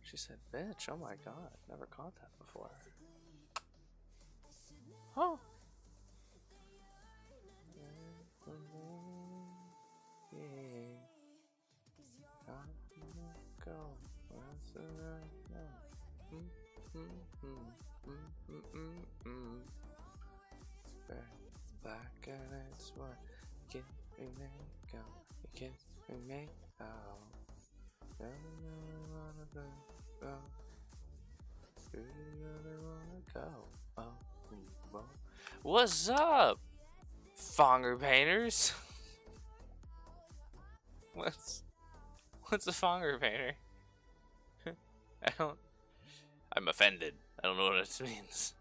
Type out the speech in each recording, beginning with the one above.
She said, bitch, oh my god, never caught that before. Oh. Black and it's what you can make go. You can make out. What's up, Fonger Painters? What's a Fonger Painter? I'm offended. I don't know what it means.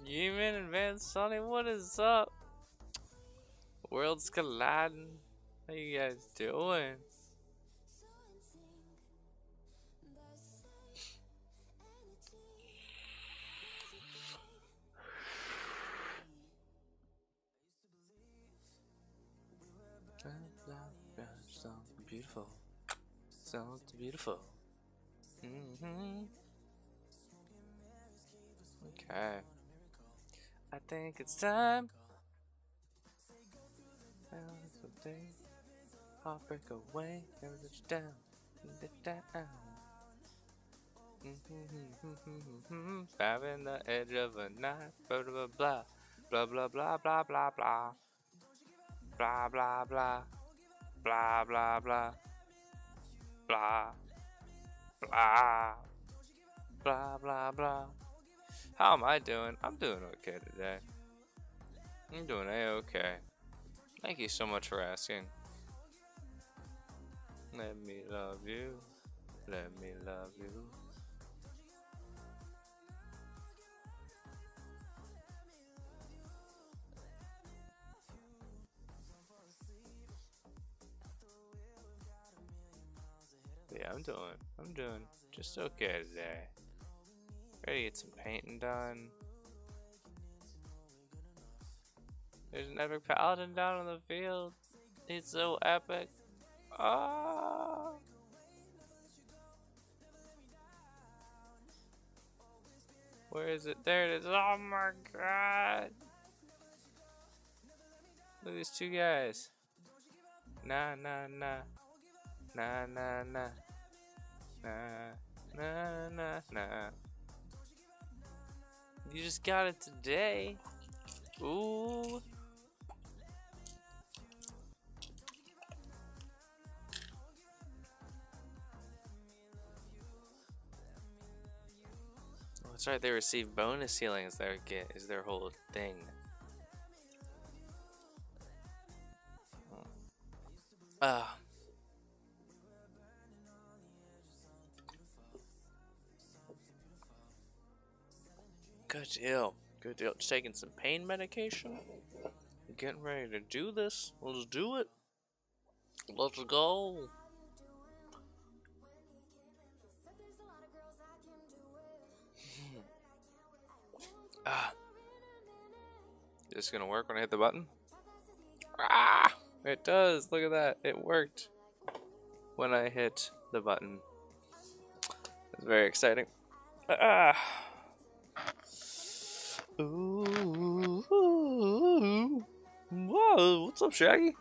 Human Advanced Sonny, what is up? Worlds colliding. How you guys doing? Sounds beautiful. Sounds beautiful. Okay. I think it's time. Heartbreak away, never let you down. Driving the edge of a knife, blah blah blah, blah blah blah blah blah blah, blah blah blah, blah blah blah, blah blah blah blah blah. How am I doing? I'm doing okay today. I'm doing a-okay. Thank you so much for asking. Let me love you. Let me love you. Yeah, I'm doing just okay today. Ready to get some painting done. There's an epic paladin down in the field. It's so epic. Ah. Where is it? There it is. Oh my god. Look at these two guys. Nah, nah, nah. Nah, nah, nah. Nah, nah, nah, nah. You just got it today. Ooh. Oh, that's right. They receive bonus healings. Is their whole thing. Ah. Good deal. Good deal. Just taking some pain medication. Getting ready to do this. Let's do it. Let's go. Ah. Is this gonna work when I hit the button? Ah! It does. Look at that. It worked when I hit the button. It's very exciting. Ah. Ooh. Whoa. What's up, Shaggy?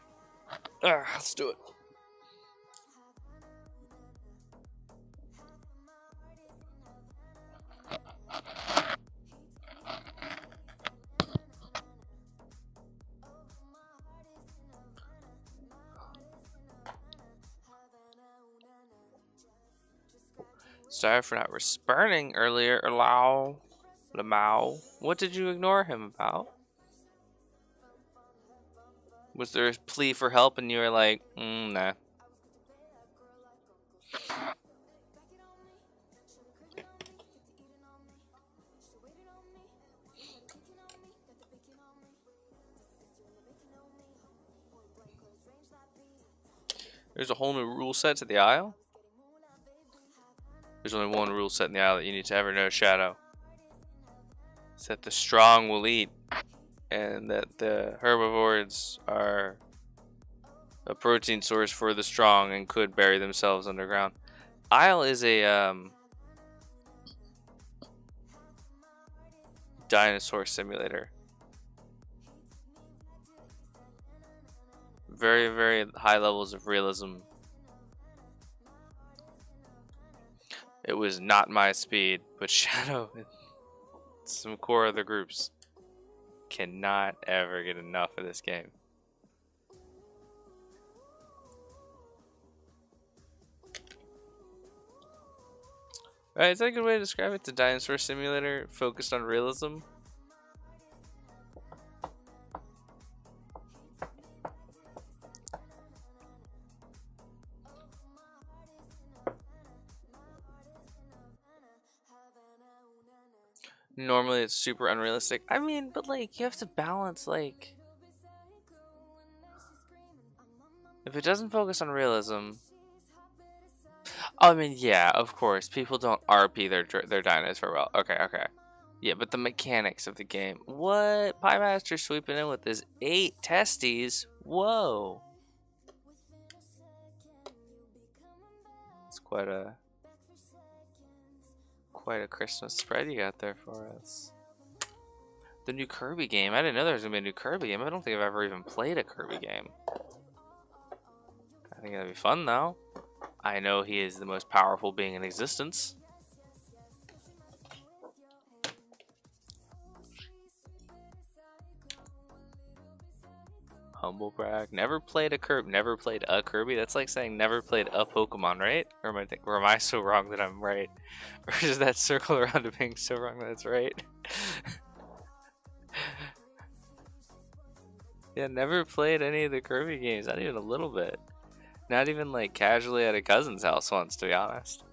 Ah, let's do it. Sorry for not responding earlier, Lamau. What did you ignore him about? Was there a plea for help and you were like, nah. There's a whole new rule set to the Isle? There's only one rule set in the Isle that you need to ever know, Shadow. It's that the strong will eat, and that the herbivores are a protein source for the strong and could bury themselves underground. Isle is a dinosaur simulator. Very, very high levels of realism. It was not my speed, but Shadow and some core other groups cannot ever get enough of this game. Alright, is that a good way to describe it? The dinosaur simulator focused on realism? Normally it's super unrealistic. I mean, but like, you have to balance, like, if it doesn't focus on realism, I mean, yeah, of course, people don't RP their dinos for well. Okay, okay. Yeah, but the mechanics of the game. What? Pie Master sweeping in with his 8 testes? Whoa. It's quite a Christmas spread you got there for us. The new Kirby game. I didn't know there was gonna be a new Kirby game. I don't think I've ever even played a Kirby game. I think that'd be fun though. I know he is the most powerful being in existence. Humble brag. Never played a Kirby. Never played a Kirby. That's like saying never played a Pokemon, right? Or am I so wrong that I'm right? Or does that circle around to being so wrong that it's right? Yeah, never played any of the Kirby games. Not even a little bit. Not even like casually at a cousin's house once, to be honest.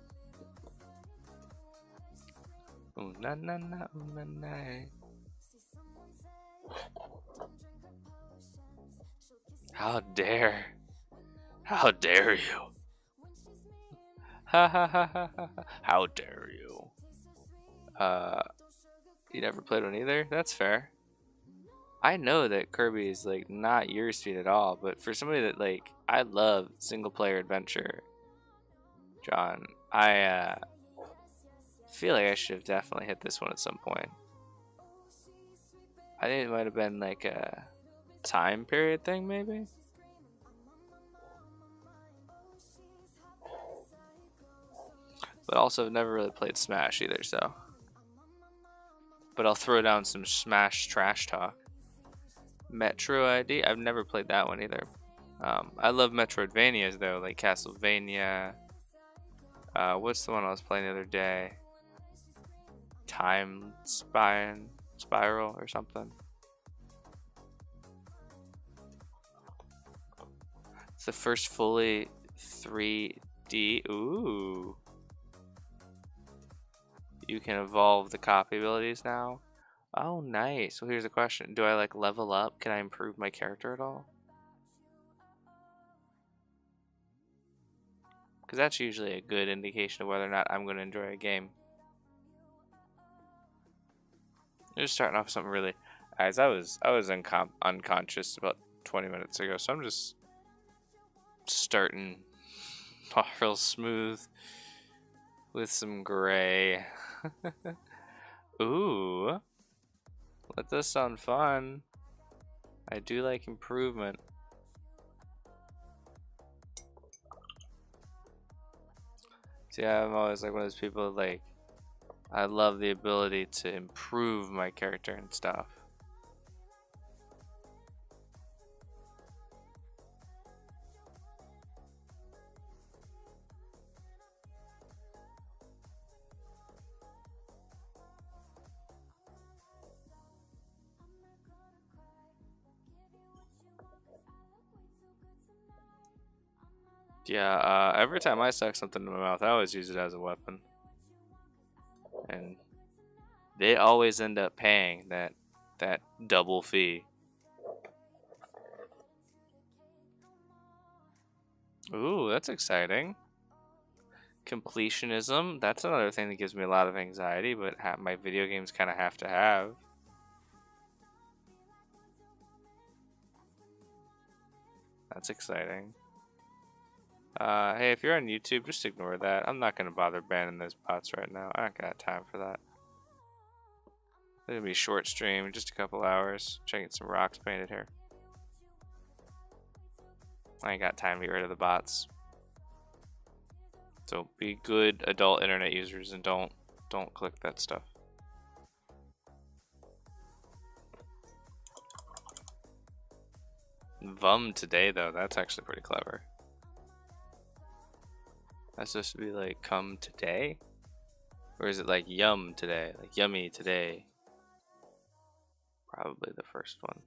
Ooh, na na na, ooh, na na. How dare you? Ha ha ha ha ha. How dare you? You never played one either? That's fair. I know that Kirby is like not your speed at all, but for somebody that like, I love single player adventure, John, I feel like I should have definitely hit this one at some point. I think it might have been like a time period thing, maybe. But also I've never really played Smash either, so. But I'll throw down some Smash trash talk. Metro ID, I've never played that one either. I love Metroidvanias though, like Castlevania. What's the one I was playing the other day? Time Spiral or something. It's the first fully 3D. Ooh. You can evolve the copy abilities now. Oh, nice. So here's a question. Do I like level up? Can I improve my character at all? Because that's usually a good indication of whether or not I'm going to enjoy a game. I'm just starting off with something really... Guys, I was unconscious about 20 minutes ago, so I'm just starting off real smooth with some gray. Ooh. Let this sound fun. I do like improvement. See, I'm always like one of those people like, I love the ability to improve my character and stuff. Yeah, every time I suck something in my mouth, I always use it as a weapon. And they always end up paying that double fee. Ooh, that's exciting. Completionism, that's another thing that gives me a lot of anxiety, but my video games kind of have to have. That's exciting. Hey, if you're on YouTube, just ignore that. I'm not gonna bother banning those bots right now. I don't got time for that. It's gonna be a short stream, just a couple hours. Checking some rocks painted here. I ain't got time to get rid of the bots. So be good adult internet users and don't click that stuff. Vum today though, that's actually pretty clever. That's supposed to be like come today? Or is it like yum today? Like yummy today? Probably the first one.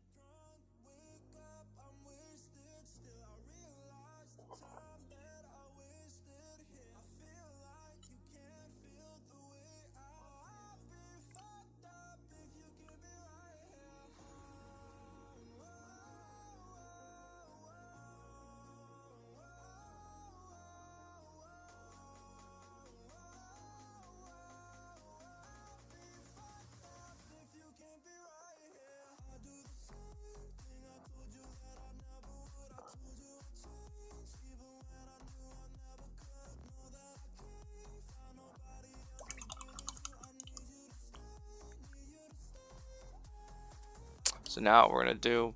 So now what we're gonna do,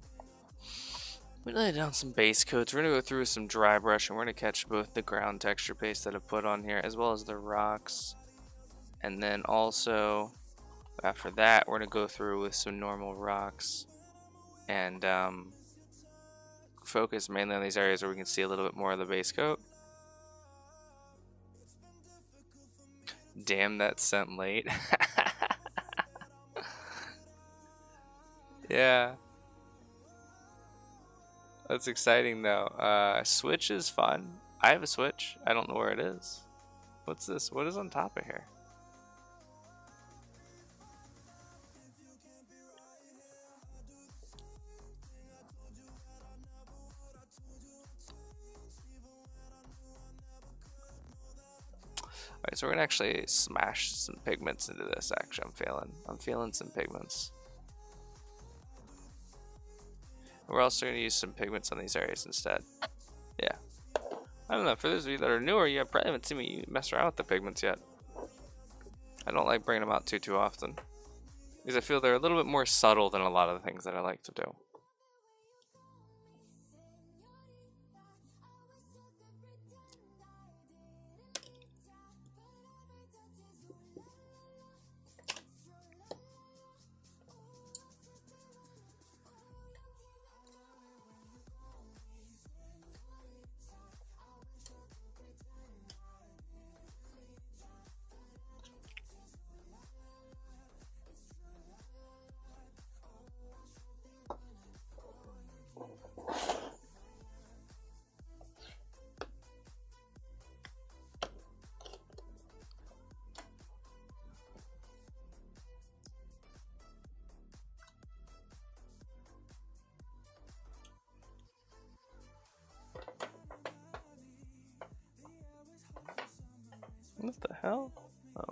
we lay down some base coats. We're gonna go through some dry brush, and we're gonna catch both the ground texture paste that I've put on here, as well as the rocks. And then also, after that, we're gonna go through with some normal rocks, and focus mainly on these areas where we can see a little bit more of the base coat. Damn, that sent late. Yeah. That's exciting though. Switch is fun. I have a Switch. I don't know where it is. What's this? What is on top of here? Alright, so we're gonna actually smash some pigments into this. Actually, I'm feeling some pigments. We're also gonna use some pigments on these areas instead. Yeah. I don't know, for those of you that are newer, you probably haven't seen me mess around with the pigments yet. I don't like bringing them out too often, because I feel they're a little bit more subtle than a lot of the things that I like to do. What the hell? Oh.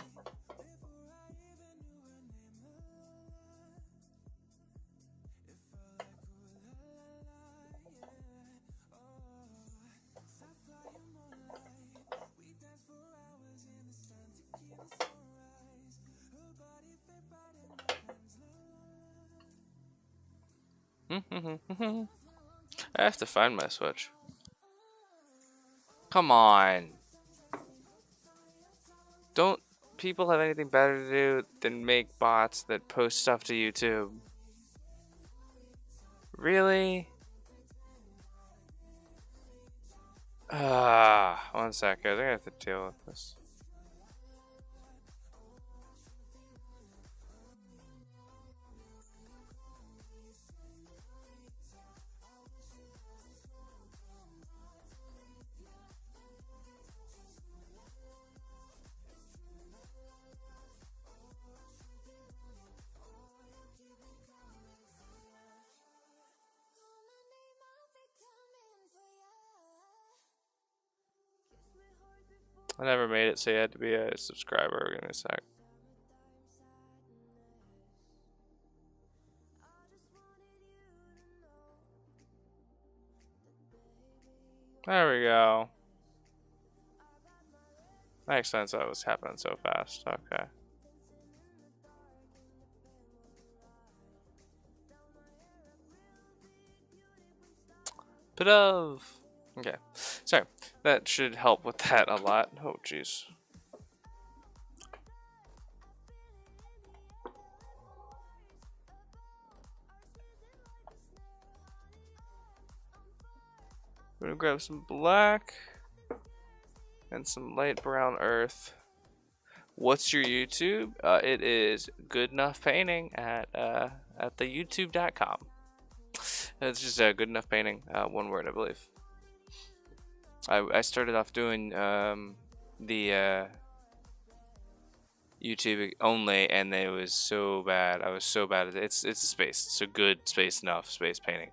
I have to find my Switch. Come on. Don't people have anything better to do than make bots that post stuff to YouTube? Really? One sec, guys. I have to deal with this. I never made it, so you had to be a subscriber. Give me a sec. There we go. Makes sense that was happening so fast. Okay. Bit of. Okay. Sorry. That should help with that a lot. Oh, jeez. We're gonna grab some black and some light brown earth. What's your YouTube? It is Good Enough Painting at the YouTube.com. It's just a Good Enough Painting, one word, I believe. I started off doing the YouTube only, and it was so bad. I was so bad at it. It's a space. So good space enough space painting.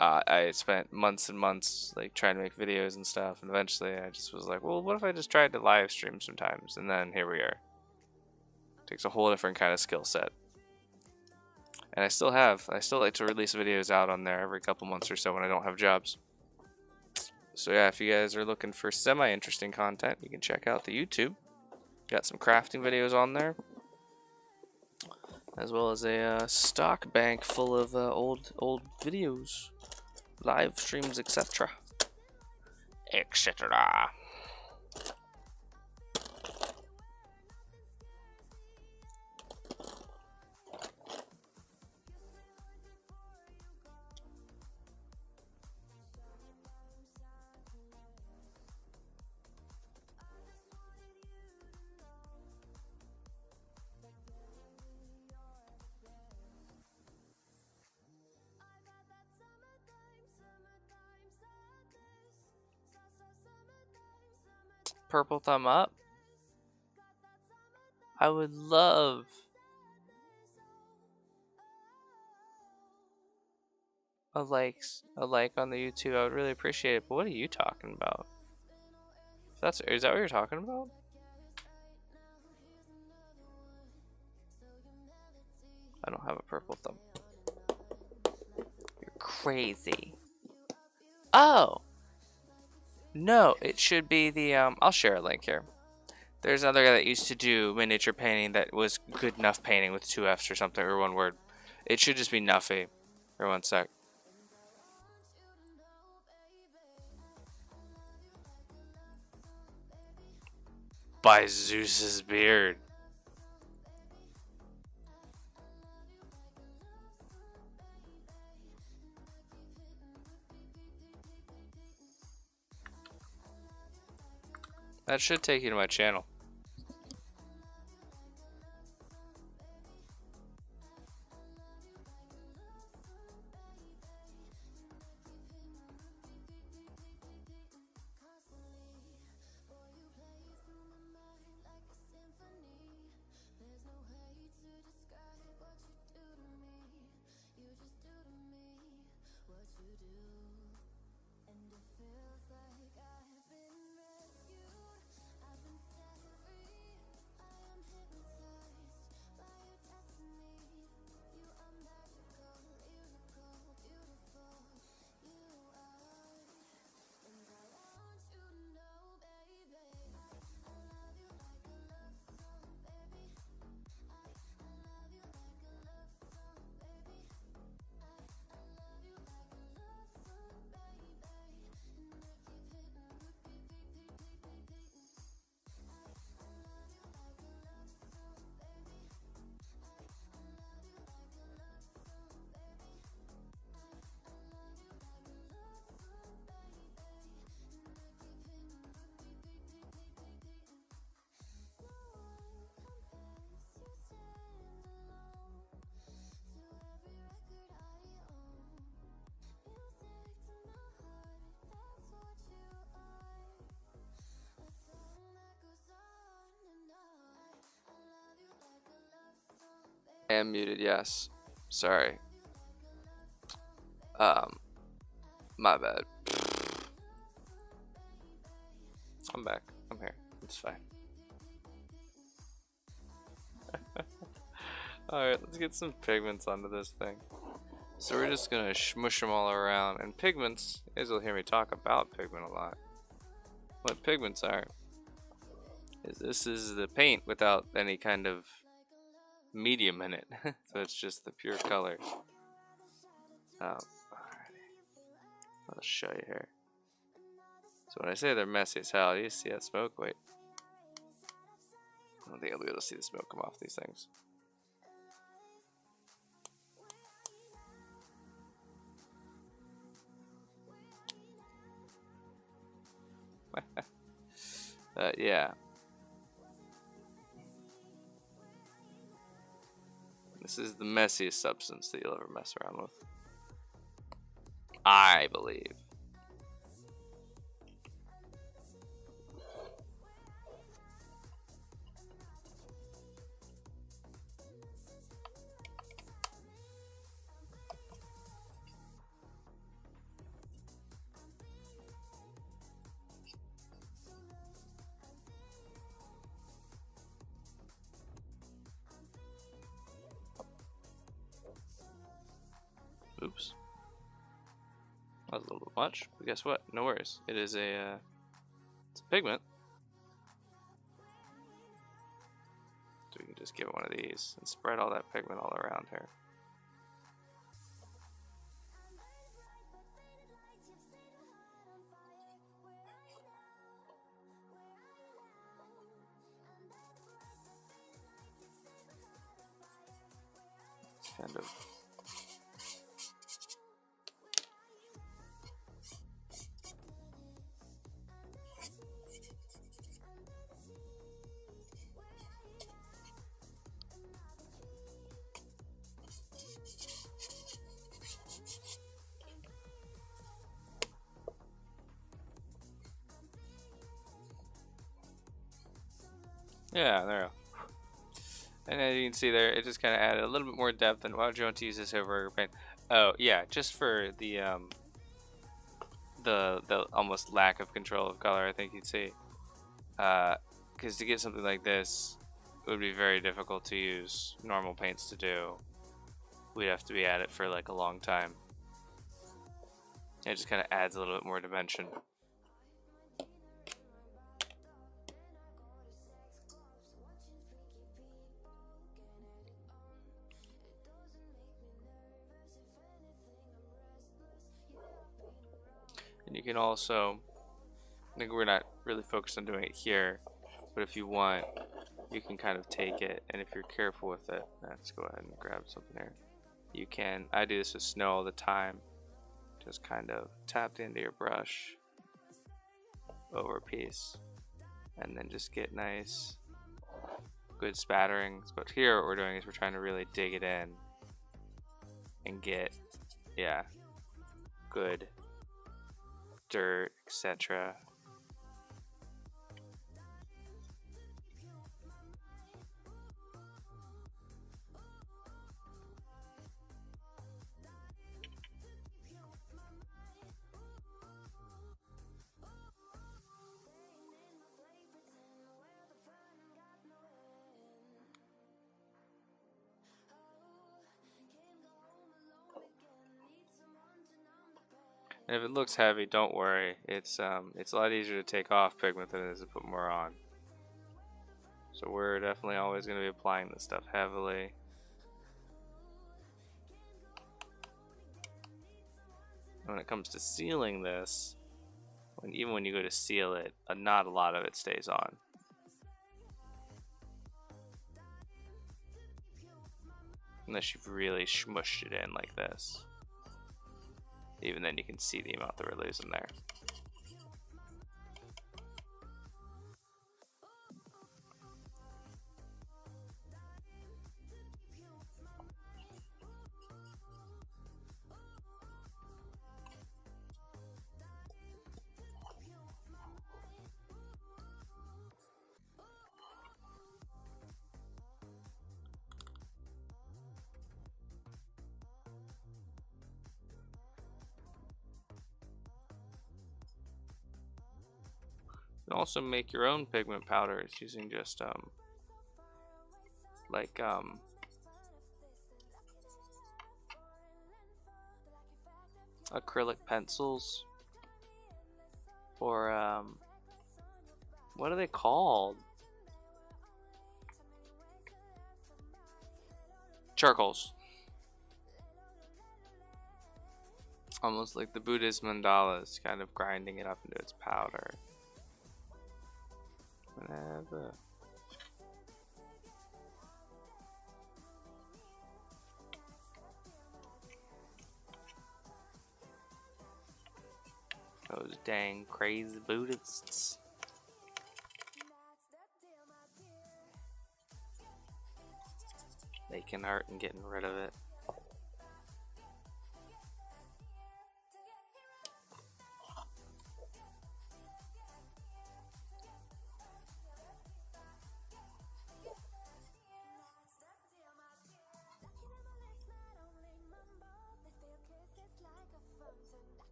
I spent months and months like trying to make videos and stuff, and eventually I just was like, well, what if I just tried to live stream sometimes? And then here we are. Takes a whole different kind of skill set. And I still like to release videos out on there every couple months or so when I don't have jobs. So yeah, if you guys are looking for semi-interesting content, you can check out the YouTube. Got some crafting videos on there, as well as a stock bank full of old videos, live streams, etc. etc. Purple thumb up. I would love a like on the YouTube. I would really appreciate it. But what are you talking about? Is that what you're talking about? I don't have a purple thumb. You're crazy. Oh. No, it should be the I'll share a link here. There's another guy that used to do miniature painting that was Good Enough Painting with 2 F's or something, or one word. It should just be Nuffy. For one sec. By Zeus's beard. That should take you to my channel. I am muted, yes. Sorry. My bad. I'm back. I'm here. It's fine. Alright, let's get some pigments onto this thing. So we're just gonna smush them all around. And pigments, you guys will hear me talk about pigment a lot. What pigments are is this is the paint without any kind of medium in it. So it's just the pure color. Alrighty. I'll show you here. So when I say they're messy as hell, you see that smoke? Wait. I don't think I'll be able to see the smoke come off these things. Yeah. This is the messiest substance that you'll ever mess around with. I believe. Oops. That was a little bit much, but guess what? No worries. It is it's a pigment. So we can just give it one of these and spread all that pigment all around here. It's kind of yeah, there we go. And as you can see there, it just kind of added a little bit more depth. And why would you want to use this over paint? Oh yeah, just for the almost lack of control of color, I think you'd see. Because to get something like this, it would be very difficult to use normal paints to do. We'd have to be at it for like a long time. It just kind of adds a little bit more dimension. And you can also, I think we're not really focused on doing it here, but if you want, you can kind of take it, and if you're careful with it, let's go ahead and grab something here. You can, I do this with snow all the time, just kind of tap into your brush over a piece, and then just get nice, good spatterings. But here what we're doing is we're trying to really dig it in and get, yeah, good dirt, etc. And if it looks heavy, don't worry. It's a lot easier to take off pigment than it is to put more on. So we're definitely always going to be applying this stuff heavily. When it comes to sealing this, even when you go to seal it, not a lot of it stays on. Unless you've really smushed it in like this. Even then you can see the amount that we're losing there. can also make your own pigment powders using just acrylic pencils, or what are they called? Charcoals. Almost like the Buddhist mandalas, kind of grinding it up into its powder. Whenever. Those dang crazy Buddhists. Making art and getting rid of it.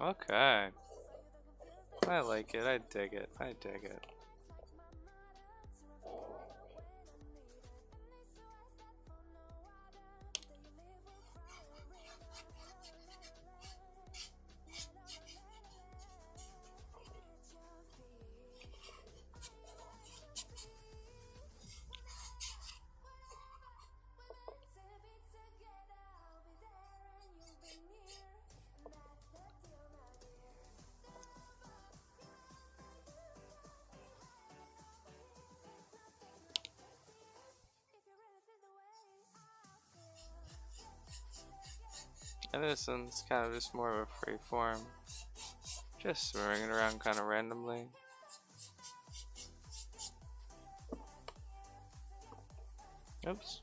Okay. I like it. I dig it. I dig it. And this one's kind of just more of a free form. Just swirling it around kind of randomly. Oops.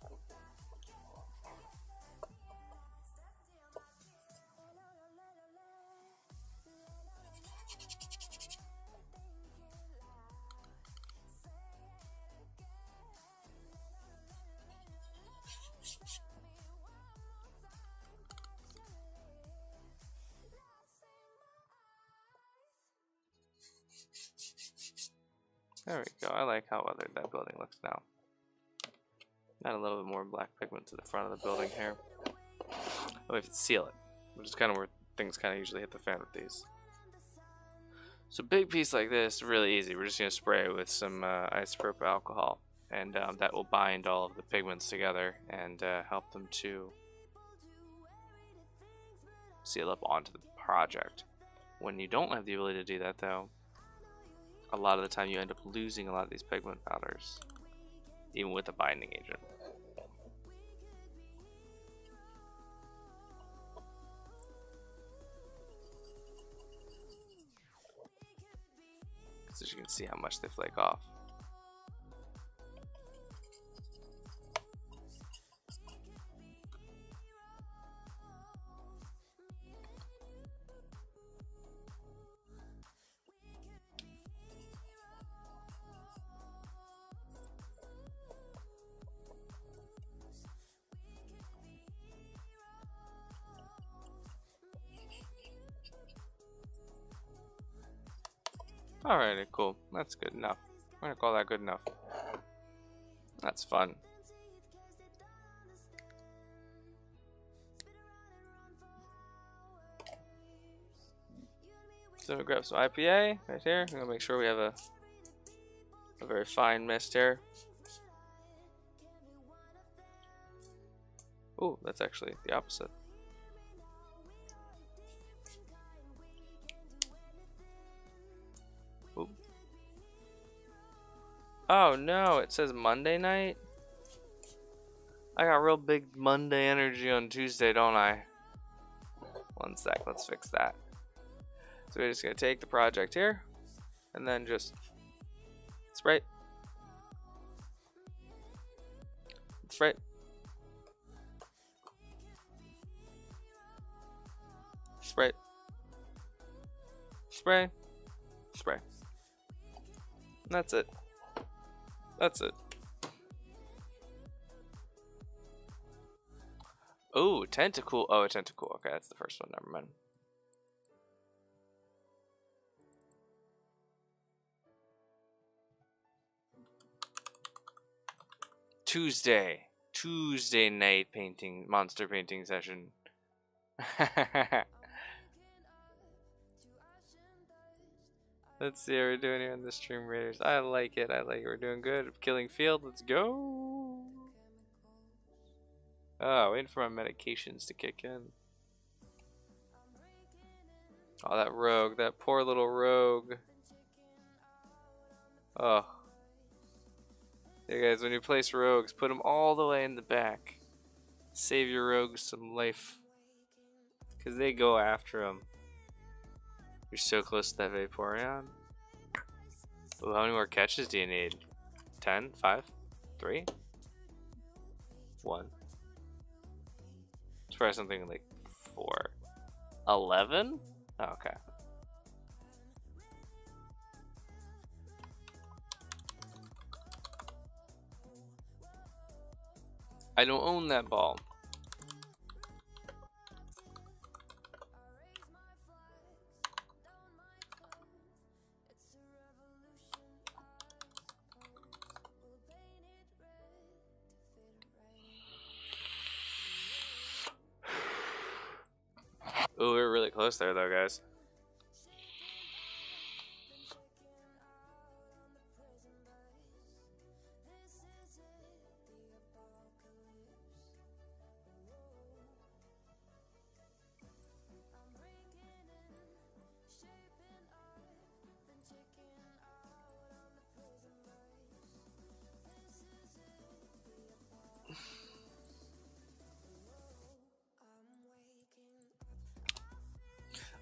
There we go. I like how weathered that building looks now. Add a little bit more black pigment to the front of the building here. Oh, we have to seal it, which is kind of where things kind of usually hit the fan with these. So big piece like this, really easy. We're just going to spray it with some isopropyl alcohol, and that will bind all of the pigments together and help them to seal up onto the project. When you don't have the ability to do that though, a lot of the time you end up losing a lot of these pigment powders, even with a binding agent. So you can see how much they flake off. Alrighty, cool. That's good enough. I'm gonna call that good enough. That's fun. So we grab some IPA right here. I'm gonna make sure we have a very fine mist here. Ooh, that's actually the opposite. Ooh. Oh no, it says Monday night? I got real big Monday energy on Tuesday, don't I? One sec, let's fix that. So we're just gonna take the project here and then just spray. Spray. Spray. Spray. Spray. And that's it. That's it. Oh, tentacle. Oh, a tentacle. Okay, that's the first one. Never mind. Tuesday night painting, monster painting session. Let's see how we're doing here on the Stream Raiders. I like it. We're doing good. Killing Field. Let's go. Oh, waiting for my medications to kick in. Oh, that rogue. That poor little rogue. Oh. Hey guys, when you place rogues, put them all the way in the back. Save your rogues some life. Because they go after them. You're so close to that Vaporeon. Ooh, how many more catches do you need? 10? 5? 3? 1? It's probably something like 4. 11? Oh, okay. I don't own that ball. Ooh, we were really close there though, guys.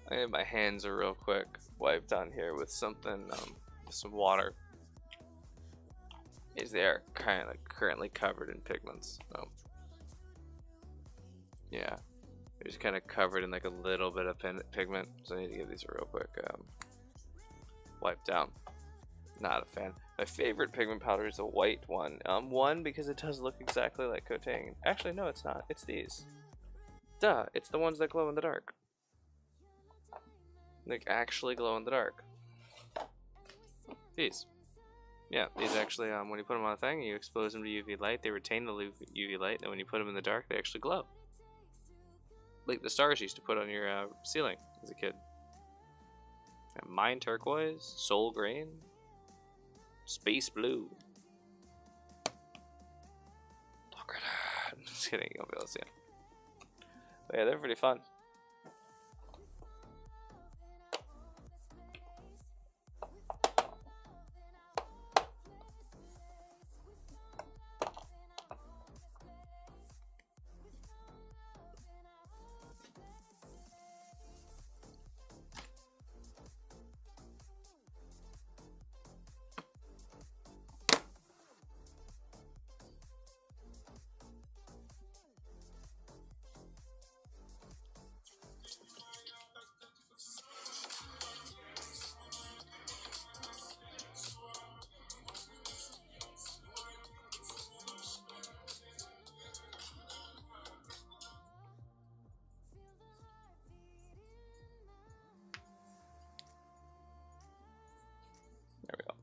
I need my hands are real quick wiped on here with something, some water. They are kind of currently covered in pigments. Oh. Yeah, they're just kind of covered in like a little bit of pigment, so I need to give these a real quick wipe down. Not a fan. My favorite pigment powder is the white one. One, because it does look exactly like Kotang. Actually, no, it's not. It's these. Duh, it's the ones that glow in the dark. Like, actually glow in the dark. These. Yeah, these actually, when you put them on a thing, you expose them to UV light, they retain the UV light, and when you put them in the dark, they actually glow. Like the stars you used to put on your ceiling as a kid. And Mine Turquoise, Soul Green, Space Blue. Look at that. Just kidding, you won't be able to see them. But yeah, they're pretty fun. There we go.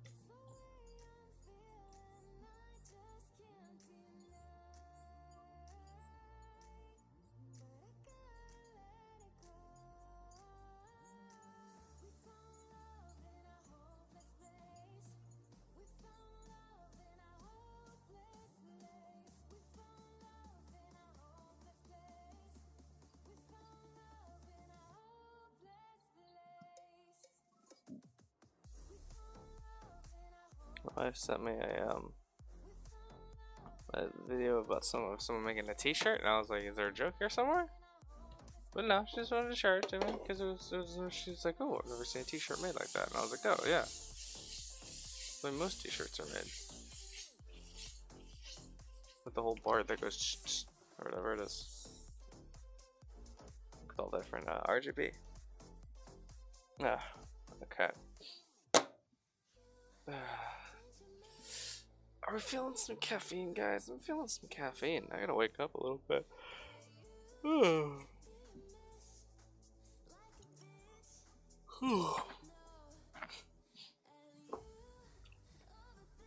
My wife sent me a video about someone making a t-shirt, and I was like, is there a joke here somewhere? But no, she just wanted to share it to me because she's like, oh, I've never seen a t-shirt made like that, and I was like, oh yeah, the way most t-shirts are made, with the whole board that goes or whatever it is, with all different RGB. Ah, okay. Are we feeling some caffeine, guys? I'm feeling some caffeine. I gotta wake up a little bit.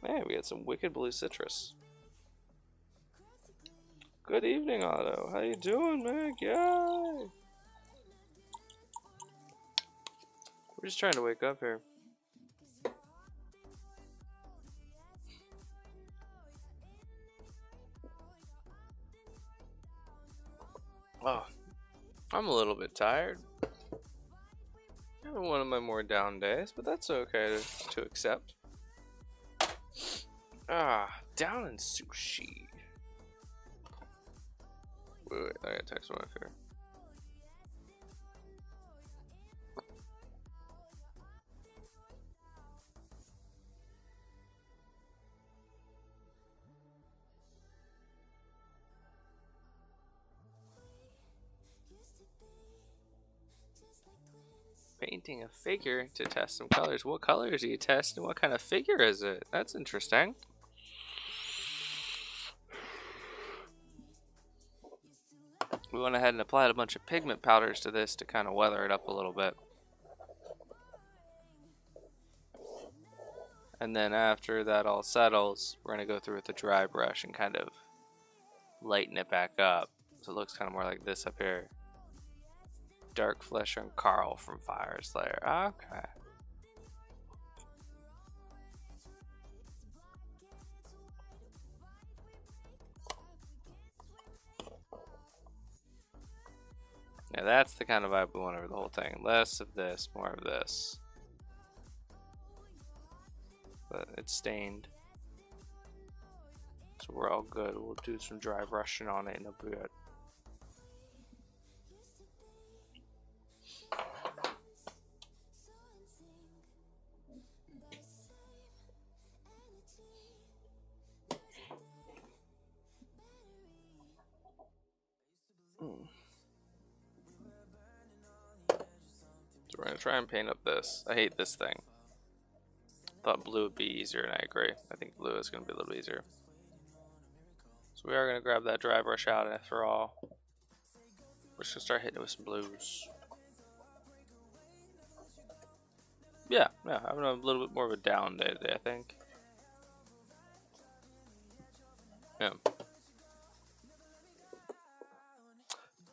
Man, we got some wicked blue citrus. Good evening, Otto. How you doing, man? Yay! We're just trying to wake up here. Oh, I'm a little bit tired. Having one of my more down days, but that's okay to accept. Ah, down in sushi. Wait, I gotta text my wife here. Painting a figure to test some colors. What colors do you test and what kind of figure is it? That's interesting. We went ahead and applied a bunch of pigment powders to this to kind of weather it up a little bit. And then after that all settles, we're going to go through with a dry brush and kind of lighten it back up. So it looks kind of more like this up here. Dark Flesher and Carl from Fyreslayer. Okay. Yeah, that's the kind of vibe we want over the whole thing. Less of this, more of this. But it's stained. So we're all good. We'll do some dry brushing on it in a bit. So we're gonna try and paint up this. I hate this thing. Thought blue would be easier, and I agree. I think blue is gonna be a little easier. So we are gonna grab that dry brush out, and after all, we're just gonna start hitting it with some blues. Yeah, having a little bit more of a down day today, I think. Yeah.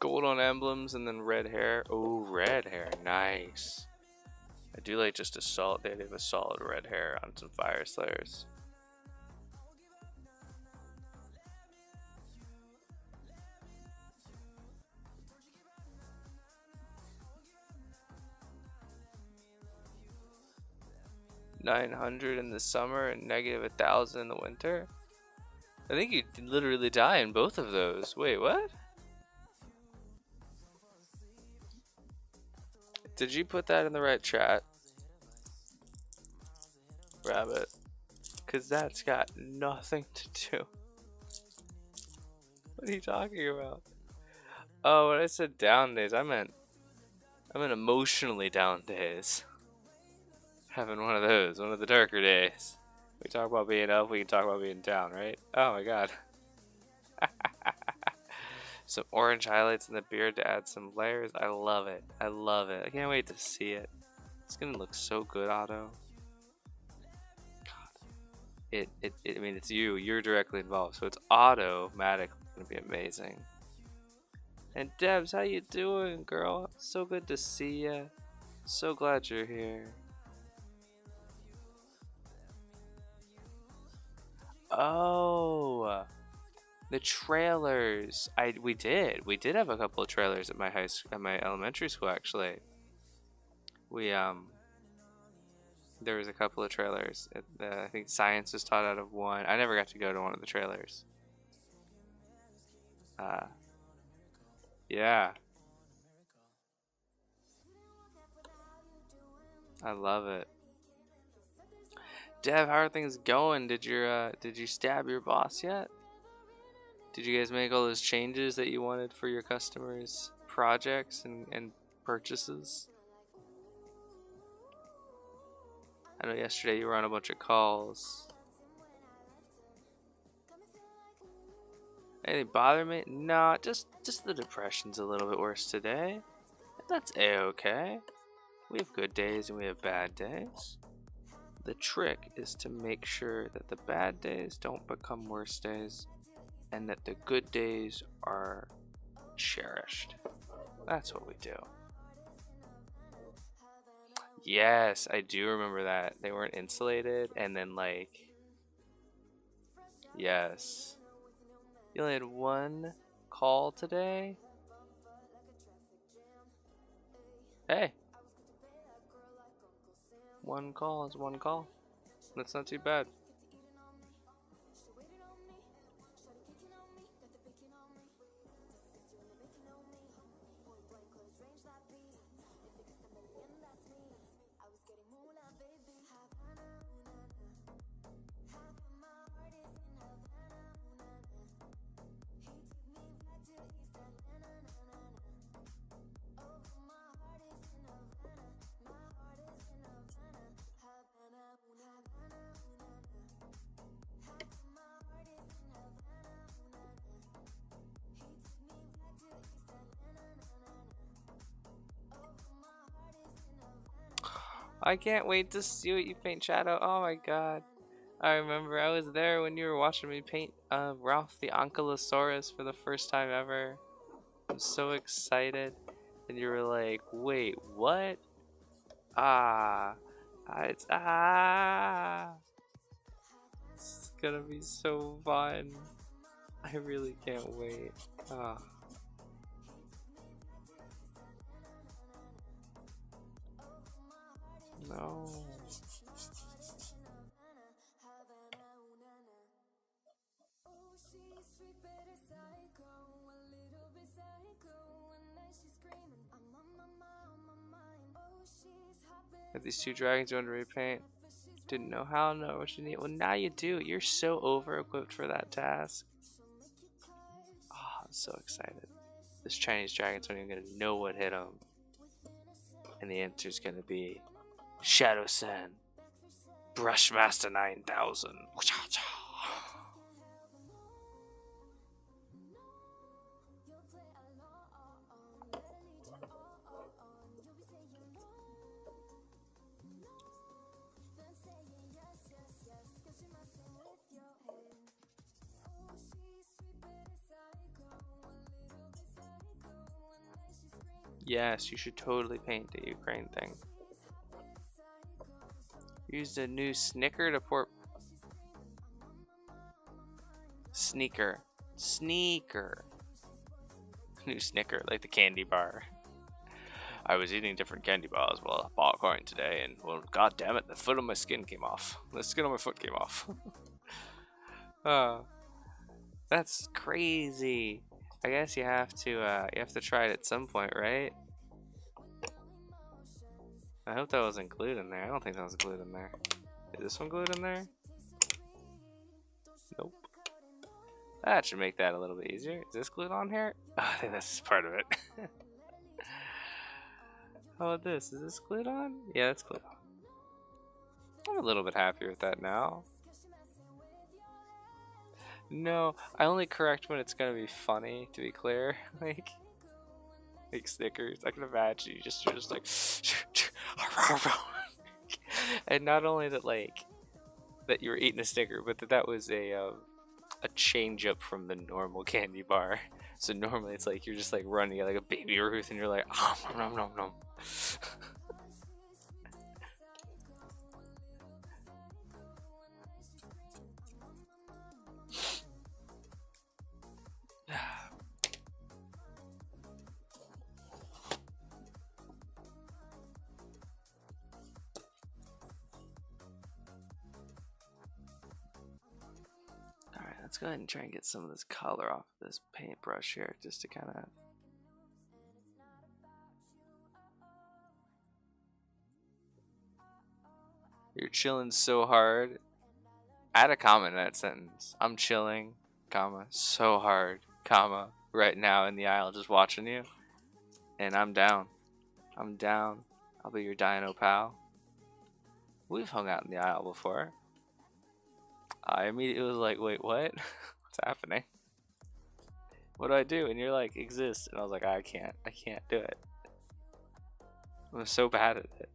Gold on emblems and then red hair. Oh, red hair, nice. I do like just a solid. They have a solid red hair on some Fyreslayers. $900 in the summer and negative 1,000 in the winter. I think you'd literally die in both of those. Wait, what? Did you put that in the right chat? Rabbit. Because that's got nothing to do. What are you talking about? Oh, when I said down days, I meant emotionally down days. Having one of those, one of the darker days. We talk about being up, we can talk about being down, right? Oh my god. Some orange highlights in the beard to add some layers. I love it. I love it. I can't wait to see it. It's gonna look so good, Otto. God. I mean, it's you. You're directly involved, so it's automatically gonna be amazing. And Debs, how you doing, girl? So good to see ya. So glad you're here. Oh, the trailers. We did have a couple of trailers at my elementary school actually. There was a couple of trailers. I think science was taught out of one. I never got to go to one of the trailers. Yeah. I love it. Dev, how are things going? Did you stab your boss yet? Did you guys make all those changes that you wanted for your customers' projects and purchases? I know yesterday you were on a bunch of calls. Anything bother me? No, just the depression's a little bit worse today. That's a-okay. We have good days and we have bad days. The trick is to make sure that the bad days don't become worse days, and that the good days are cherished. That's what we do. Yes, I do remember that. They weren't insulated, and then like, yes. You only had one call today? Hey. One call is one call. That's not too bad. I can't wait to see what you paint, Shadow. Oh my god. I remember I was there when you were watching me paint Ralph the Ankylosaurus for the first time ever. I'm so excited. And you were like, wait, what? It's gonna be so fun. I really can't wait. Ah. No. Got these two dragons you want to repaint. Didn't know how, know what you need. Well, now you do. You're so over equipped for that task. Oh, I'm so excited. This Chinese dragon's not even gonna know what hit him. And the answer's gonna be Shadow-san, Brushmaster 9000. Yes, you should totally paint the Ukraine thing. Used a new snicker to port. Sneaker. New snicker, like the candy bar. I was eating different candy bars while parkouring today, and well, god damn it, the foot of my skin came off. The skin on my foot came off. That's crazy. I guess you have to try it at some point, right? I hope that was included in there. I don't think that was included in there. Is this one glued in there? Nope. That should make that a little bit easier. Is this glued on here? Oh, I think this is part of it. How about this? Is this glued on? Yeah, it's glued on. I'm a little bit happier with that now. No, I only correct when it's gonna be funny, to be clear. like stickers. I can imagine you're just like and not only that that you were eating a sticker, but that was a change up from the normal candy bar. So normally it's like you're just like running like a baby Ruth and you're like nom nom nom. Alright, let's go ahead and try and get some of this color off of this paintbrush here, just to kind of... You're chilling so hard. Add a comma in that sentence. I'm chilling, comma, so hard, comma, right now in the aisle just watching you. And I'm down. I'm down. I'll be your dino pal. We've hung out in the aisle before. I immediately was like, wait, what? What's happening? What do I do? And you're like, exist. And I was like, I can't do it. I'm so bad at it.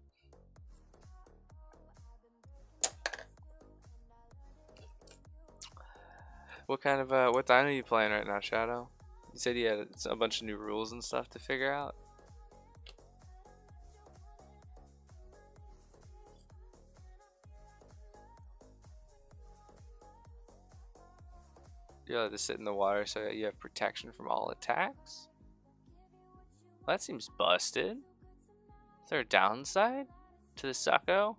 What kind of what dino are you playing right now, Shadow? You said you had a bunch of new rules and stuff to figure out. You're allowed to sit in the water so that you have protection from all attacks? Well, that seems busted. Is there a downside to the Succo?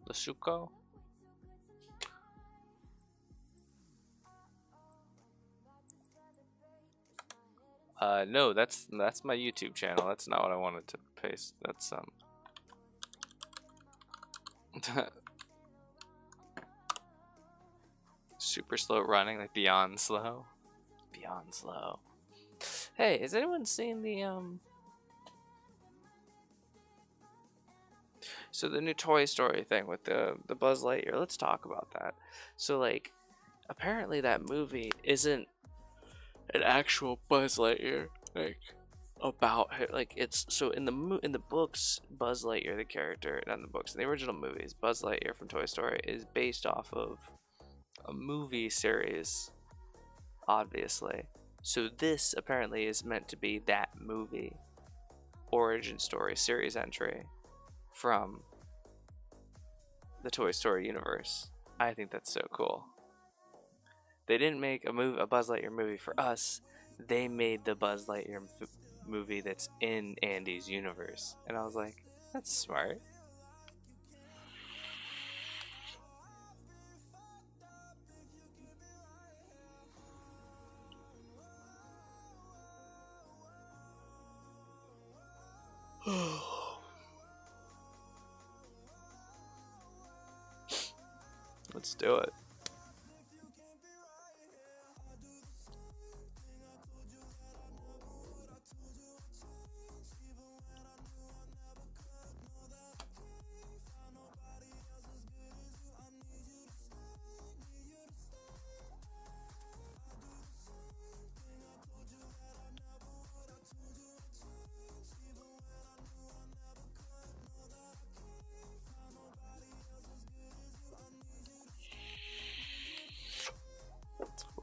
The Succo? No, that's my YouTube channel. That's not what I wanted to paste. That's super slow running, like beyond slow. Beyond slow. Hey, has anyone seen the so the new Toy Story thing with the Buzz Lightyear? Let's talk about that. So like, apparently that movie isn't an actual Buzz Lightyear, like about her. Like it's so in the books, Buzz Lightyear, the character, not in the books, in the original movies, Buzz Lightyear from Toy Story is based off of a movie series, obviously. So this apparently is meant to be that movie origin story series entry from the Toy Story universe. I think that's so cool. They didn't make a Buzz Lightyear movie for us. They made the Buzz Lightyear movie that's in Andy's universe. And I was like, that's smart. Let's do it.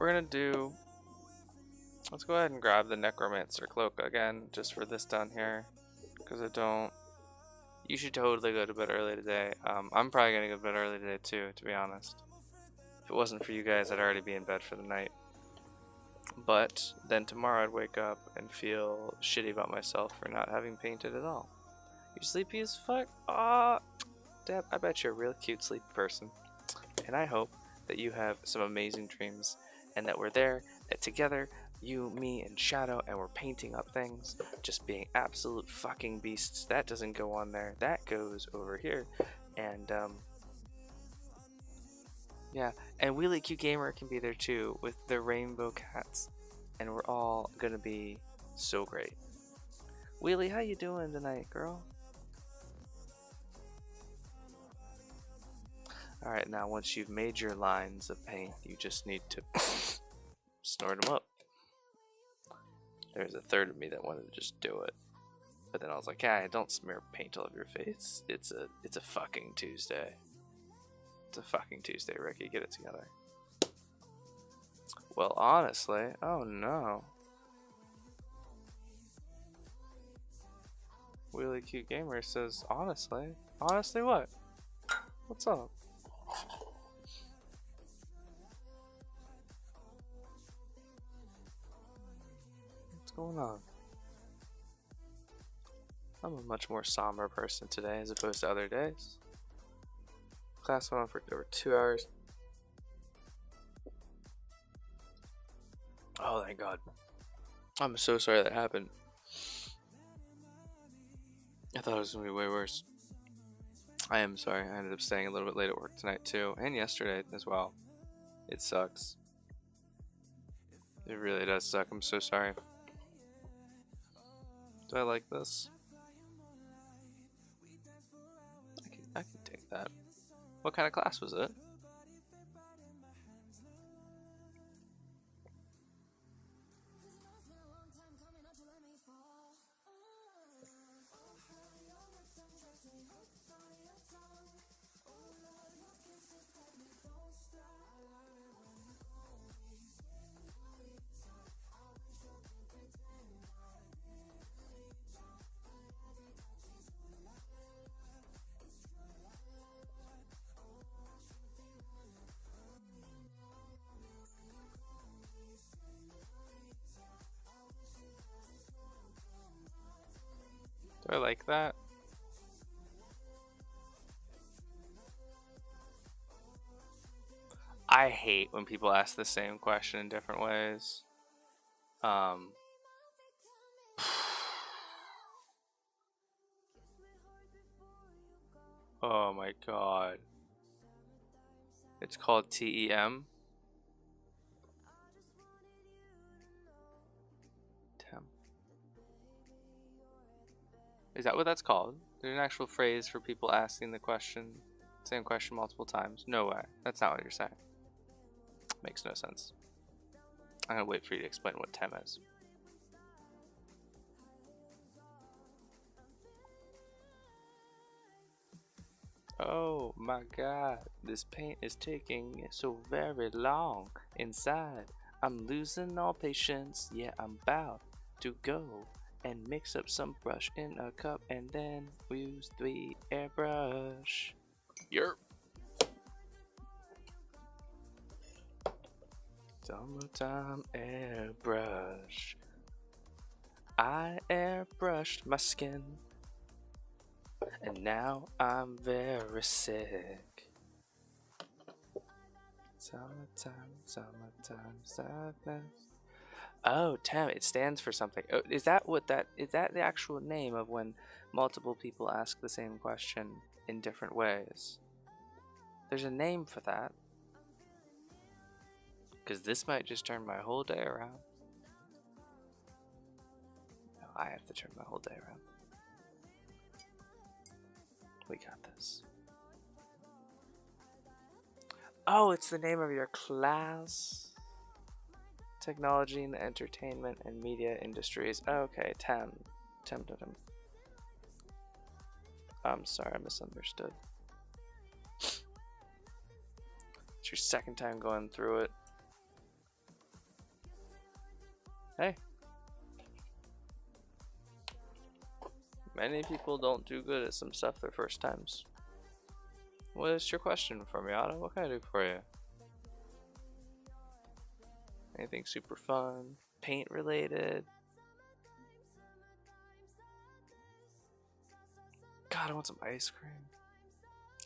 We're gonna do. Let's go ahead and grab the Necromancer cloak again, just for this done here, because I don't. You should totally go to bed early today. I'm probably gonna go to bed early today too, to be honest. If it wasn't for you guys, I'd already be in bed for the night. But then tomorrow I'd wake up and feel shitty about myself for not having painted at all. You sleepy as fuck? Ah, Deb, I bet you're a real cute sleepy person. And I hope that you have some amazing dreams and that we're there together, you, me, and Shadow, and we're painting up things, just being absolute fucking beasts. That doesn't go on there. That goes over here. And, yeah, and Wheelie Q Gamer can be there too with the rainbow cats. And we're all gonna be so great. Wheelie, how you doing tonight, girl? Alright, now once you've made your lines of paint, you just need to snort them up. There's a third of me that wanted to just do it. But then I was like, yeah, don't smear paint all over your face. It's a fucking Tuesday. It's a fucking Tuesday, Ricky. Get it together. Well, honestly, oh no. Wheelie Cute Gamer says, honestly. Honestly what? What's up? What's going on? I'm a much more somber person today as opposed to other days. Class went on for over 2 hours. Oh, thank God. I'm so sorry that happened. I thought it was going to be way worse. I am sorry. I ended up staying a little bit late at work tonight too, and yesterday as well. It sucks. It really does suck. I'm so sorry. Do I like this? I can take that. What kind of class was it? Do I like that? I hate when people ask the same question in different ways. Oh my god. It's called TEM. Tem. Is that what that's called? There's an actual phrase for people asking the same question multiple times. No way. That's not what you're saying. Makes no sense. I'm gonna wait for you to explain what TEM is. Oh my god, this paint is taking so very long inside. I'm losing all patience, yeah, I'm about to go and mix up some brush in a cup and then use the airbrush. Yerp. Summertime airbrush. I airbrushed my skin. And now I'm very sick. Summertime, summertime, sadness. Oh, TEM, it stands for something. Oh, is that the actual name of when multiple people ask the same question in different ways? There's a name for that. Because this might just turn my whole day around. No, I have to turn my whole day around. We got this. Oh, it's the name of your class. Technology in the entertainment and media industries. Okay, TEM. TEM. I'm sorry, I misunderstood. It's your second time going through it. Hey. Many people don't do good at some stuff their first times. What is your question for me, Otto? What can I do for you? Anything super fun? Paint related? God, I want some ice cream.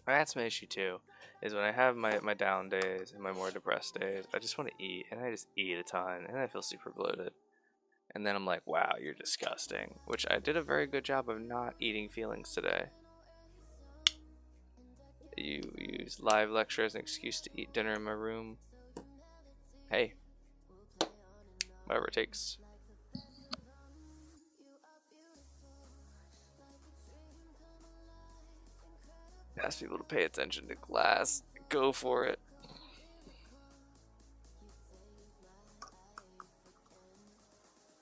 That's my issue too, is when I have my down days and my more depressed days, I just want to eat, and I just eat a ton, and I feel super bloated. And then I'm like, wow, you're disgusting. Which I did a very good job of not eating feelings today. You use live lecture as an excuse to eat dinner in my room. Hey, whatever it takes. Ask people to pay attention to class. Go for it.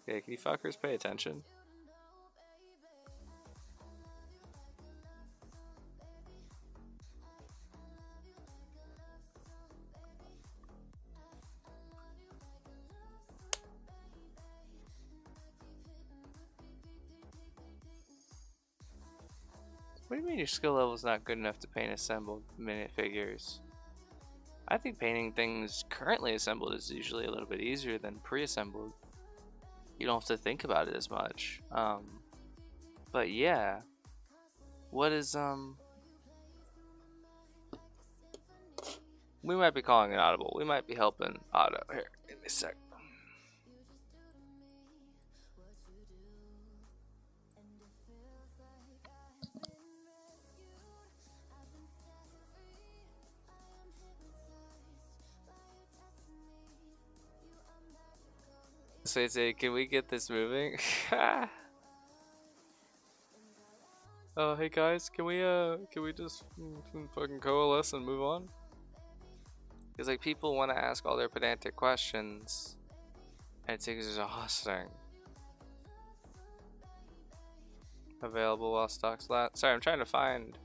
Okay, can you fuckers pay attention? What do you mean your skill level is not good enough to paint assembled minifigures? I think painting things currently assembled is usually a little bit easier than pre-assembled. You don't have to think about it as much. But yeah. What is, we might be calling it audible. We might be helping Otto. Here, give me a sec. So say, can we get this moving? Oh, hey guys, can we just fucking coalesce and move on? Because like people want to ask all their pedantic questions, and it's exhausting. Available while stocks last. Sorry, I'm trying to find.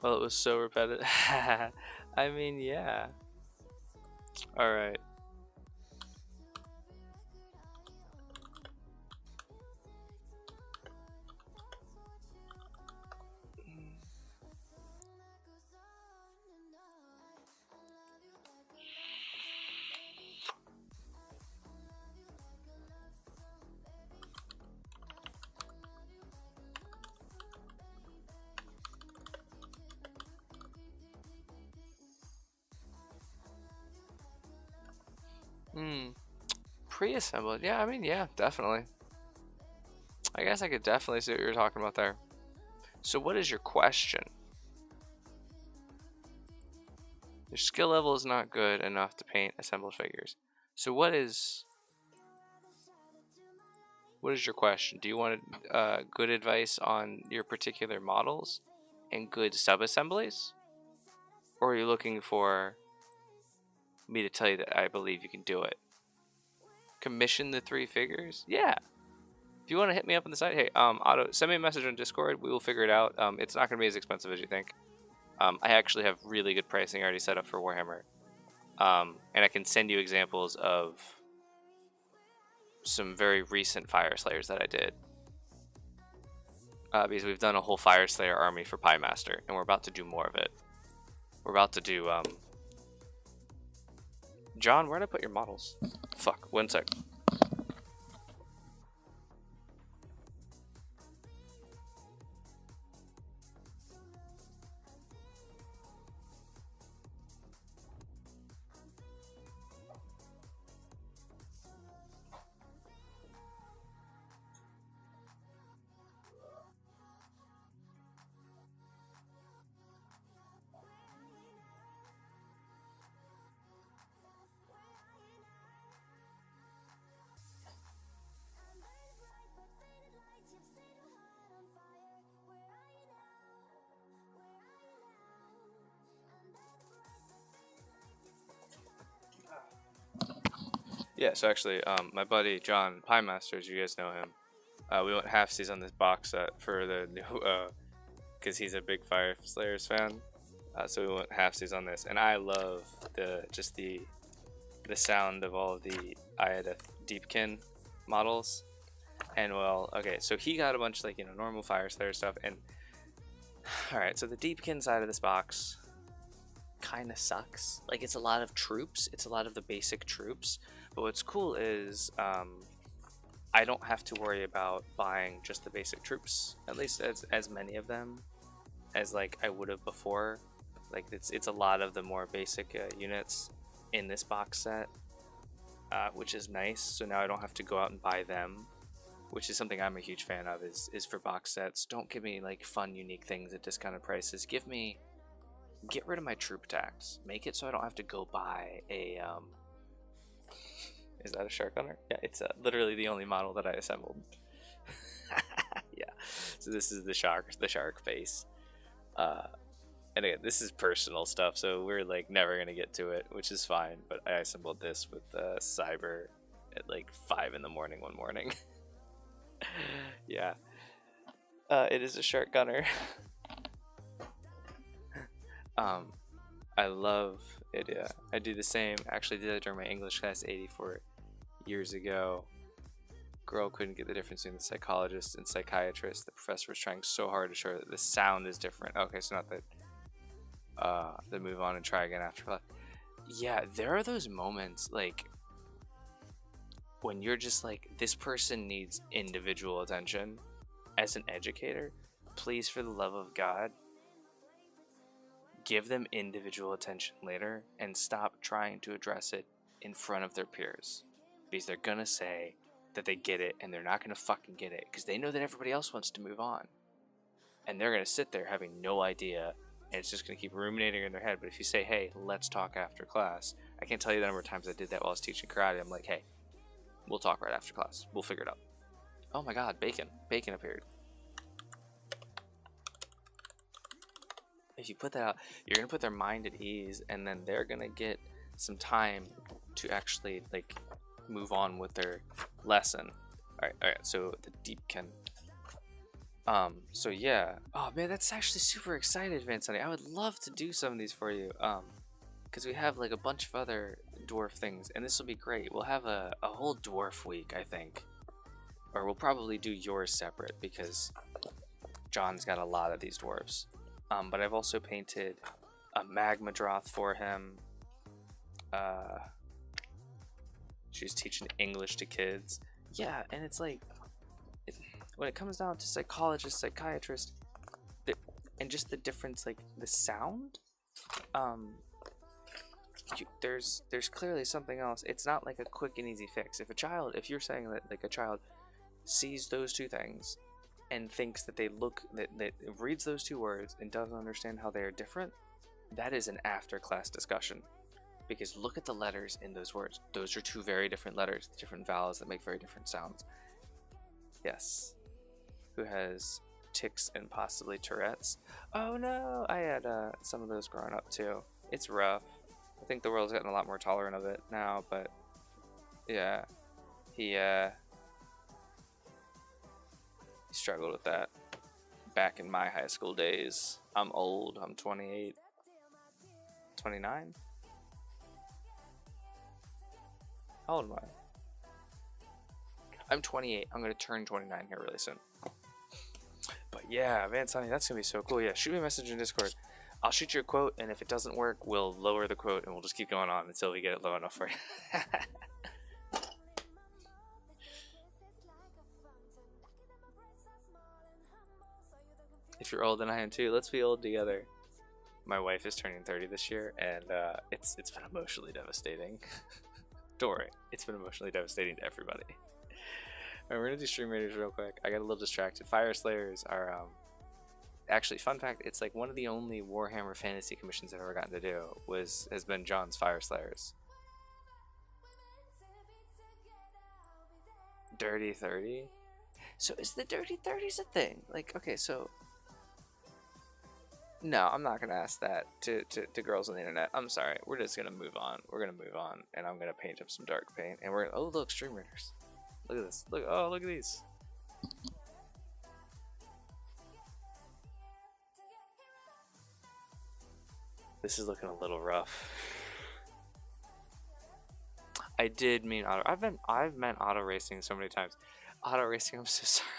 Well, it was so repetitive. I mean, yeah. All right. Pre-assembled. Yeah, I mean, yeah, definitely. I guess I could definitely see what you're talking about there. So what is your question? Your skill level is not good enough to paint assembled figures. So what is your question? Do you want good advice on your particular models and good sub-assemblies? Or are you looking for me to tell you that I believe you can do it? Commission the 3 figures? Yeah. If you want to hit me up on the site, hey, Otto, send me a message on Discord. We will figure it out. It's not going to be as expensive as you think. I actually have really good pricing already set up for Warhammer. And I can send you examples of some very recent Fire Slayers that I did. Because we've done a whole Fire Slayer army for Pie Master, and we're about to do more of it. We're about to do, John, where'd I put your models? Fuck, 1 sec. Yeah, so actually, my buddy John Pie Masters, you guys know him. We went halfsies on this box set for the new, because he's a big Fire Slayers fan. So we went halfsies on this, and I love the sound of all of the Iada Deepkin models. And well, okay, so he got a bunch of, like, normal Fire Slayer stuff, and all right, so the Deepkin side of this box kind of sucks. Like, it's a lot of troops, it's a lot of the basic troops. But what's cool is I don't have to worry about buying just the basic troops, at least as many of them as like I would have before. Like, it's a lot of the more basic units in this box set, which is nice. So now I don't have to go out and buy them, which is something I'm a huge fan of. Is for box sets, don't give me like fun, unique things at discounted prices. Get rid of my troop tax. Make it so I don't have to go buy a Is that a shark hunter? Yeah, it's literally the only model that I assembled. Yeah, so this is the shark face. And again, this is personal stuff, so we're like never gonna get to it, which is fine. But I assembled this with Cyber at like 5 in the morning one morning. Yeah, it is a shark gunner. I love it. Yeah, I do the same. Actually, did that during my English class 84 years ago. Girl couldn't get the difference between the psychologist and psychiatrist. The professor was trying so hard to show her that the sound is different. Okay, so not that. Then move on and try again after class. Yeah, there are those moments like when you're just like, this person needs individual attention. As an educator, please, for the love of God, give them individual attention later and stop trying to address it in front of their peers. Because they're gonna say that they get it, and they're not gonna fucking get it because they know that everybody else wants to move on, and they're gonna sit there having no idea, and it's just gonna keep ruminating in their head. But if you say, hey, let's talk after class, I can't tell you the number of times I did that while I was teaching karate. I'm like, hey, we'll talk right after class, we'll figure it out. Oh my god, bacon appeared. If you put that out, you're gonna put their mind at ease, and then they're gonna get some time to actually like move on with their lesson. All right. So the Deepkin. So yeah. Oh man, that's actually super excited, Vance Honey. I would love to do some of these for you. Because we have like a bunch of other dwarf things, and this will be great. We'll have a whole dwarf week, I think. Or we'll probably do yours separate because John's got a lot of these dwarves. But I've also painted a Magmadroth for him. She's teaching English to kids. Yeah, and it's like, when it comes down to psychologist, psychiatrist, and just the difference, like the sound, there's clearly something else. It's not like a quick and easy fix. If you're saying that like a child sees those two things and thinks that that reads those two words and doesn't understand how they are different, that is an after class discussion. Because look at the letters in those words. Those are two very different letters, different vowels that make very different sounds. Yes. Who has tics and possibly Tourette's? Oh no, I had some of those growing up too. It's rough. I think the world's gotten a lot more tolerant of it now, but yeah, he struggled with that back in my high school days. I'm old. I'm 28. 29? How old am I? I'm 28. I'm going to turn 29 here really soon. But yeah, Vance Honey, that's going to be so cool. Yeah, shoot me a message in Discord. I'll shoot you a quote, and if it doesn't work, we'll lower the quote, and we'll just keep going on until we get it low enough for you. If you're old and I am too, let's be old together. My wife is turning 30 this year, and it's been emotionally devastating. Don't worry, it's been emotionally devastating to everybody. Alright, we're gonna do Stream Raiders real quick. I got a little distracted. Fire Slayers are actually, fun fact, it's like one of the only Warhammer fantasy commissions I've ever gotten to do has been John's Fire Slayers. Dirty 30? So is the Dirty 30s a thing? Like, okay, so no, I'm not gonna ask that to girls on the internet. I'm sorry. We're just gonna move on. We're gonna move on, and I'm gonna paint up some dark paint, and we're gonna, oh look, Stream Raiders. Look at this. Look, oh look at these. This is looking a little rough. I did mean auto. I've meant auto racing so many times. Auto racing. I'm so sorry.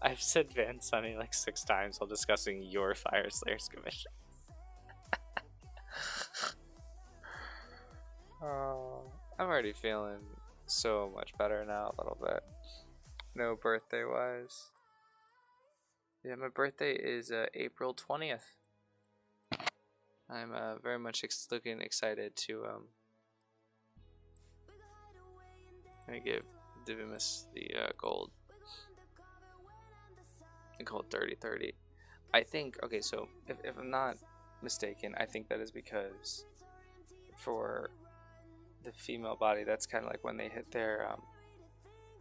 I've said Vance Honey like 6 times while discussing your Fire Slayers commission. Oh, I'm already feeling so much better now, a little bit. No birthday wise. Yeah, my birthday is April 20th. I'm very much looking excited to I'm gonna give Divimus the gold. And call it 30-30. I think, okay, so if I'm not mistaken, I think that is because for the female body, that's kind of like when they hit their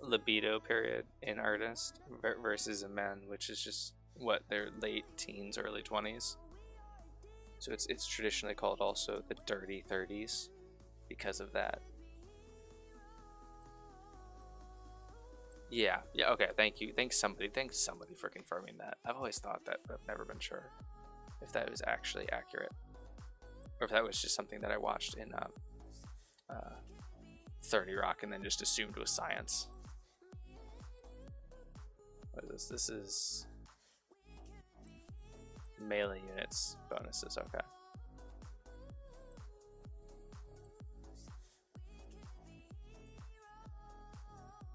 libido period in earnest, versus a man, which is just what, their late teens, early 20s. So it's traditionally called also the dirty 30s because of that. Yeah, okay, thank you. Thanks somebody for confirming that. I've always thought that, but I've never been sure if that was actually accurate. Or if that was just something that I watched in 30 Rock and then just assumed was science. What is this? This is melee units bonuses, okay.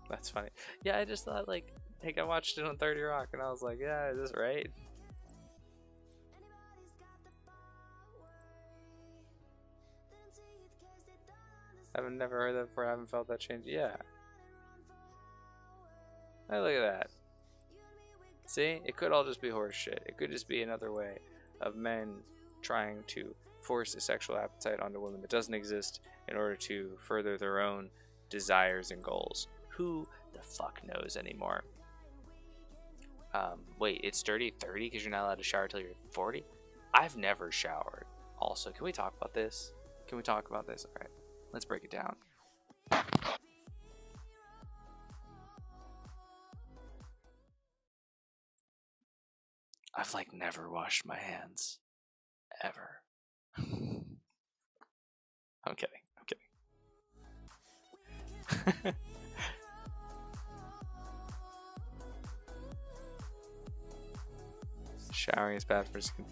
That's funny. Yeah, I just thought like I watched it on 30 Rock and I was like, yeah, is this right? I've never heard that before. I haven't felt that change. Yeah. Hey, look at that. See? It could all just be horse shit. It could just be another way of men trying to force a sexual appetite onto women that doesn't exist in order to further their own desires and goals. Who the fuck knows anymore? Wait, it's dirty 30 because you're not allowed to shower till you're 40? I've never showered. Also, can we talk about this? Can we talk about this? Alright, let's break it down. I've like never washed my hands ever. I'm kidding. Showering is bad for skin.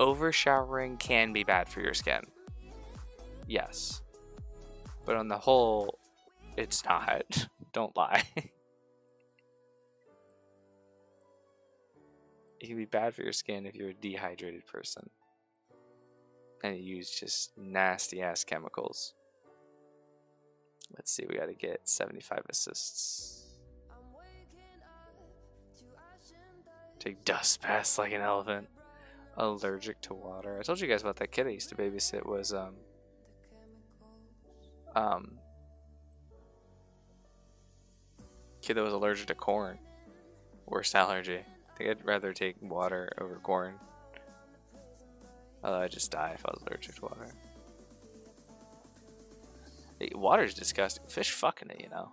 Over showering can be bad for your skin. Yes. But on the whole, it's not. Don't lie. It can be bad for your skin if you're a dehydrated person and you use just nasty ass chemicals. Let's see, we gotta get 75 assists. Take dust baths like an elephant. Allergic to water. I told you guys about that kid I used to babysit was kid that was allergic to corn. Worst allergy. I think I'd rather take water over corn. Although I'd just die if I was allergic to water. Hey, water's disgusting. Fish fucking it, you know.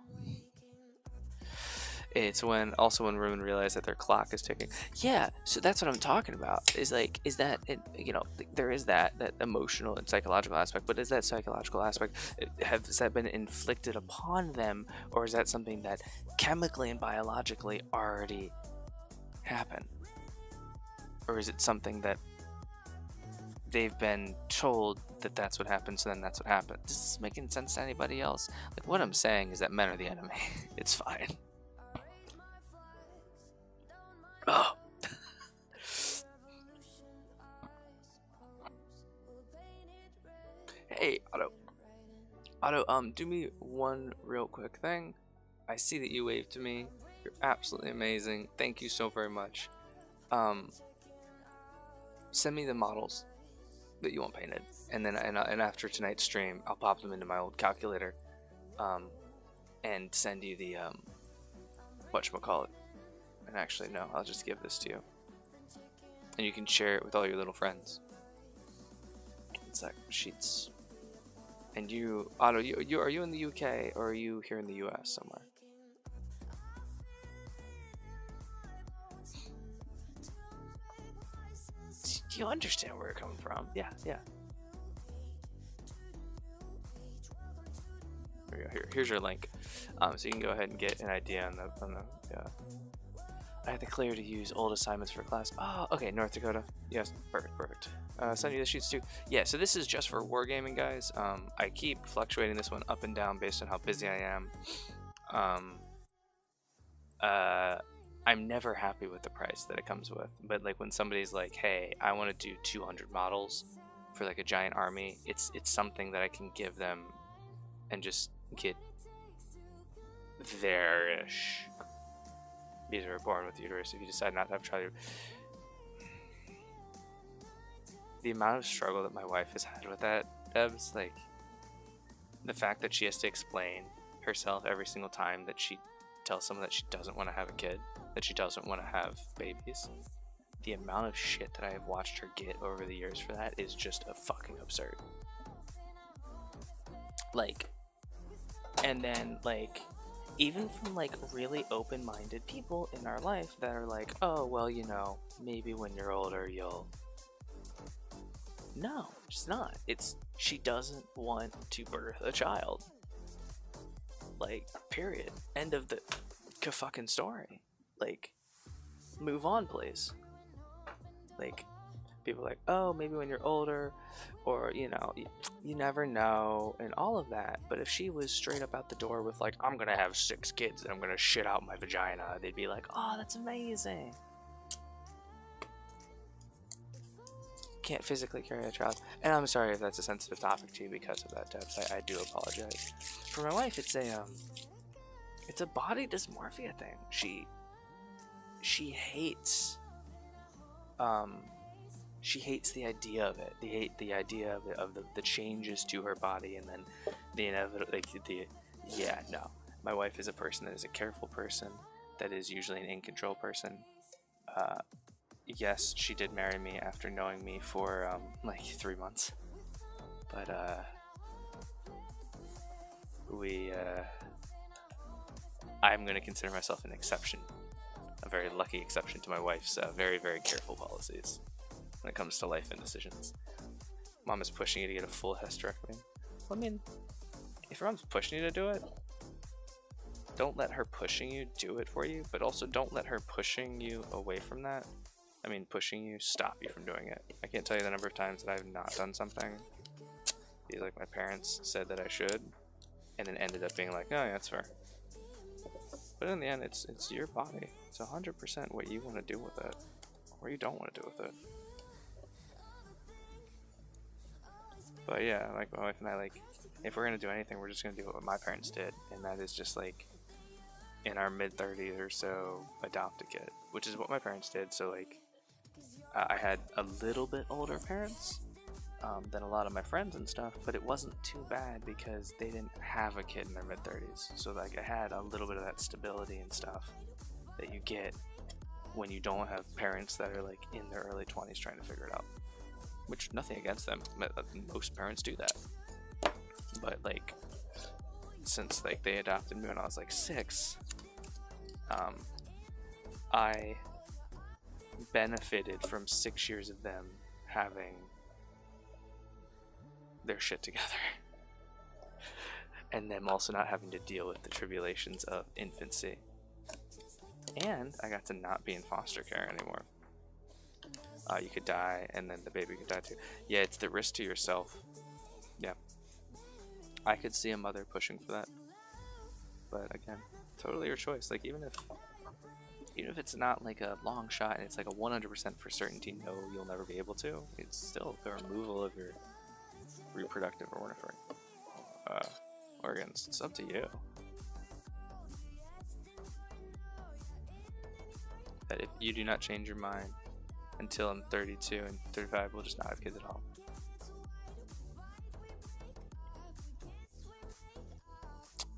It's when women realize that their clock is ticking. Yeah, so that's what I'm talking about. Is that you know, there is that emotional and psychological aspect, but is that psychological aspect, has that been inflicted upon them, or is that something that chemically and biologically already happened, or is it something that they've been told that that's what happens, so then that's what happens? Is this making sense to anybody else? Like, what I'm saying is that men are the enemy. It's fine. Oh. Hey, Otto, do me one real quick thing. I see that you waved to me. You're absolutely amazing. Thank you so very much. Send me the models that you want painted, and then and after tonight's stream, I'll pop them into my old calculator, and send you the whatchamacallit. And actually, no, I'll just give this to you, and you can share it with all your little friends. It's like sheets. And you, Otto, you are you in the UK or are you here in the US somewhere? Do you understand where we're coming from? Yeah. There we go. Here's your link, so you can go ahead and get an idea on the. I had to clear to use old assignments for class. Oh, okay, North Dakota. Yes, perfect. Send you the sheets too. Yeah, so this is just for wargaming, guys. I keep fluctuating this one up and down based on how busy I am. I'm never happy with the price that it comes with. But like when somebody's like, "Hey, I want to do 200 models for like a giant army," it's something that I can give them and just get there-ish. These are born with uterus. If you decide not to have child, the amount of struggle that my wife has had with that, Debs, like the fact that she has to explain herself every single time that she tells someone that she doesn't want to have a kid, that she doesn't want to have babies. The amount of shit that I have watched her get over the years for that is just a fucking absurd. Like, and then like, even from like really open-minded people in our life that are like, oh, well, you know, maybe when you're older you'll... No, it's not. It's she doesn't want to birth a child. Like, period. End of the fucking story. Like, move on, please. Like, people are like, oh, maybe when you're older, or, you know, you never know, and all of that. But if she was straight up out the door with like, I'm gonna have 6 kids and I'm gonna shit out my vagina, they'd be like, oh, that's amazing. Can't physically carry a child. And I'm sorry if that's a sensitive topic to you because of that, Debs. I do apologize. For my wife, it's a body dysmorphia thing. She hates she hates the idea of it. The idea of the changes to her body, and then the inevitable. No. My wife is a person that is a careful person, that is usually an in control person. Yes, she did marry me after knowing me for like 3 months, but I'm gonna consider myself an exception a very lucky exception to my wife's very, very careful policies when it comes to life and decisions. Mom is pushing you to get a full hysterectomy. Well, I mean, if your mom's pushing you to do it, don't let her pushing you do it for you, but also don't let her pushing you away from that. I mean, pushing you stop you from doing it. I can't tell you the number of times that I've not done something because like my parents said that I should, and then ended up being like, oh yeah, that's fair. But in the end, it's your body. It's 100% what you want to do with it, or you don't want to do with it. But yeah, like my wife and I, like, if we're gonna do anything, we're just gonna do what my parents did, and that is just like in our mid-30s or so, adopt a kid, which is what my parents did. So like, I had a little bit older parents than a lot of my friends and stuff, but it wasn't too bad because they didn't have a kid in their mid-30s. So like, I had a little bit of that stability and stuff that you get when you don't have parents that are like in their early 20s trying to figure it out. Which, nothing against them, most parents do that. But like, since like they adopted me when I was like 6, I benefited from 6 years of them having their shit together. And them also not having to deal with the tribulations of infancy. And I got to not be in foster care anymore. You could die, and then the baby could die too. Yeah, it's the risk to yourself. Yeah. I could see a mother pushing for that. But again, totally your choice. Like, even if it's not like a long shot and it's like a 100% for certainty, no, you'll never be able to, it's still the removal of your reproductive or organs. It's up to you. That if you do not change your mind until I'm 32 and 35, we'll just not have kids at all.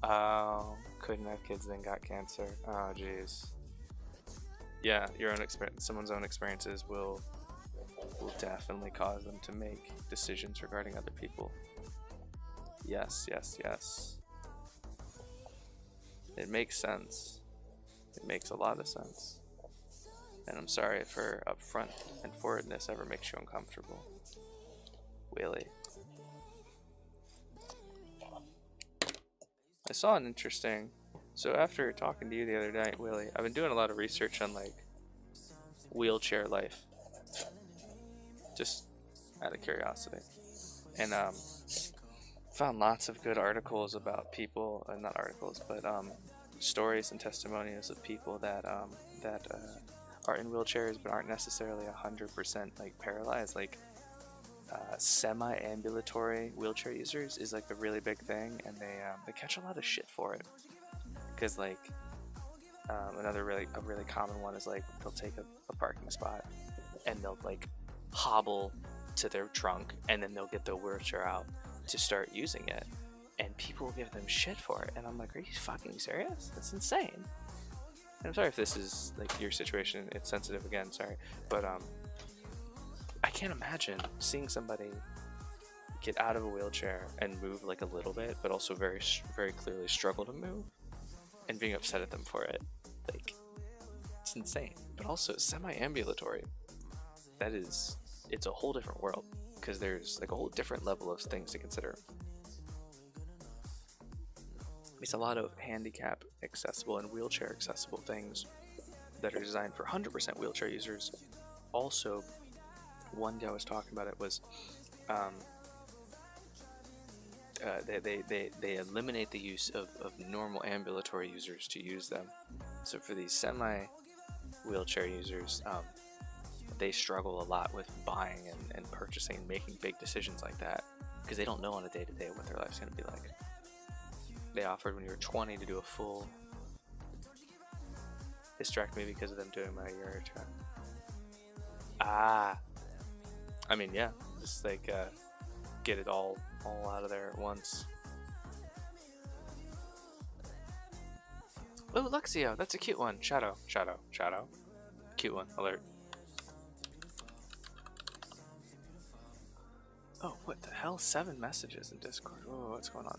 Oh, couldn't have kids, then got cancer. Oh, jeez. Yeah, your own experience, someone's own experiences will definitely cause them to make decisions regarding other people. Yes, yes, yes. It makes sense. It makes a lot of sense. And I'm sorry if her upfront and forwardness ever makes you uncomfortable. Willie. I saw an interesting... So after talking to you the other night, Willie, I've been doing a lot of research on like wheelchair life. Just out of curiosity. And found lots of good articles about people, not articles, but stories and testimonials of people that are in wheelchairs but aren't necessarily 100% like paralyzed. Like semi-ambulatory wheelchair users is like the really big thing, and they catch a lot of shit for it. Because like another really common one is like they'll take a parking spot and they'll like hobble to their trunk, and then they'll get the wheelchair out to start using it, and people will give them shit for it. And I'm like, are you fucking serious? That's insane. And I'm sorry if this is like your situation, it's sensitive again, sorry, but I can't imagine seeing somebody get out of a wheelchair and move like a little bit, but also very very clearly struggle to move, and being upset at them for it. Like, it's insane. But also semi-ambulatory, it's a whole different world, because there's like a whole different level of things to consider. There's a lot of handicap accessible and wheelchair accessible things that are designed for 100% wheelchair users. Also, one guy was talking about it was they eliminate the use of normal ambulatory users to use them. So for these semi-wheelchair users, they struggle a lot with buying and purchasing and making big decisions like that, because they don't know on a day-to-day what their life's going to be like. They offered when you were 20 to do a full hysterectomy because of them doing my urethra. I mean, yeah, just like get it all out of there at once. Oh, Luxio, that's a cute one. Shadow. Cute one, alert. Oh, what the hell? 7 messages in Discord. Whoa, what's going on?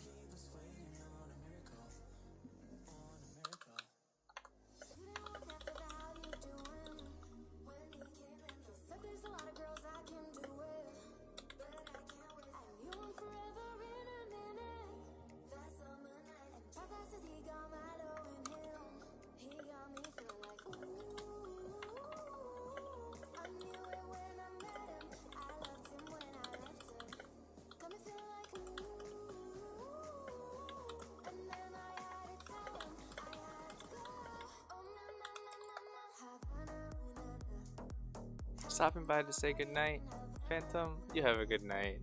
stopping by to say goodnight. Phantom, you have a good night.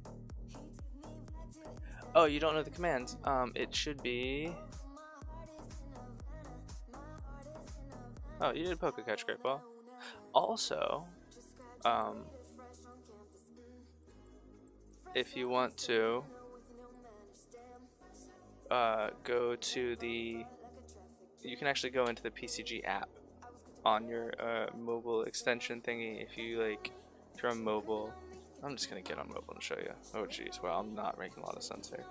Oh, you don't know the commands? It should be... Oh, you did poke a catch great ball. Also, if you want to go to the... You can actually go into the PCG app on your mobile extension thingy. If you're on mobile, I'm just gonna get on mobile and show you. Oh jeez, well, I'm not making a lot of sense here.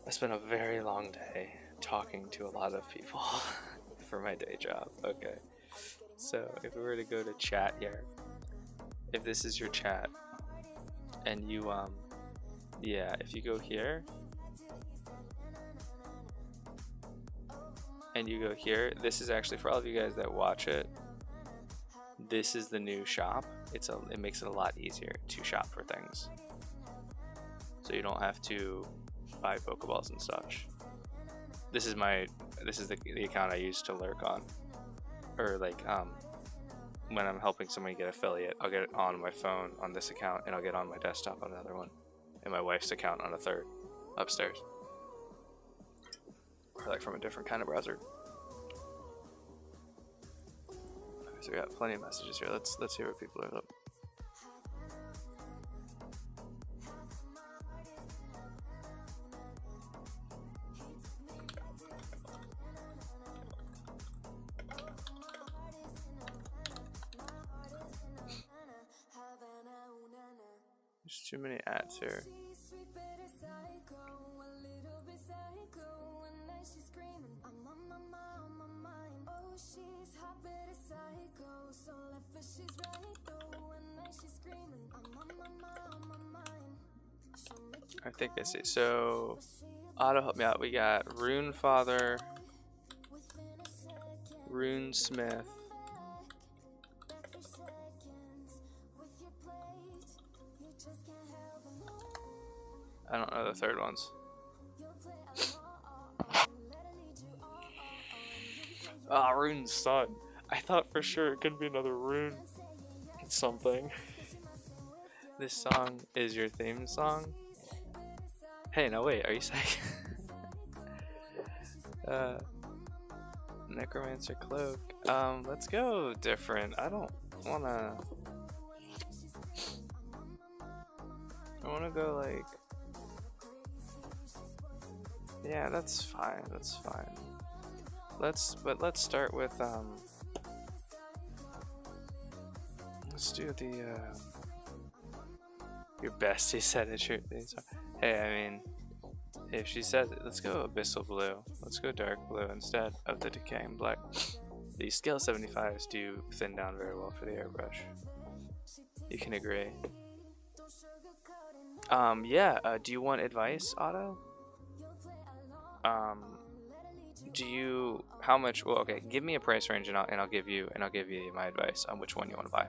I spent a very long day talking to a lot of people for my day job. Okay, so if we were to go to chat here, if this is your chat, and you yeah, if you go here and you go here, this is actually for all of you guys that watch it. This is the new shop. It makes it a lot easier to shop for things, so you don't have to buy Pokeballs and such. This is the account I use to lurk on, or like when I'm helping somebody get affiliate, I'll get it on my phone on this account, and I'll get on my desktop on another one, and my wife's account on a third upstairs, or like from a different kind of browser. So we got plenty of messages here. Let's hear what people are up. There's too many ads here. I think I see. So, Otto, help me out. We got Rune Father, Rune Smith, I don't know the third ones. Ah, Rune's son. I thought for sure it could be another Rune something. This song is your theme song? Hey, no wait, are you saying? Necromancer Cloak. Let's go different. I don't wanna... I wanna go like... Yeah, that's fine, that's fine. Let's start with, let's do the, your bestie said it, your theme song. Hey, I mean, if she says it, let's go Abyssal Blue. Let's go Dark Blue instead of the Decaying Black. These scale 75s do thin down very well for the airbrush. You can agree. Yeah, do you want advice, Otto? How much, well, okay, give me a price range and I'll give you my advice on which one you want to buy.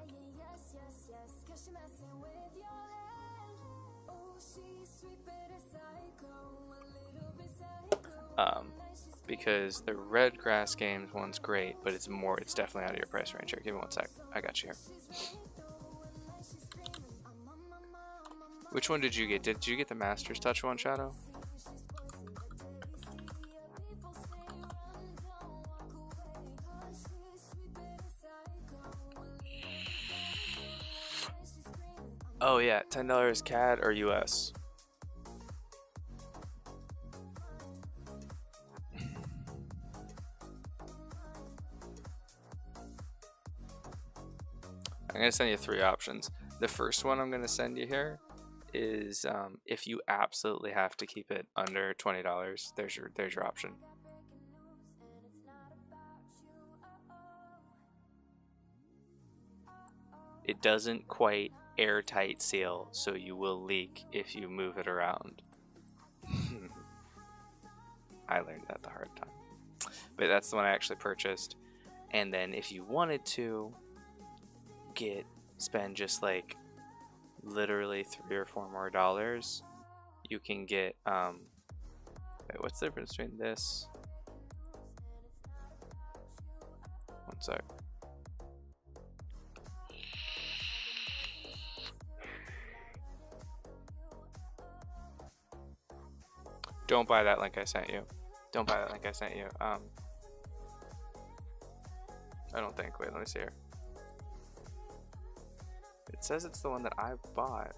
Because the Red Grass Games one's great, but it's definitely out of your price range here. Give me one sec. I got you here. Which one did you get? Did you get the Master's Touch one, Shadow? Oh yeah, $10 CAD or US. I'm gonna send you 3 options. The first one I'm gonna send you here is if you absolutely have to keep it under $20, there's your option. It doesn't quite airtight seal, so you will leak if you move it around. I learned that the hard time, but that's the one I actually purchased. And then if you wanted to spend just like literally $3 or $4 more, you can get wait, what's the difference between this? One sec. Don't buy that link I sent you. Don't buy that link I sent you. I don't think. Wait, let me see here. It says it's the one that I bought.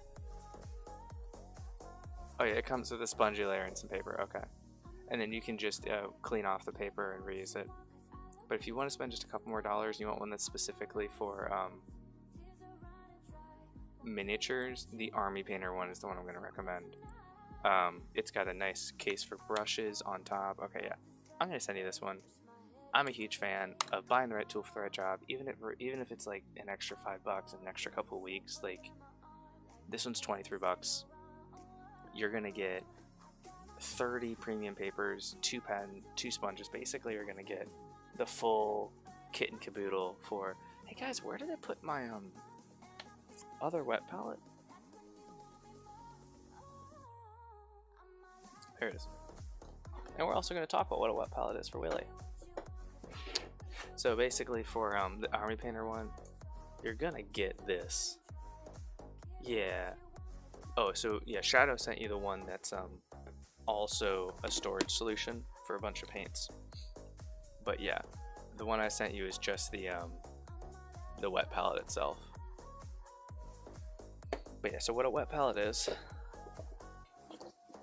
Oh yeah, it comes with a spongy layer and some paper. Okay. And then you can just clean off the paper and reuse it. But if you want to spend just a couple more dollars and you want one that's specifically for miniatures, the Army Painter one is the one I'm going to recommend. It's got a nice case for brushes on top. Okay, yeah, I'm going to send you this one. I'm a huge fan of buying the right tool for the right job, even if it's like an extra $5 and an extra couple of weeks. Like this one's 23 bucks. You're going to get 30 premium papers, 2 pen, 2 sponges. Basically, you're going to get the full kit and caboodle for. Hey guys, where did I put my other wet palette? There it is. And we're also going to talk about what a wet palette is for Willy. So basically, for the Army Painter one, you're gonna get this. Yeah. Oh, so yeah, Shadow sent you the one that's also a storage solution for a bunch of paints. But yeah, the one I sent you is just the wet palette itself. But yeah, so what a wet palette is,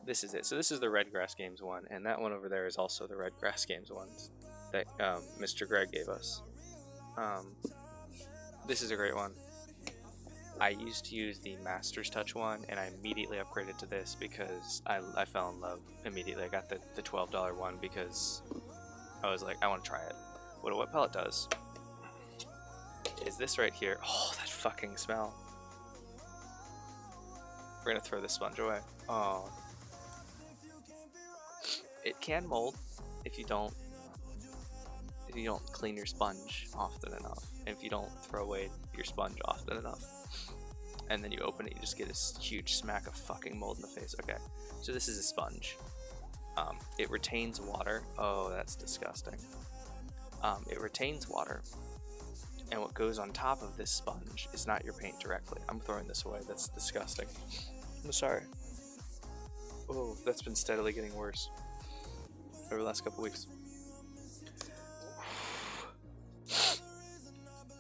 this is it. So this is the Red Grass Games one, and that one over there is also the Red Grass Games ones that Mr. Greg gave us. This is a great one. I used to use the Master's Touch one, and I immediately upgraded to this because I fell in love immediately. I got the $12 one because I was like, I want to try it. What a wet palette does is this right here. Oh, that fucking smell. We're gonna throw this sponge away. Oh. It can mold if you don't clean your sponge often enough, and if you don't throw away your sponge often enough, and then you open it, you just get a huge smack of fucking mold in the face. Okay, so this is a sponge. It retains water. Oh, that's disgusting. It retains water, and what goes on top of this sponge is not your paint directly. I'm throwing this away. That's disgusting. I'm sorry. Oh, that's been steadily getting worse over the last couple weeks.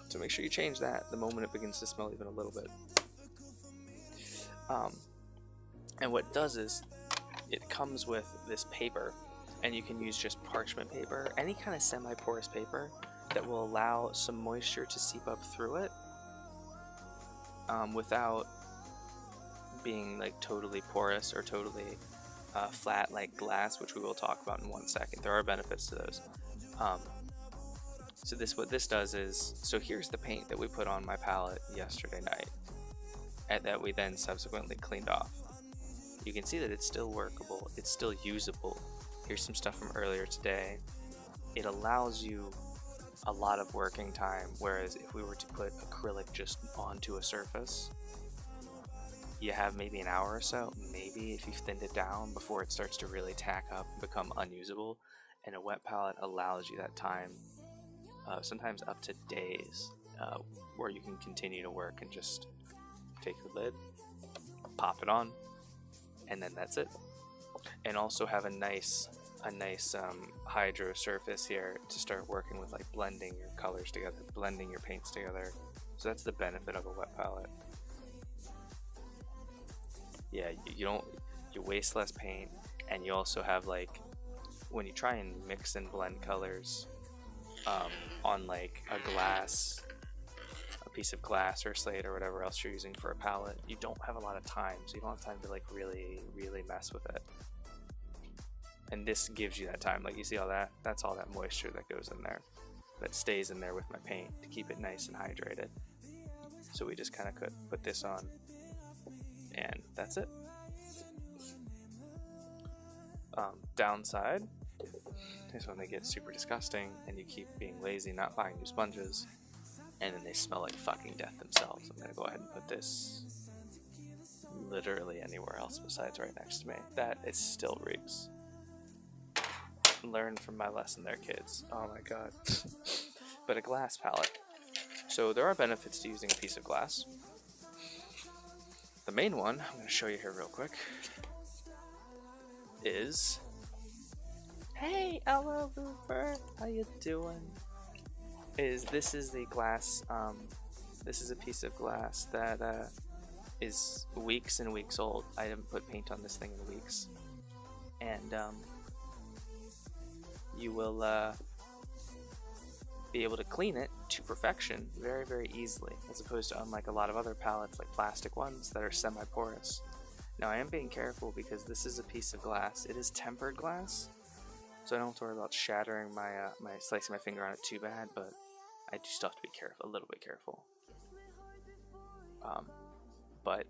So make sure you change that the moment it begins to smell even a little bit. And what it does is it comes with this paper, and you can use just parchment paper, any kind of semi-porous paper that will allow some moisture to seep up through it without being like totally porous or totally flat like glass, which we will talk about in 1 second. There are benefits to those. So what this does is, so here's the paint that we put on my palette yesterday night, and that we then subsequently cleaned off. You can see that it's still workable, it's still usable. Here's some stuff from earlier today. It allows you a lot of working time, whereas if we were to put acrylic just onto a surface, you have maybe an hour or so, maybe, if you've thinned it down, before it starts to really tack up and become unusable. And a wet palette allows you that time, sometimes up to days, where you can continue to work and just take the lid, pop it on, and then that's it. And also have a nice hydro surface here to start working with, like blending your colors together, blending your paints together. So that's the benefit of a wet palette. Yeah, you waste less paint, and you also have, like, when you try and mix and blend colors on like a piece of glass or slate or whatever else you're using for a palette, you don't have a lot of time, so you don't have time to like really mess with it. And this gives you that time. Like, you see all that? That's all that moisture that goes in there, that stays in there with my paint to keep it nice and hydrated. So we just kind of put this on, and that's it. Downside is when they get super disgusting and you keep being lazy, not buying new sponges, and then they smell like fucking death themselves. I'm gonna go ahead and put this literally anywhere else besides right next to me. That it still reeks. Learn from my lesson there, kids. Oh my god. But a glass palette. So there are benefits to using a piece of glass. The main one, I'm going to show you here real quick, is, hey, hello, Looper, how you doing? This is the glass. This is a piece of glass that is weeks and weeks old. I haven't put paint on this thing in weeks, and you will be able to clean it to perfection very, very easily, as opposed to unlike a lot of other palettes like plastic ones that are semi-porous. Now I am being careful because this is a piece of glass. It is tempered glass, so I don't have to worry about shattering my slicing my finger on it too bad, but I do still have to be careful, a little bit careful. But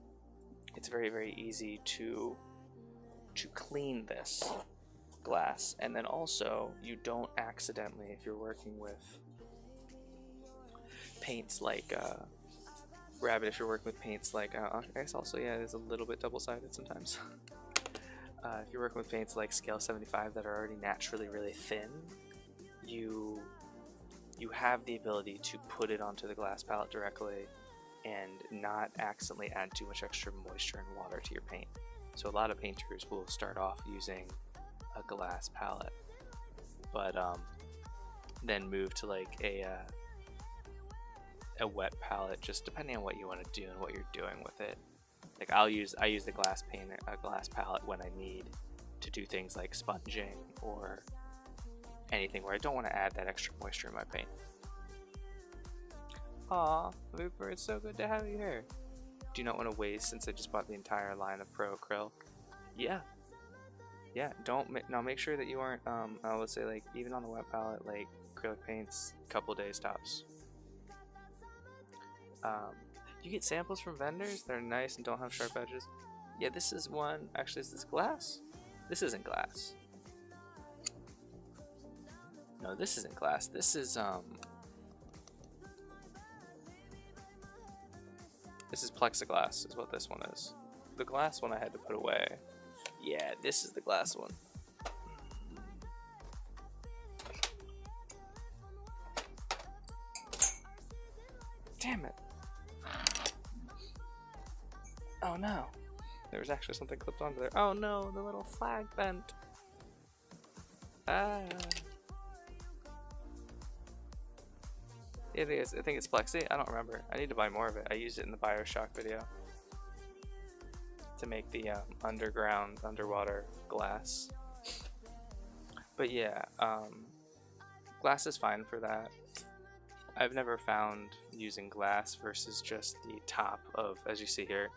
it's very, very easy to clean this glass, and then also you don't accidentally, if you're working with paints like Rabbit, if you're working with paints like I guess also, yeah, it is a little bit double-sided sometimes. If you're working with paints like Scale 75 that are already naturally really thin, you have the ability to put it onto the glass palette directly and not accidentally add too much extra moisture and water to your paint. So a lot of painters will start off using a glass palette, but then move to like a wet palette, just depending on what you want to do and what you're doing with it. Like I use the glass palette when I need to do things like sponging or anything where I don't want to add that extra moisture in my paint. Aw, Looper, it's so good to have you here. Do you not want to waste since I just bought the entire line of Pro Acryl? Yeah. Now make sure that you aren't I would say, like, even on the wet palette, like acrylic paints, couple days tops. You get samples from vendors that are nice and don't have sharp edges. Yeah, this is one. Actually, is this glass? This isn't glass. No, this isn't glass. This is plexiglass is what this one is. The glass one I had to put away. Yeah, this is the glass one. Damn it. Oh no. There was actually something clipped onto there. Oh no, the little flag bent. Ah. It is. I think it's plexi. I don't remember. I need to buy more of it. I used it in the Bioshock video to make the underwater glass. But yeah, glass is fine for that. I've never found using glass versus just the top of, as you see here,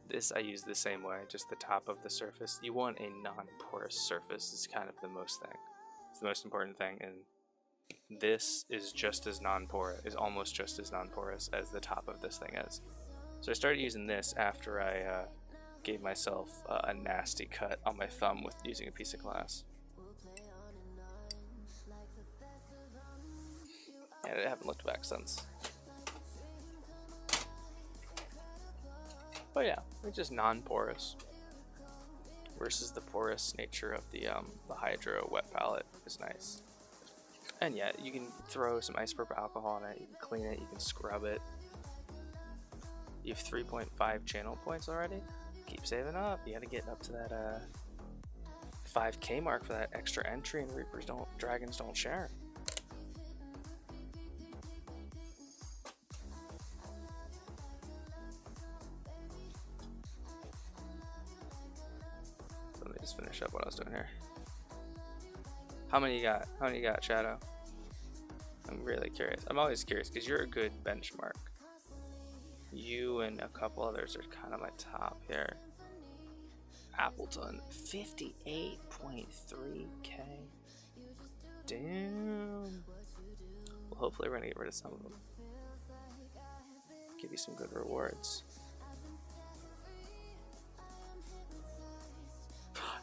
this I use the same way, just the top of the surface. You want a non-porous surface is kind of the most thing. It's the most important thing, and this is just as non-porous, is almost just as non-porous as the top of this thing is. So I started using this after I gave myself a nasty cut on my thumb with using a piece of glass. And I haven't looked back since. But yeah, it's just non-porous versus the porous nature of the Hydro wet palette is nice. And yeah, you can throw some isopropyl alcohol on it, you can clean it, you can scrub it. You have 3.5 channel points already. Keep saving up. You gotta get up to that 5K mark for that extra entry, and Dragons don't share. Let me just finish up what I was doing here. How many you got? How many you got, Shadow? I'm really curious. I'm always curious because you're a good benchmark. You and a couple others are kind of my top here. Appleton, 58.3K. Damn. Well, hopefully we're gonna get rid of some of them. Give you some good rewards.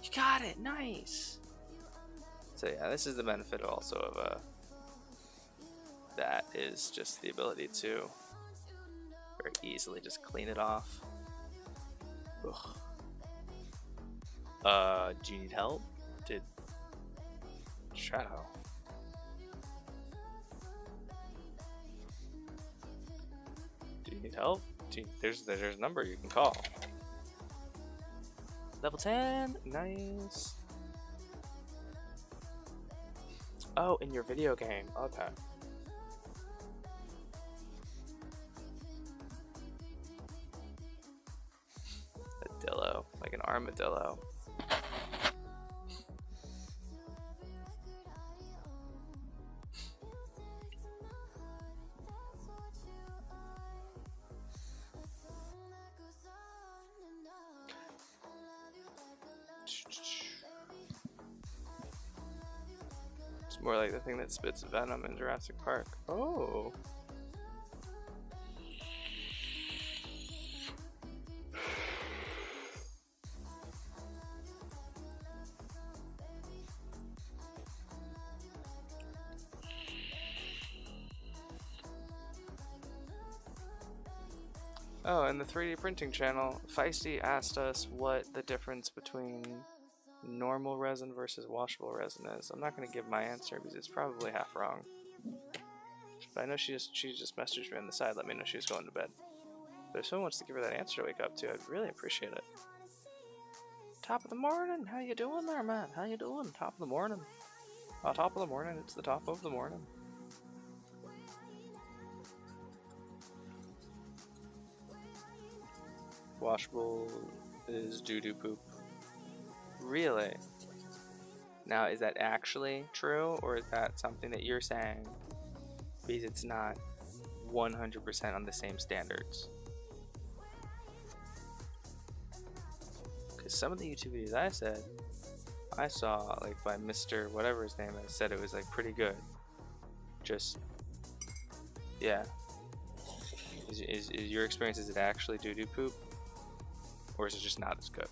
You got it, nice. So yeah, this is the benefit also of that is just the ability to very easily just clean it off. Ugh. Do you need help? Did Shadow? Do you need help? There's a number you can call. Level 10. Nice. Oh, in your video game. Okay. Armadillo, like an armadillo. It's more like the thing that spits venom in Jurassic Park. Oh. Oh, and the 3D printing channel, Feisty asked us what the difference between normal resin versus washable resin is. I'm not going to give my answer because it's probably half wrong. But I know she just messaged me on the side, let me know she was going to bed. But if someone wants to give her that answer to wake up to, I'd really appreciate it. Top of the morning, how you doing there, man? How you doing? Top of the morning. Oh, top of the morning, it's the top of the morning. Washable is doo-doo poop. Really? Now, is that actually true, or is that something that you're saying because it's not 100% on the same standards? Because some of the YouTube videos I saw, like by Mr. whatever his name is, said it was like pretty good. Just, yeah. Is your experience, is it actually doo-doo poop? Or is it just not as good?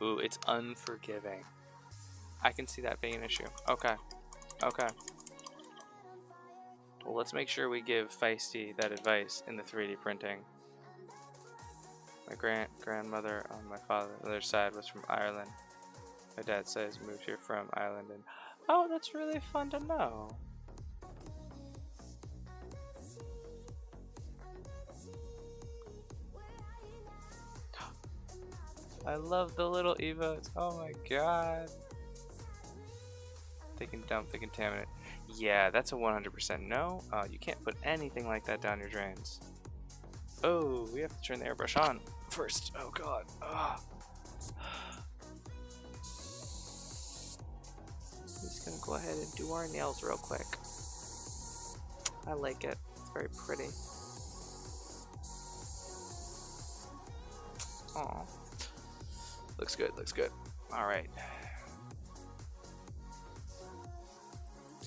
Ooh, it's unforgiving. I can see that being an issue. Okay. Okay. Well, let's make sure we give Feisty that advice in the 3D printing. My grandmother on my father's side was from Ireland. My dad says moved here from Ireland, and oh, that's really fun to know. I love the little Evos. Oh my god. They can dump the contaminant. Yeah, that's a 100% no. You can't put anything like that down your drains. Oh, we have to turn the airbrush on first. Oh god. Oh. I'm just gonna go ahead and do our nails real quick. I like it. It's very pretty. Aw. Looks good, looks good. Alright.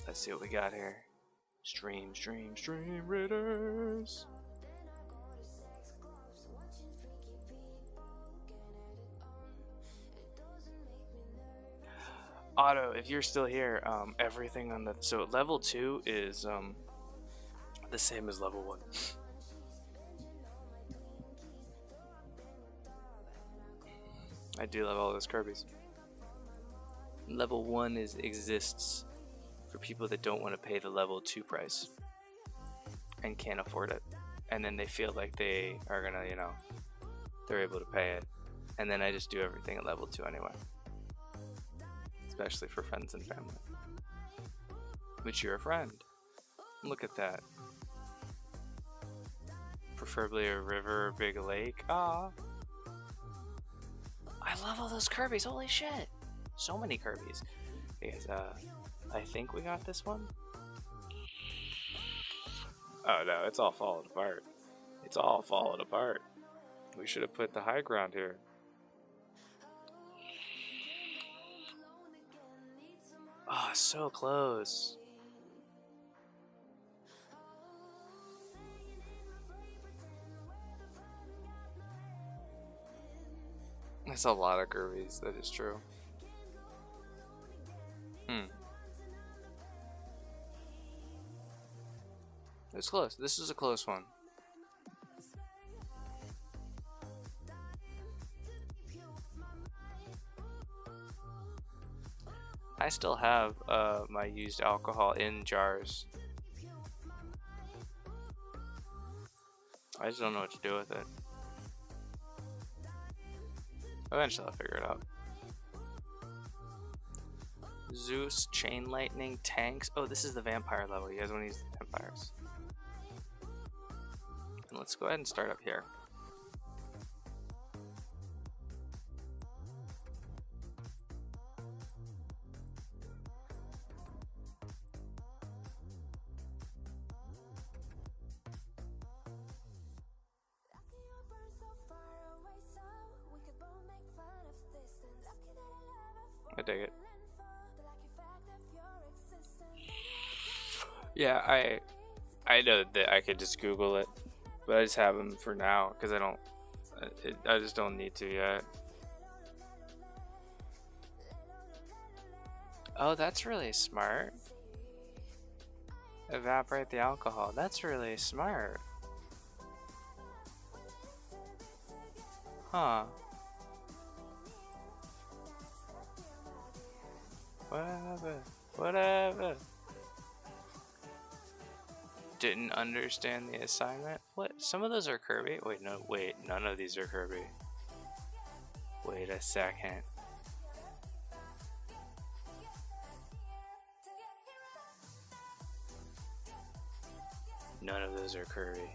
Let's see what we got here. Stream Raiders. Otto, if you're still here, everything on the level 2 is the same as level 1. I do love all those Kirby's. Level 1 exists for people that don't want to pay the level 2 price and can't afford it, and then they feel like they are gonna, you know, they're able to pay it, and then I just do everything at level 2 anyway, especially for friends and family. Which you're a friend. Look at that. Preferably a river or big lake. Ah. I love all those Kirby's, holy shit! So many Kirby's. Because, I think we got this one? Oh no, it's all falling apart. It's all falling apart. We should have put the high ground here. Oh, so close. That's a lot of Kirby's, that is true. It's close. This is a close one. I still have my used alcohol in jars. I just don't know what to do with it. Eventually I'll figure it out. Zeus, Chain Lightning, Tanks. Oh, this is the vampire level. You guys want to use the vampires. And let's go ahead and start up here. I dig it. Yeah, I know that I could just Google it, but I just have them for now because I just don't need to yet. Oh, that's really smart. Evaporate the alcohol. That's really smart. Huh. Whatever. Didn't understand the assignment? What? Some of those are Kirby? Wait, no, wait, none of these are Kirby. Wait a second. None of those are Kirby.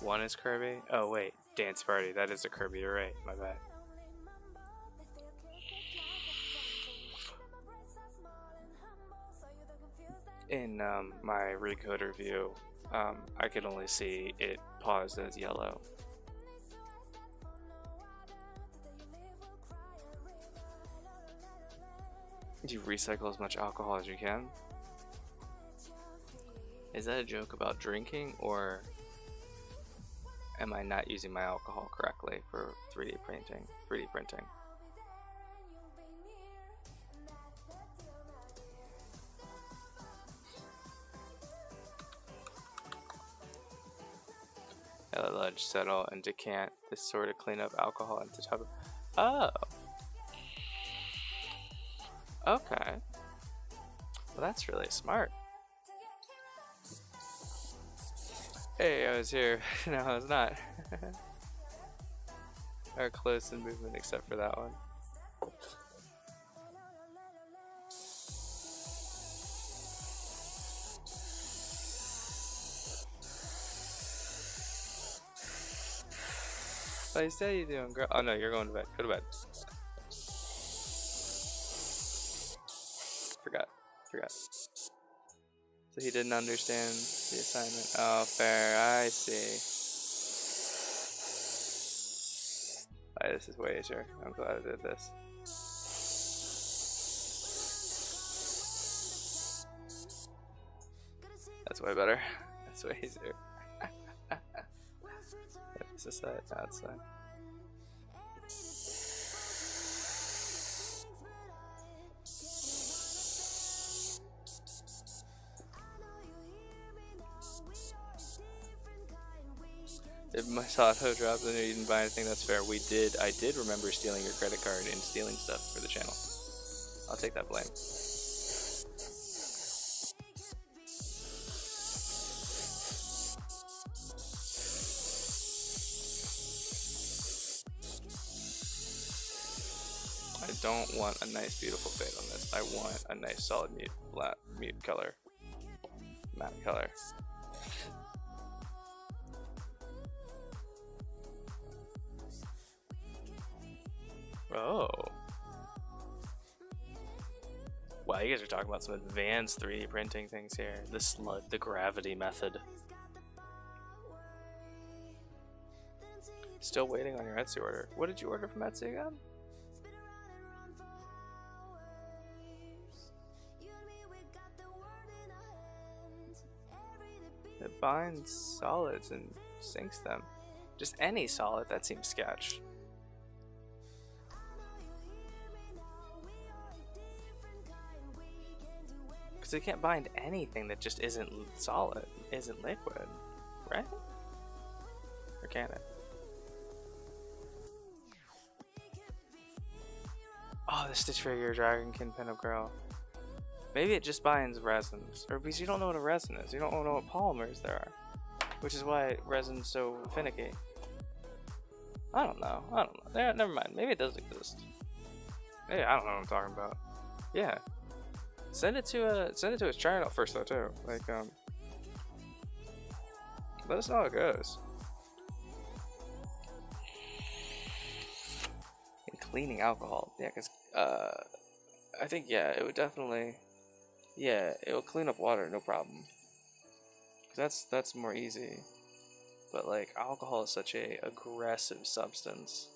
One is Kirby? Oh wait, Dance Party, that is a Kirby, you're right, my bad. In my Recoder view, I could only see it paused as yellow. Do you recycle as much alcohol as you can? Is that a joke about drinking, or am I not using my alcohol correctly for 3D printing? Ledge, settle, and decant this sort of clean up alcohol into tub. Oh. Okay. Well, that's really smart. Hey, I was here. No, I was not. Are close in movement except for that one. I say you doing, girl. Oh no, you're going to bed. Go to bed. Forgot. So he didn't understand the assignment. Oh, fair. I see. Alright, this is way easier. I'm glad I did this. That's way better. That's way easier. It's just that outside. If my auto dropped and you didn't buy anything, that's fair. I did remember stealing your credit card and stealing stuff for the channel. I'll take that blame. I don't want a nice beautiful fade on this. I want a nice solid mute color. Matte color. Oh. Wow, you guys are talking about some advanced 3D printing things here. The gravity method. Still waiting on your Etsy order. What did you order from Etsy again? It binds solids and sinks them. Just any solid, that seems sketch. Because it can't bind anything that just isn't solid, isn't liquid, right? Or can it? Oh, the Stitch figure, Dragonkin pinup girl. Maybe it just binds resins, or because you don't know what a resin is, you don't know what polymers there are, which is why resin's so finicky. I don't know. Yeah, never mind. Maybe it does exist. Hey, I don't know what I'm talking about. Yeah. Send it to us. Try it out first though too. Like let us know how it goes. And cleaning alcohol. Yeah, because I think it would definitely. Yeah, it will clean up water, no problem. That's more easy. But like alcohol is such a aggressive substance.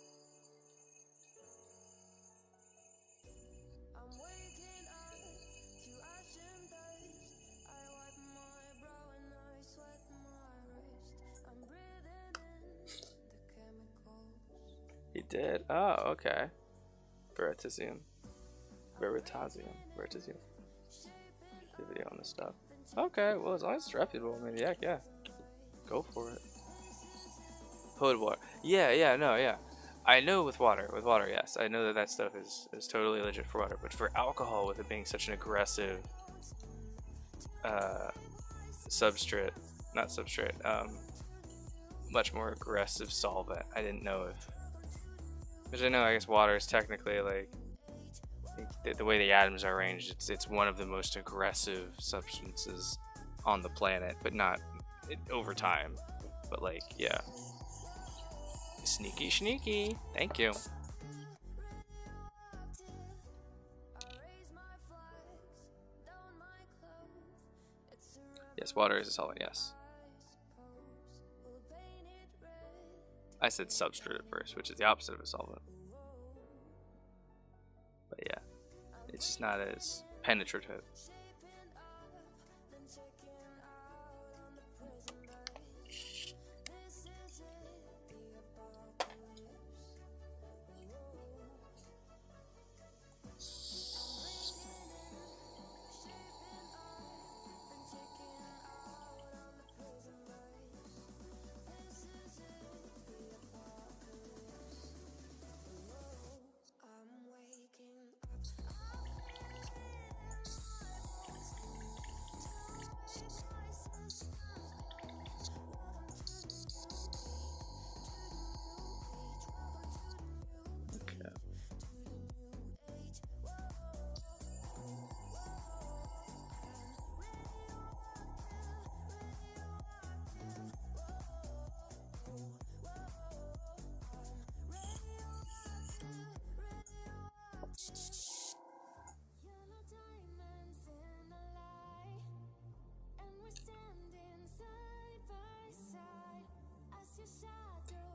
He did. Oh, okay. Veritasium. The video on this stuff. Okay, well, as long as it's reputable, I mean, yeah. Go for it. Poted water. Yeah. I know with water, yes. I know that stuff is totally legit for water, but for alcohol, with it being such an aggressive much more aggressive solvent, I didn't know if. Which I guess water is technically like the way the atoms are arranged. It's one of the most aggressive substances on the planet, but not over time. But like, yeah. Sneaky. Thank you. Yes, water is a solvent, yes. I said substrate at first, which is the opposite of a solvent. But yeah, it's just not as penetrative.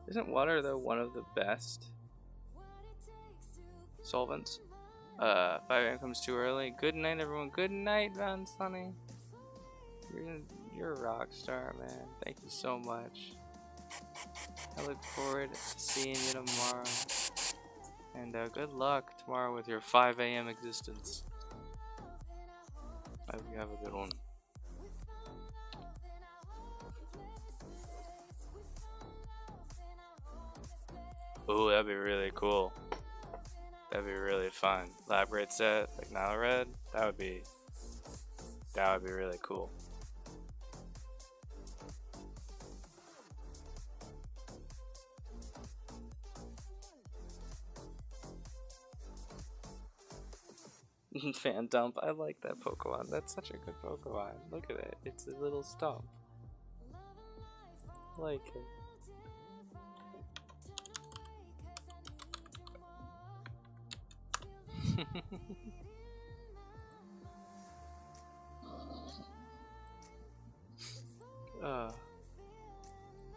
Isn't water though one of the best solvents? 5 AM comes too early. Good night, everyone. Good night, Von Sunny. You're a rock star, man. Thank you so much. I look forward to seeing you tomorrow. And good luck tomorrow with your 5 AM existence. I hope you have a good one. Ooh, that'd be really cool. That'd be really fun. Elaborate set, like Nile Red. That would be really cool. Fan dump. I like that Pokemon. That's such a good Pokemon. Look at it. It's a little stump. I like it.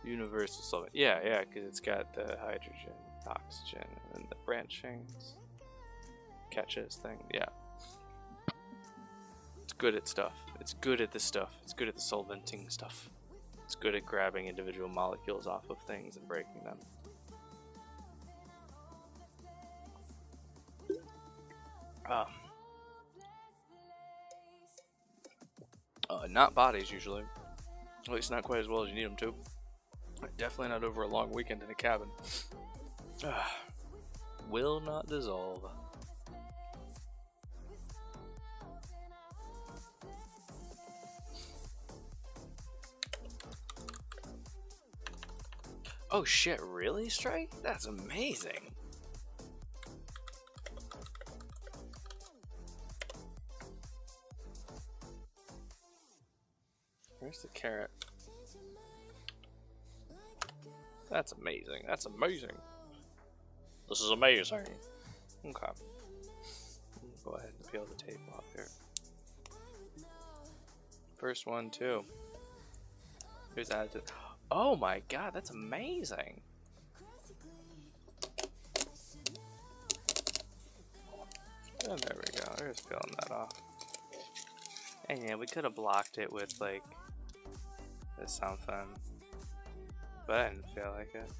Universal solvent. Yeah, because it's got the hydrogen, oxygen, and the branching catches thing. Yeah. It's good at stuff. It's good at the stuff. It's good at the solventing stuff. It's good at grabbing individual molecules off of things and breaking them. Not bodies usually. At least not quite as well as you need them to. Definitely not over a long weekend in a cabin. Will not dissolve. Oh shit, really, Strike? That's amazing. Where's the carrot? That's amazing. That's amazing. This is amazing. Okay. Go ahead and peel the tape off here. First one, too. Here's added. Oh my god, that's amazing. And there we go. There's peeling that off. And yeah, we could have blocked it with like this something, but I didn't feel like it.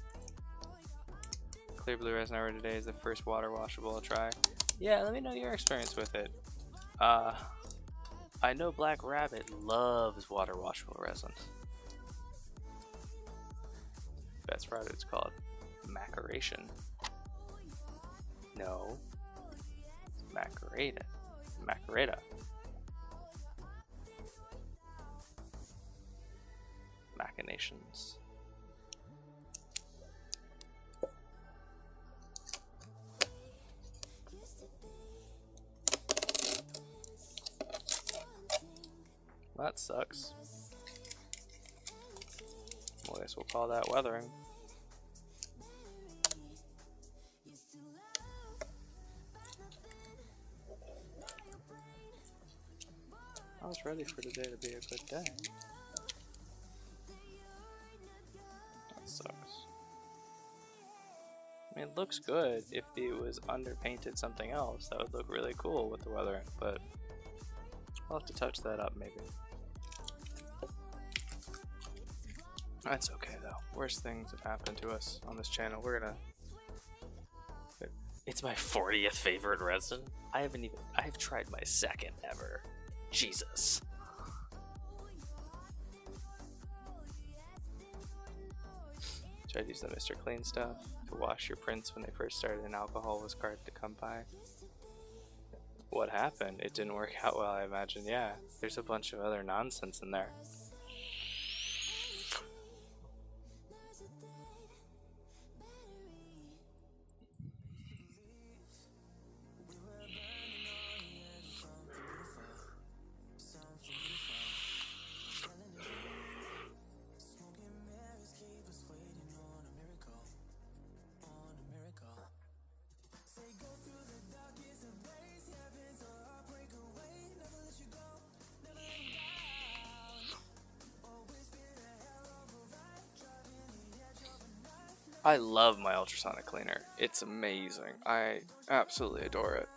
Clear blue resin I read today is the first water washable I'll try. Yeah, let me know your experience with it. I know Black Rabbit loves water washable resin. That's right, it's called maceration. No, it's macerata. Macerata. Machinations. That sucks. Well, I guess we'll call that weathering. I was ready for today to be a good day. That sucks. I mean, it looks good. If it was underpainted something else, that would look really cool with the weathering, but I'll have to touch that up maybe. That's okay though. Worst things have happened to us on this channel. We're gonna... It's my 40th favorite resin. I've tried my second ever. Jesus. Tried to use the Mr. Clean stuff to wash your prints when they first started and alcohol was hard to come by. What happened? It didn't work out well, I imagine. Yeah, there's a bunch of other nonsense in there. I love my ultrasonic cleaner. It's amazing. I absolutely adore it.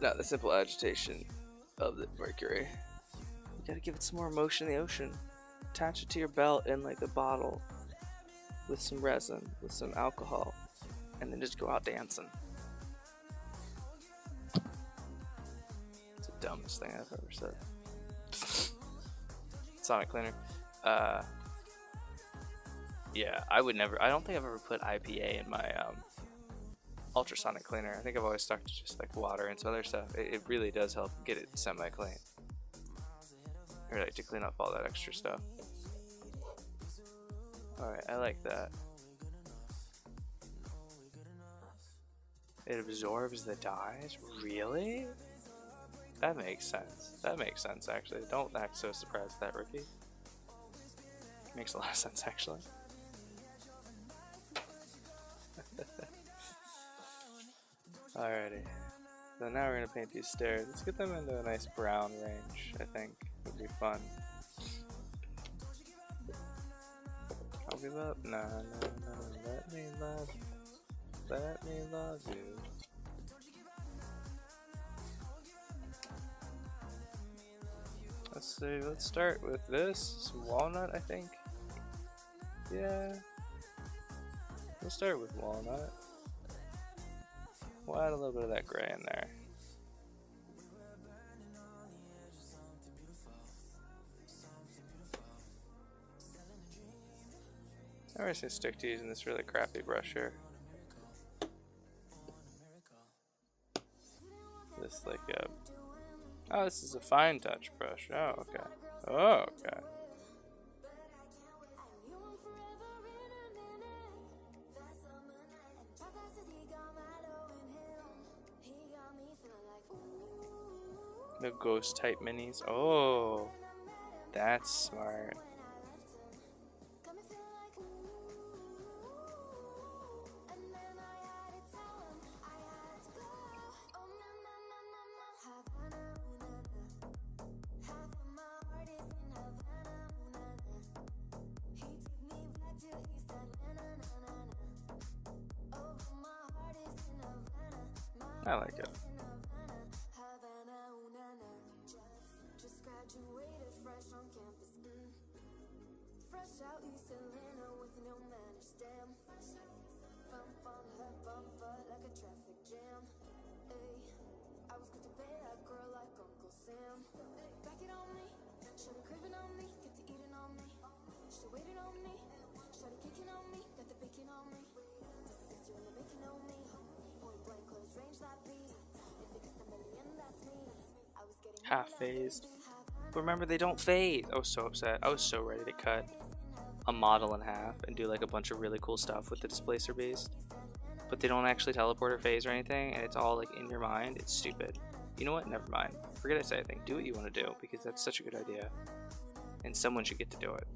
Now the simple agitation of the mercury. You gotta give it some more motion in the ocean. Attach it to your belt in like a bottle with some resin, with some alcohol, and then just go out dancing. It's the dumbest thing I've ever said. Sonic cleaner. Yeah, I don't think I've ever put IPA in my ultrasonic cleaner. I think I've always stuck to just like water and some other stuff. It really does help get it semi-clean. Or like to clean up all that extra stuff. Alright, I like that. It absorbs the dyes? Really? That makes sense. That makes sense actually. Don't act so surprised at that, Ricky. Makes a lot of sense actually. Alrighty, so now we're going to paint these stairs. Let's get them into a nice brown range, I think would be fun. I'll give up? No, let me love you. Let's see, let's start with this, some walnut I think. Yeah, we'll start with walnut. We'll add a little bit of that gray in there. I'm just gonna stick to using this really crappy brush here. This like a... Oh, this is a fine touch brush. Oh, okay. Oh, okay. No ghost type minis. Oh, that's smart. I like it. Half phased. But remember, they don't phase. I was so upset. I was so ready to cut a model in half and do like a bunch of really cool stuff with the displacer beast. But they don't actually teleport or phase or anything, and it's all like in your mind. It's stupid. You know what? Never mind. Forget I say anything. Do what you want to do, because that's such a good idea. And someone should get to do it.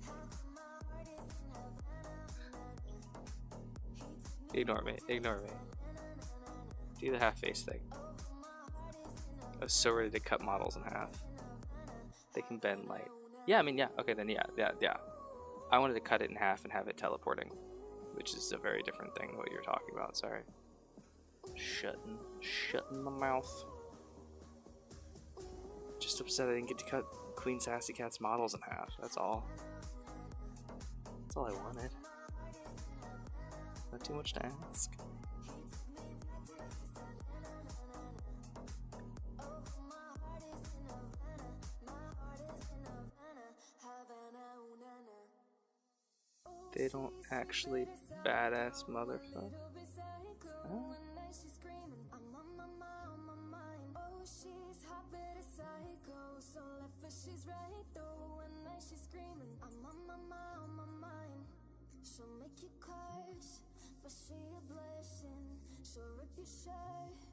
Ignore me. Ignore me. Do the half face thing. I was so ready to cut models in half. They can bend light. Yeah, I mean, yeah. Okay, then yeah. I wanted to cut it in half and have it teleporting, which is a very different thing than what you're talking about. Sorry. Shutting my mouth. Just upset I didn't get to cut Queen Sassy Cat's models in half. That's all. That's all I wanted. Not too much to ask. They don't actually badass motherfucker. Huh? She'll make you curse, but she a blessing. She'll rip your shirt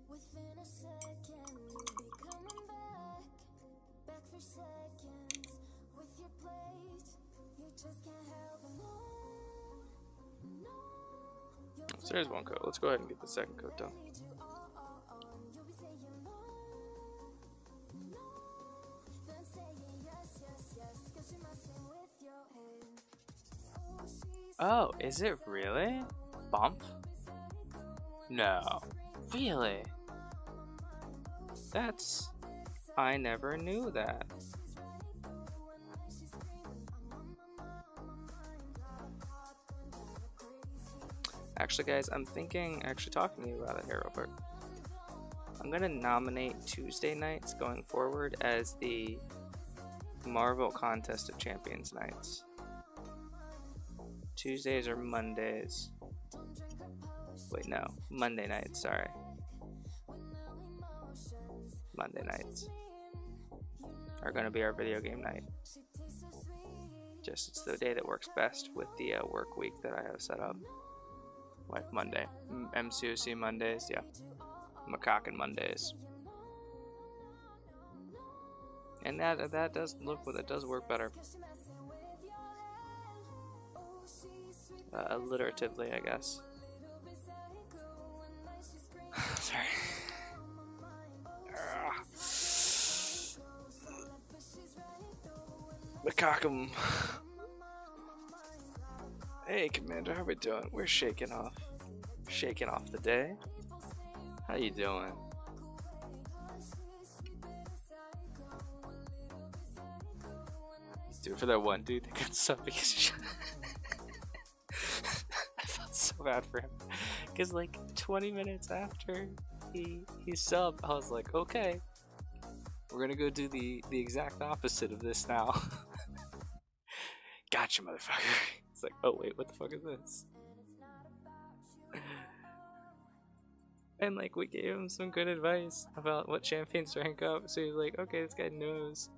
within a second. You'll be coming back for seconds with your plate. You just can't help it, no. So there's one coat. Let's go ahead and get the second coat done. Oh, is it really? Bump? No. Really? That's... I never knew that. Actually, guys, I'm thinking, talking to you about it here real quick. I'm gonna nominate Tuesday nights going forward as the Marvel Contest of Champions nights. Tuesdays or Mondays. Wait, no. Monday nights, sorry. Monday nights are going to be our video game night. Just, it's the day that works best with the work week that I have set up. Like Monday. MCOC Mondays, yeah. Macaque Mondays. And that does work better. Alliteratively, I guess. Sorry. Macaque. Hey, Commander, how we doing? We're shaking off the day. How you doing? Dude, for that one dude that got subbed because I felt so bad for him. Because like 20 minutes after he subbed, I was like, okay, we're gonna go do the exact opposite of this now. Gotcha, motherfucker. It's like, oh wait, what the fuck is this? And like, we gave him some good advice about what champions rank up, so he's like, okay, this guy knows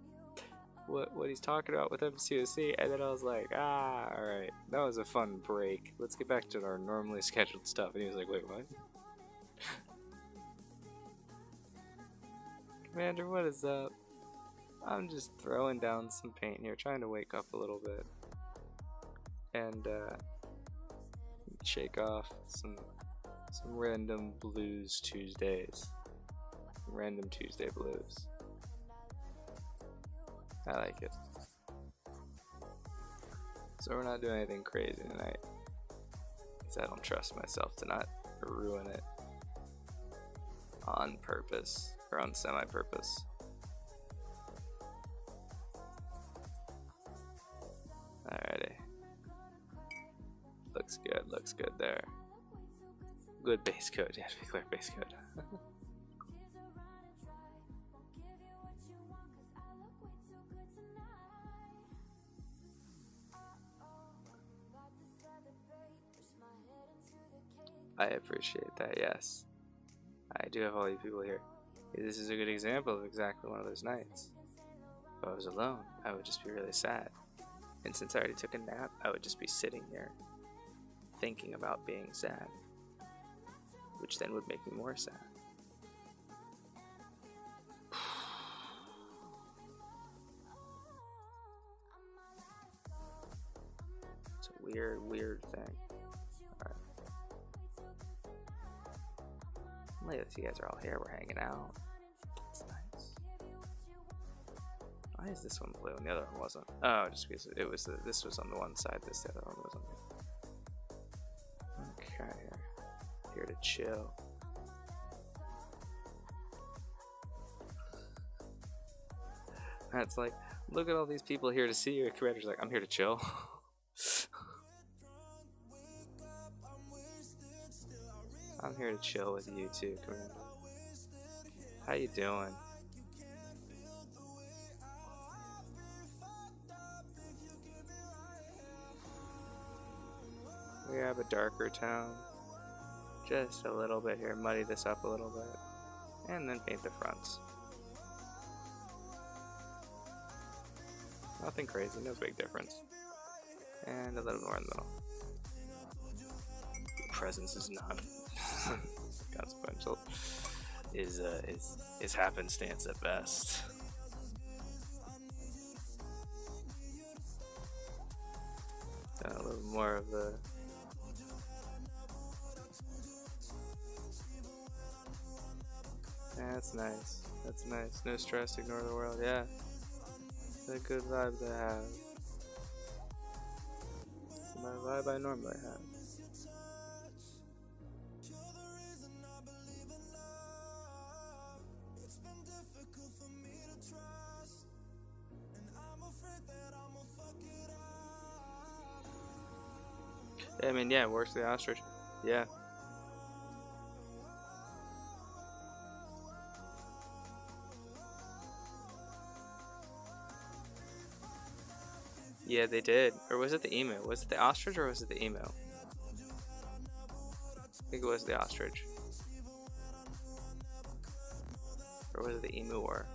what he's talking about with MCOC. And then I was like, alright, that was a fun break, let's get back to our normally scheduled stuff. And he was like, wait, what? Commander, what is up? I'm just throwing down some paint here, trying to wake up a little bit. And shake off some random blues Tuesdays. Random Tuesday blues. I like it. So we're not doing anything crazy tonight, because I don't trust myself to not ruin it on purpose, or on semi-purpose. Alrighty. Looks good there. Good base code, yeah, to be clear, base code. I appreciate that, yes. I do have all you people here. This is a good example of exactly one of those nights. If I was alone, I would just be really sad. And since I already took a nap, I would just be sitting here thinking about being sad, which then would make me more sad. It's a weird thing. Alright. Look at this, you guys are all here, we're hanging out. That's nice. Why is this one blue and the other one wasn't? Oh, just because it was this was on the one side, the other one wasn't. Okay, here to chill. That's like, look at all these people here to see you. Commander's like, I'm here to chill. I'm here to chill with you too, Commander. How you doing? We have a darker tone. Just a little bit here. Muddy this up a little bit. And then paint the fronts. Nothing crazy, no big difference. And a little more in the middle. Presence is not consequential. Is happenstance at best. A little more of the that's nice. That's nice. No stress, ignore the world. Yeah. It's a good vibe to have. It's my vibe I normally have. I mean, yeah, it works the ostrich. Yeah. Yeah, they did. Or was it the emu? Was it the ostrich or was it the emu? I think it was the ostrich. Or was it the emu war?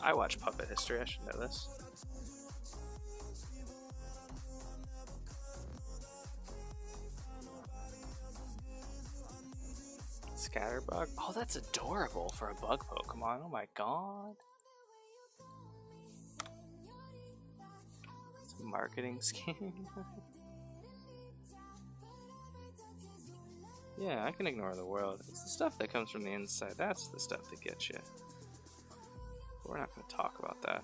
I watch Puppet History, I should know this. Scatterbug? Oh, that's adorable for a bug Pokemon. Oh my god. It's a marketing scheme. Yeah, I can ignore the world. It's the stuff that comes from the inside. That's the stuff that gets you. We're not going to talk about that.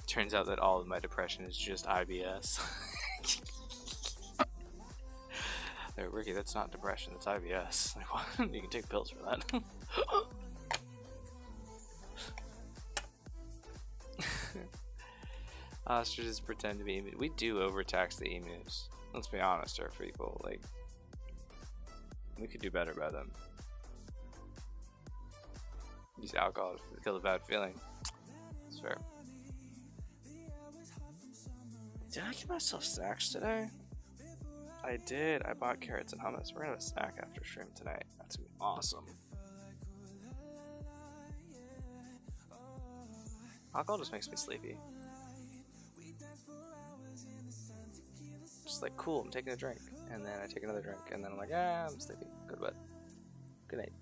Turns out that all of my depression is just IBS. Hey, Ricky, that's not depression, that's IBS. Like, what? You can take pills for that. Ostriches pretend to be emus. We do overtax the emus. Let's be honest, our people. Like, we could do better by them. Use alcohol to kill the bad feeling. That's fair. Did I give myself snacks today? I did. I bought carrots and hummus. We're gonna have a snack after stream tonight. That's gonna be awesome. Alcohol just makes me sleepy. Just like, cool, I'm taking a drink. And then I take another drink, and then I'm like, ah, I'm sleepy. Go to bed. Good night.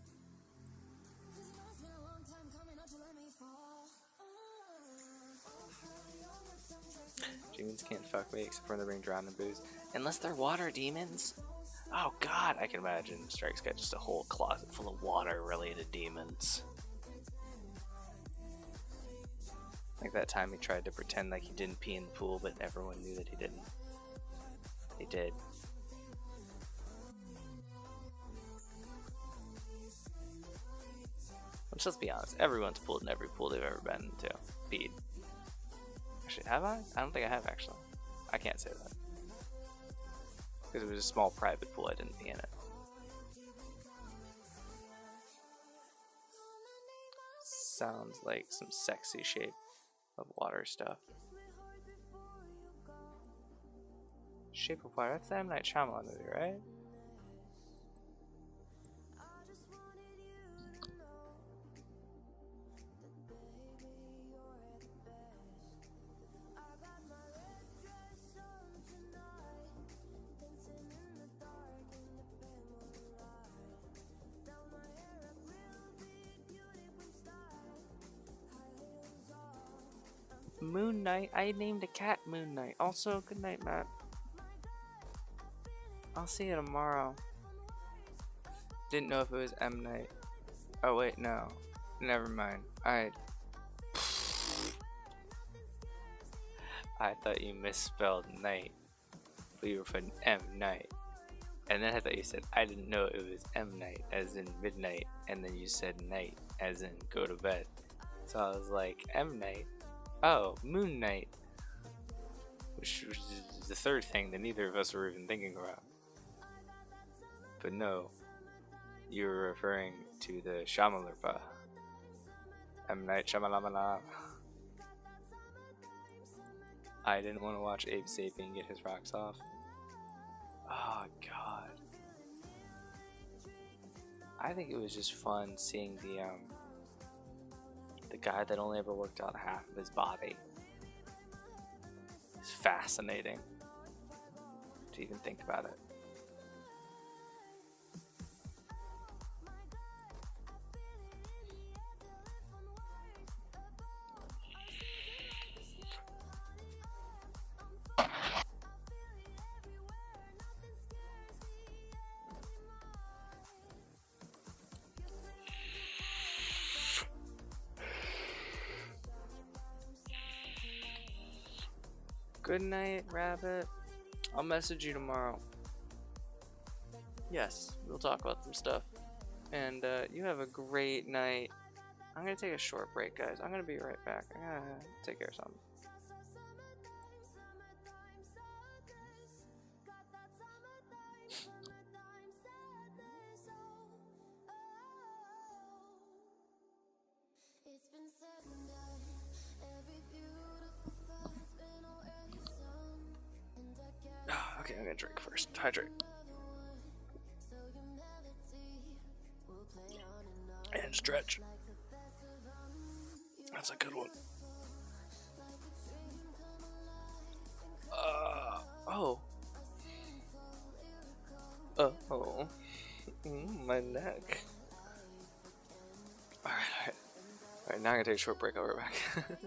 Demons can't fuck me except for when they're being drowned in booze. Unless they're water demons. Oh god, I can imagine Strike's got just a whole closet full of water-related demons. Like that time he tried to pretend like he didn't pee in the pool, but everyone knew that he didn't. He did. Which, let's be honest, everyone's pooled in every pool they've ever been to. Peed. Actually, have I? I don't think I have, actually. I can't say that. Because it was a small private pool, I didn't pee in it. Sounds like some sexy shape of water stuff. Shape of Water, that's the M. Night Shyamalan movie, right? Moon Knight. I named a cat Moon Knight. Also, good night, Matt. I'll see you tomorrow. Didn't know if it was M Night. Oh wait, no. Never mind. I thought you misspelled night. But you were putting M Night. And then I thought you said I didn't know it was M Night as in midnight. And then you said night as in go to bed. So I was like, M Night? Oh, Moon Knight. Which was the third thing that neither of us were even thinking about. But no, you were referring to the Shyamalurpa. M. Night Shyamalan. I didn't want to watch Abe Sapien get his rocks off. Oh god. I think it was just fun seeing the guy that only ever worked out half of his body. It's fascinating to even think about it. Good night, Rabbit. I'll message you tomorrow. Yes, we'll talk about some stuff. And you have a great night. I'm gonna take a short break, guys. I'm gonna be right back. I gotta take care of something. Okay, I'm gonna drink first. Hydrate. And stretch. That's a good one. Oh. Oh. My neck. Alright. Alright, now I'm gonna take a short break. I'll be right back.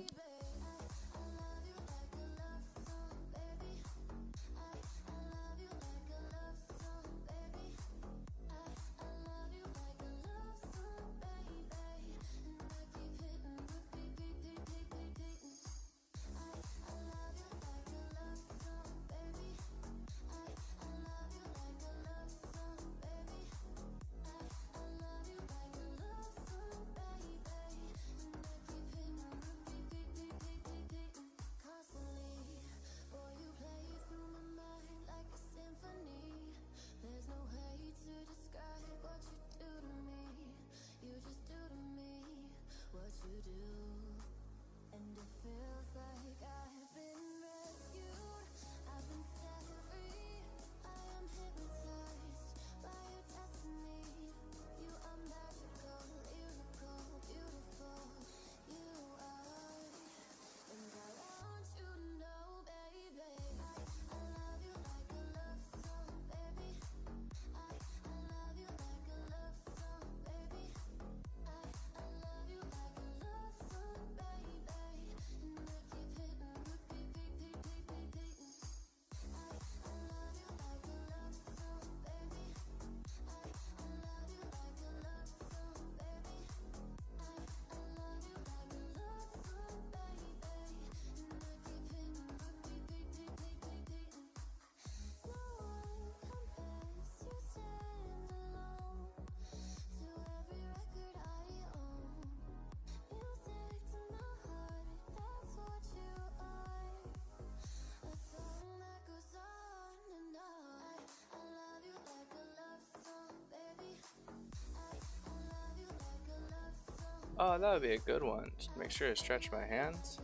Oh, that would be a good one. Just make sure to stretch my hands.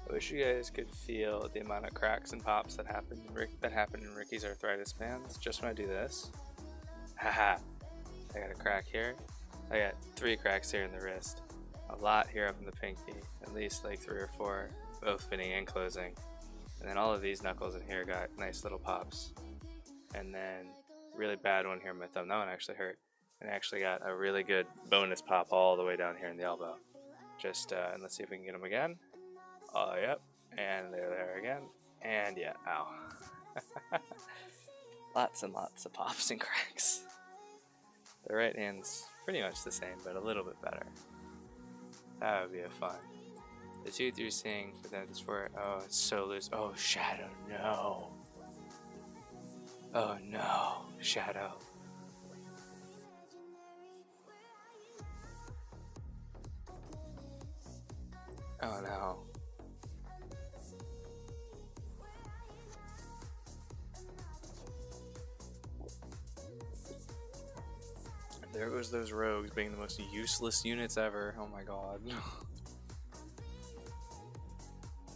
I wish you guys could feel the amount of cracks and pops that happened in Ricky's arthritis bands just when I do this. Haha. I got a crack here. I got 3 cracks here in the wrist. A lot here up in the pinky. At least like 3 or 4, both fitting and closing. And then all of these knuckles in here got nice little pops. And then really bad one here in my thumb. That one actually hurt. And I actually got a really good bonus pop all the way down here in the elbow. Just, and let's see if we can get them again. Oh, yep. And they're there again. And yeah, ow. Lots and lots of pops and cracks. The right hand's pretty much the same, but a little bit better. That would be a fun. The tooth you're seeing for that is for, oh, it's so loose. Oh, Shadow, no. Oh no, Shadow. Oh no. There goes those rogues being the most useless units ever. Oh my god.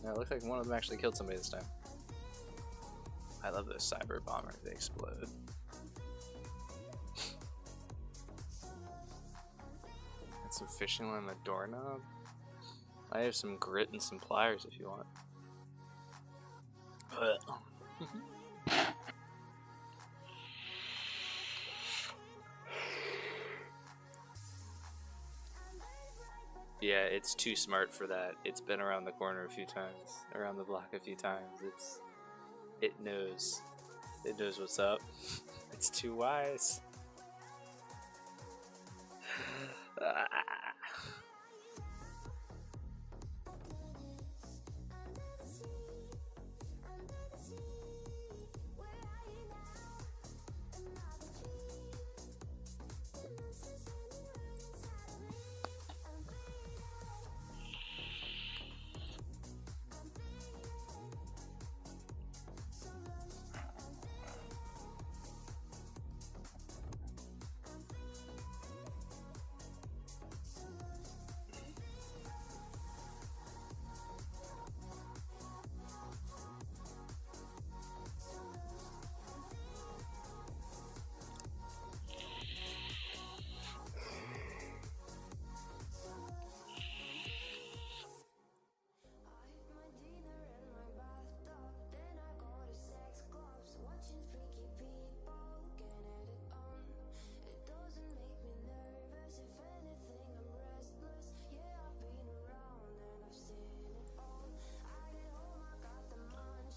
Now it looks like one of them actually killed somebody this time. I love those cyber bombers, they explode. Got some fishing line on the doorknob. I have some grit and some pliers if you want. Yeah, it's too smart for that. It's been around the corner a few times, around the block a few times. It knows what's up. It's too wise.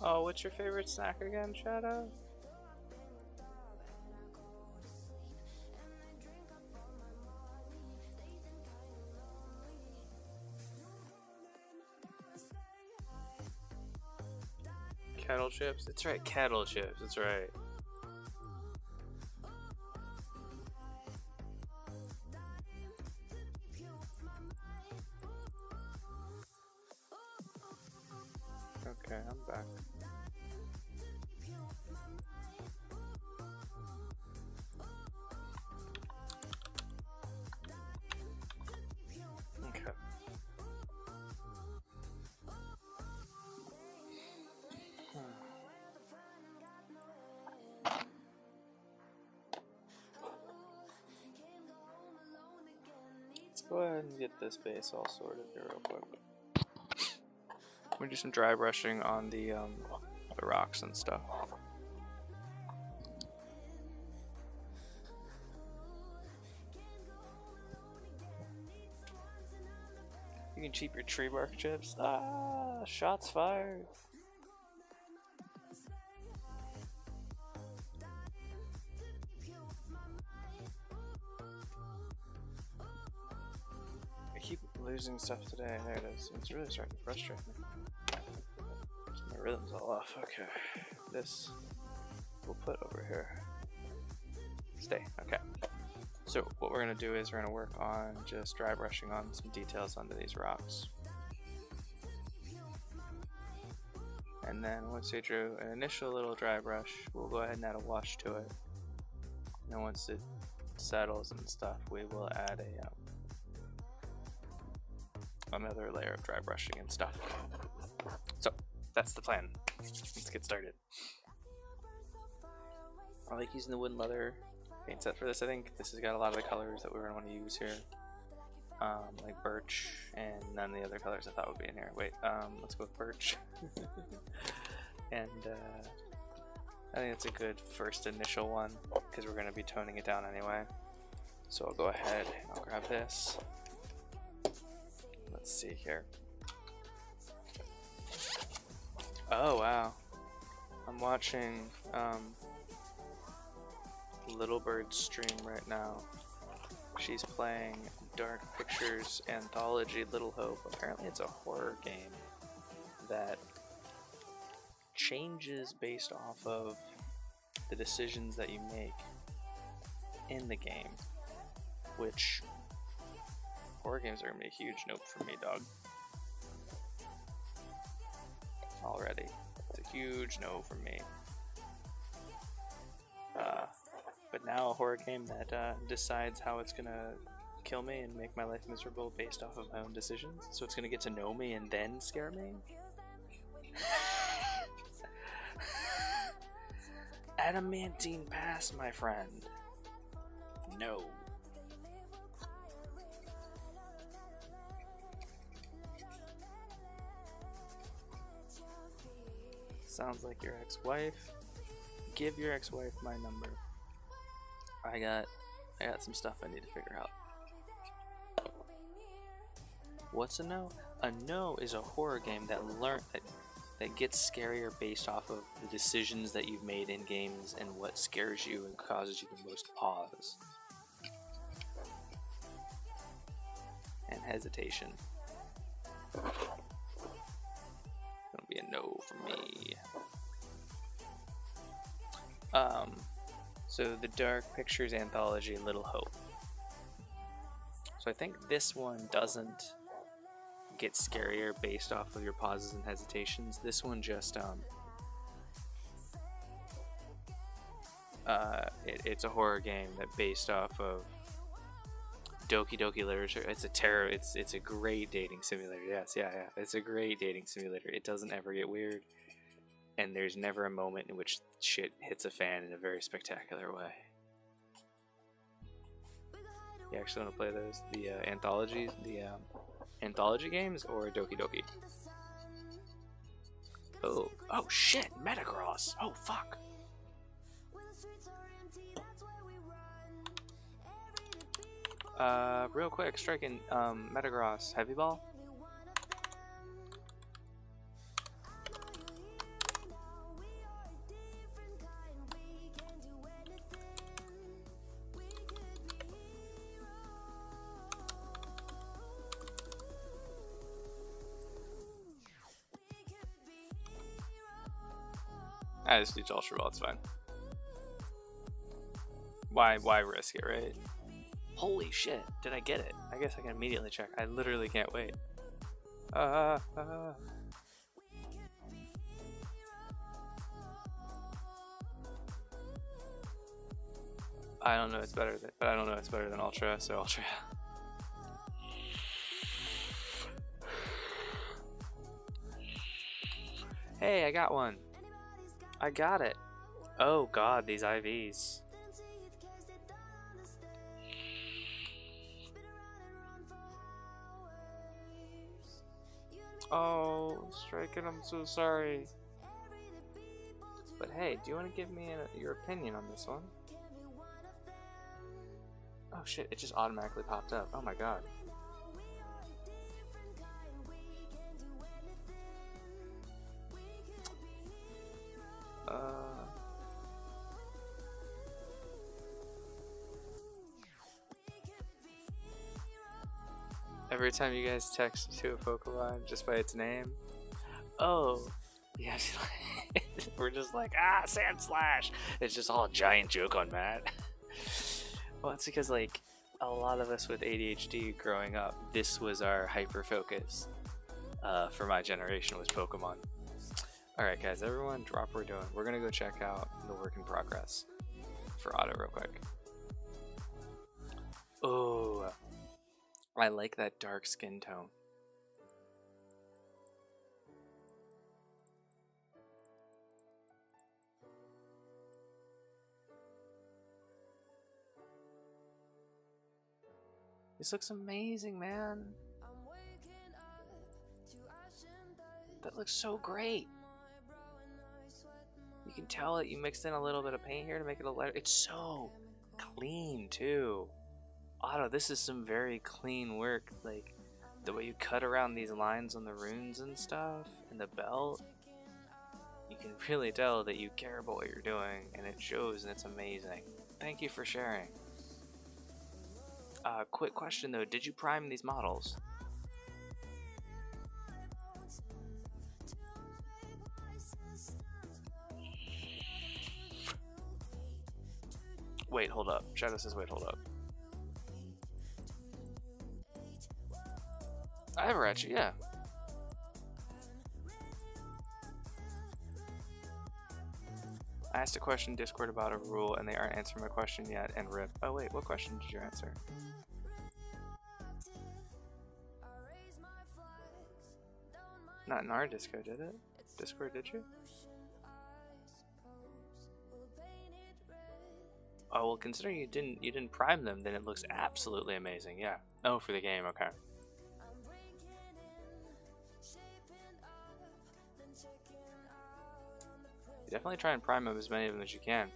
Oh, what's your favorite snack again, Shadow? Kettle chips? That's right, kettle chips, that's right. Okay, I'm back. Okay. Let's go ahead and get this base all sorted here real quick. I'm gonna do some dry brushing on the rocks and stuff. You can cheap your tree bark chips. Ah, shots fired. I keep losing stuff today. There it is. It's really starting to frustrate me. My rhythm's all off. Okay. This we'll put over here. Stay. Okay. So what we're going to do is we're going to work on just dry brushing on some details onto these rocks. And then once we drew an initial little dry brush, we'll go ahead and add a wash to it. And then once it settles and stuff, we will add another layer of dry brushing and stuff. So that's the plan. Let's get started. I like using the wood and leather paint set for this. I think this has got a lot of the colors that we're going to want to use here. Like birch and none of the other colors I thought would be in here. Wait, let's go with birch. And I think it's a good first initial one because we're going to be toning it down anyway. So I'll go ahead and I'll grab this. Let's see here. Oh wow, I'm watching Little Bird's stream right now. She's playing Dark Pictures Anthology Little Hope. Apparently it's a horror game that changes based off of the decisions that you make in the game, which horror games are gonna be a huge nope for me, dog. Already, it's a huge no for me. But now a horror game that decides how it's gonna kill me and make my life miserable based off of my own decisions. So it's gonna get to know me and then scare me. Adamantine pass, my friend. No. Sounds like your ex-wife. Give your ex-wife my number. I got some stuff I need to figure out. What's a no? A no is a horror game that gets scarier based off of the decisions that you've made in games and what scares you and causes you the most pause and hesitation. It's gonna be a no for me. So the Dark Pictures Anthology Little Hope. So I think this one doesn't get scarier based off of your pauses and hesitations. This one just it's a horror game that based off of Doki Doki Literature. It's a great dating simulator. Yes, yeah. It's a great dating simulator. It doesn't ever get weird, and there's never a moment in which shit hits a fan in a very spectacular way. You actually want to play those, the anthologies, the anthology games, or Doki Doki? Oh shit, Metagross. Oh fuck. Real quick, striking Metagross Heavy Ball. I just need Ultra Ball, it's fine. Why risk it, right? Holy shit, did I get it? I guess I can immediately check. I literally can't wait. I don't know it's better than, but I don't know it's better than Ultra, so Ultra. Hey, I got one. I got it. Oh god, these IVs. Oh, Striken, I'm so sorry. But hey, do you want to give me your opinion on this one? Oh shit, it just automatically popped up. Oh my god. Every time you guys text to a Pokemon just by its name, oh, yeah, we're just like, Sand Slash. It's just all a giant joke on Matt. Well, it's because like a lot of us with ADHD growing up, this was our hyper focus. For my generation was Pokemon. Alright guys, everyone drop what we're doing. We're gonna go check out the work in progress for Otto real quick. Oh, I like that dark skin tone. This looks amazing, man. That looks so great. You can tell that you mixed in a little bit of paint here to make it a lighter. It's so clean too. Otto, this is some very clean work. Like the way you cut around these lines on the runes and stuff, and the belt. You can really tell that you care about what you're doing, and it shows, and it's amazing. Thank you for sharing. Quick question though, did you prime these models? Wait, hold up. Shadow says, wait, hold up. I have Ratchet, yeah. I asked a question in Discord about a rule, and they aren't answering my question yet, and rip. Oh wait, what question did you answer? Not in our Discord, did it? Discord, did you? Oh well, considering you didn't prime them, then it looks absolutely amazing. Yeah. Oh, for the game, okay. You definitely try and prime them as many of them as you can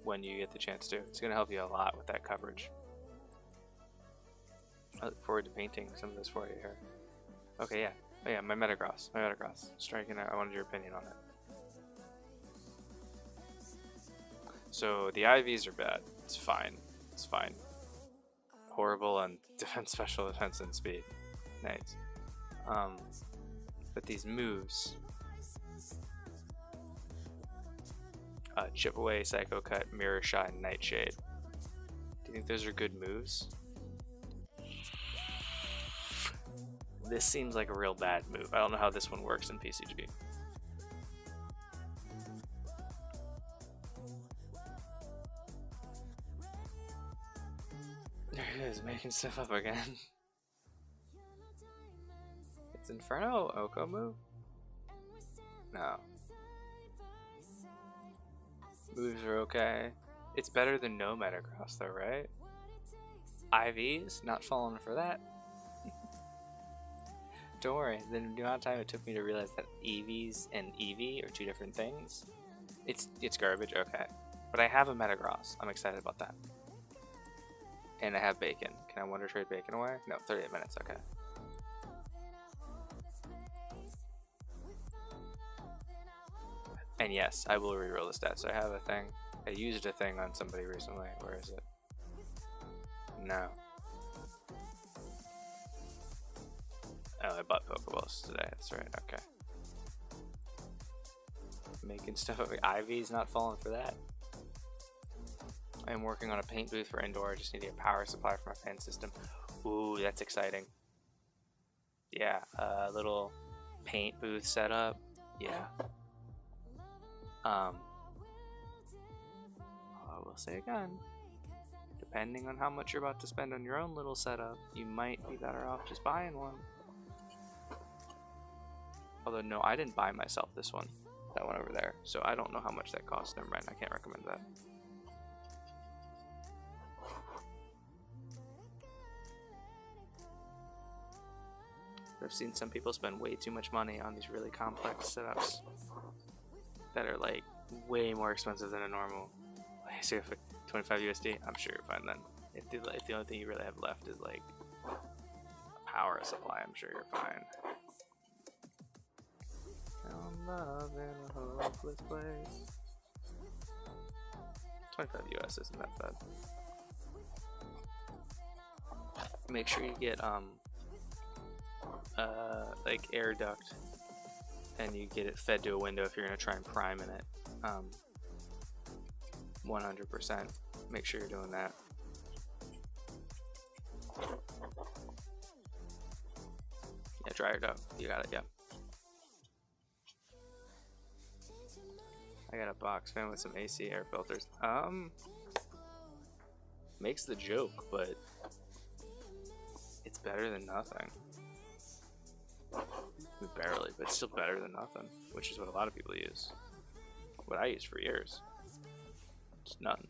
when you get the chance to. It's gonna help you a lot with that coverage. I look forward to painting some of this for you here. Okay, yeah. Oh yeah, my Metagross. Striking out, I wanted your opinion on it. So the IVs are bad. It's fine. It's fine. Horrible on defense, special defense, and speed. Nice. But these moves, Chip Away, Psycho Cut, Mirror Shot, and Nightshade. Do you think those are good moves? This seems like a real bad move. I don't know how this one works in PCG. There he is, making stuff up again. It's Inferno Oko move? No. Moves are okay. It's better than no Metagross though, right? IVs? Not falling for that. Don't worry, the amount of time it took me to realize that EVs and EV are two different things. It's garbage, okay. But I have a Metagross. I'm excited about that. And I have Bacon. Can I Wonder Trade Bacon away? No, 38 minutes, okay. And yes, I will reroll the stats. So I have a thing. I used a thing on somebody recently. Where is it? No. Oh, I bought Pokeballs today. That's right. Okay. Making stuff up. Ivy's not falling for that. I am working on a paint booth for indoor. I just need a power supply for my fan system. Ooh, that's exciting. Yeah, a little paint booth setup. Yeah. I will say again, depending on how much you're about to spend on your own little setup, you might be better off just buying one. Although, no, I didn't buy myself this one. That one over there. So I don't know how much that costs. Never mind, I can't recommend that. I've seen some people spend way too much money on these really complex setups that are like way more expensive than a normal. So if 25 USD, I'm sure you're fine then. If the only thing you really have left is like a power supply, I'm sure you're fine. Found love in a hopeless place. 25 US isn't that bad. Make sure you get like air duct, and you get it fed to a window if you're gonna try and prime in it. 100%. Make sure you're doing that. Yeah, dry air duct. You got it. Yeah. I got a box fan with some AC air filters. Makes the joke, but it's better than nothing. Barely, but it's still better than nothing, which is what a lot of people use. What I used for years. Just none.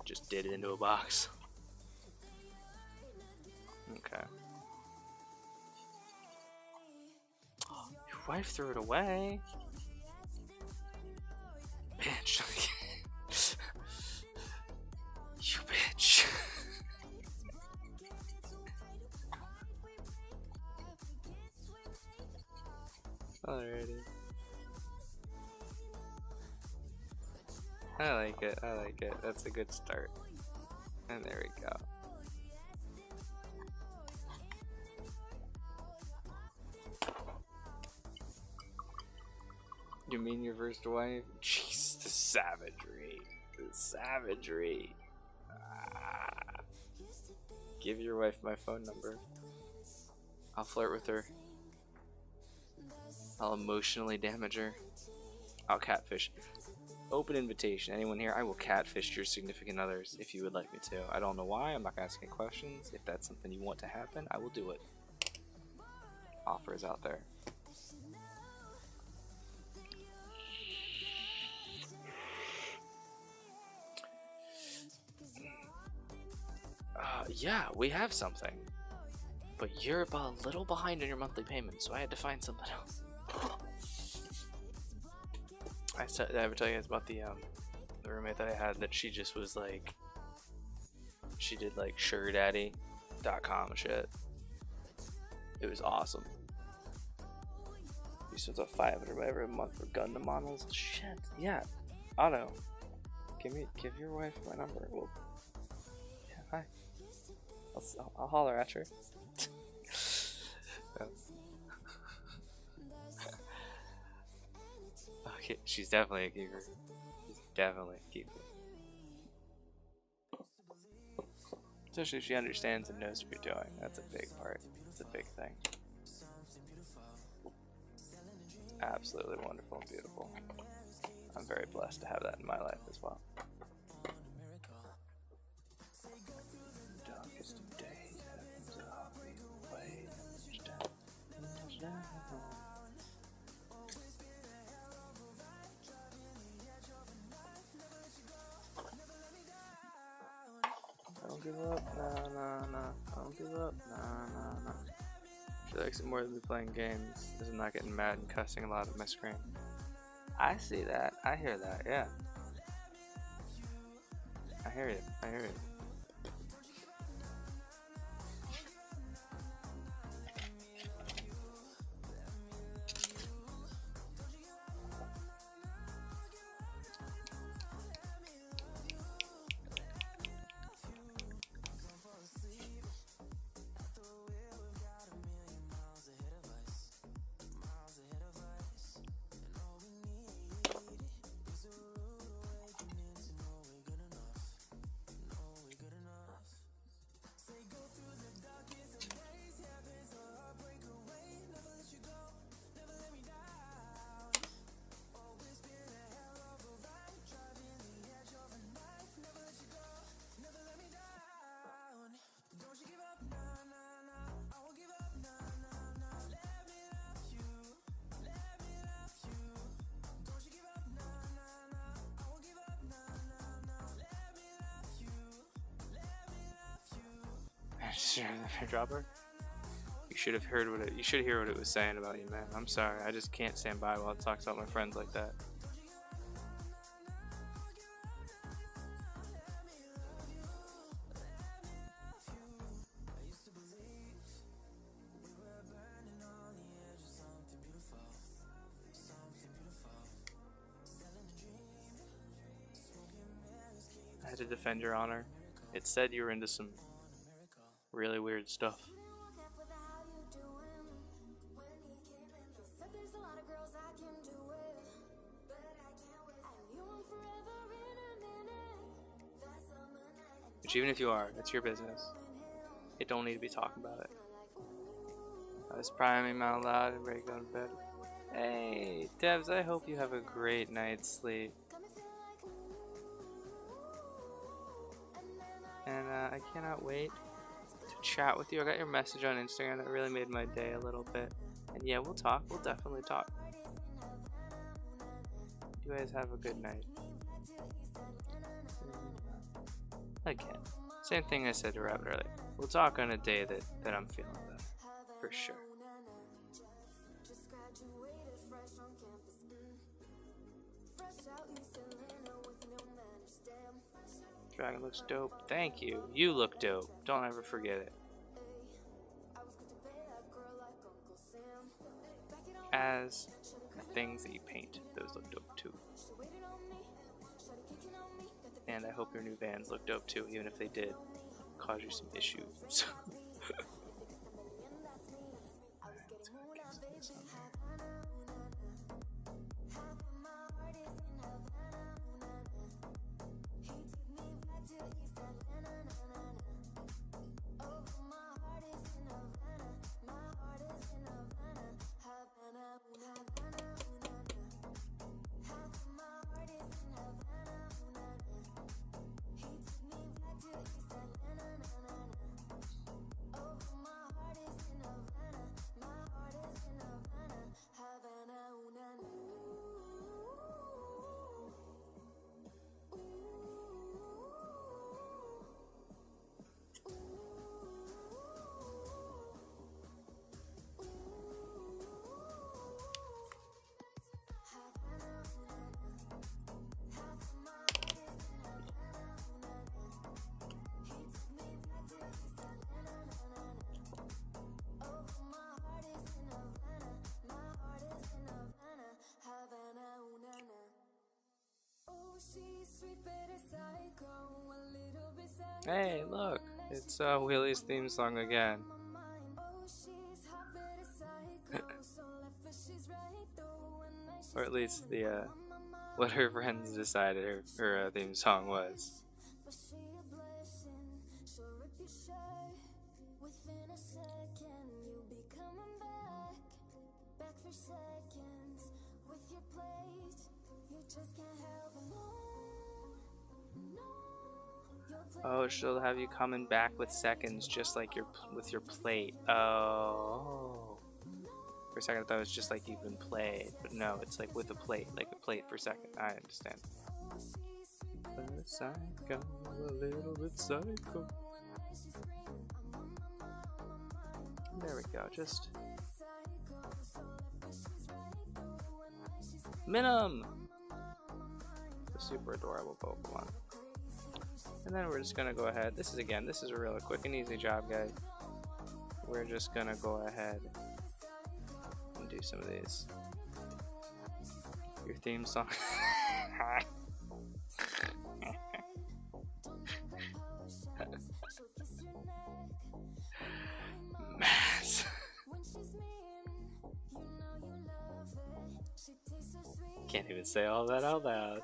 Just did it into a box. Okay. Your wife threw it away. Bitch. You bitch. Alrighty. I like it. I like it. That's a good start. And there we go. You mean your first wife? Jeez, the savagery. The savagery. Ah. Give your wife my phone number. I'll flirt with her. I'll emotionally damage her. I'll catfish. Open invitation. Anyone here? I will catfish your significant others if you would like me to. I don't know why. I'm not gonna ask any questions. If that's something you want to happen, I will do it. Offer is out there. Yeah, we have something. But you're a little behind on your monthly payment, so I had to find something else. I ever tell you guys about the roommate that I had that she just was like, she did like sugardaddy.com shit. It was awesome. She spends about $500 every month for Gundam models. Shit, yeah. Otto, give your wife my number. Well, yeah, hi. I'll holler at her. Okay, she's definitely a keeper. She's definitely a keeper. Especially if she understands and knows what you're doing. That's a big part. It's a big thing. Absolutely wonderful and beautiful. I'm very blessed to have that in my life as well. Darkest of days, heavens are away. Don't give up, nah. Don't give up, nah. She likes it more than me playing games. This is not getting mad and cussing a lot at my screen. I see that. I hear that, yeah. I hear you. Dropper. You should have heard what you should hear what it was saying about you, man. I'm sorry. I just can't stand by while it talks about my friends like that. I had to defend your honor. It said you were into some really weird stuff. Which even if you are, it's your business. You don't need to be talking about it. I was priming him out loud and ready to go to bed. Hey, Devs, I hope you have a great night's sleep. And I cannot wait to chat with you. I got your message on Instagram that really made my day a little bit. And yeah, we'll talk. We'll definitely talk. You guys have a good night. Again, same thing I said to Rabbit earlier. We'll talk on a day that I'm feeling better, for sure. Dragon looks dope. Thank you. You look dope. Don't ever forget it. As the things that you paint, those look dope too. And I hope your new Vans look dope too, even if they did cause you some issues. Hey, look, it's Willie's theme song again. Or at least the what her friends decided her theme song was. Oh, she'll have you coming back with seconds, just like with your plate. Oh. For a second, I thought it was just like you've been played, but no, it's like with a plate, like a plate for a second. I understand. A psycho, a little bit psycho. There we go. Just Minim, the super adorable Pokemon. And then we're just gonna go ahead. This is a really quick and easy job, guys. We're just gonna go ahead and do some of these. Your theme song. Mass. Can't even say all that out loud.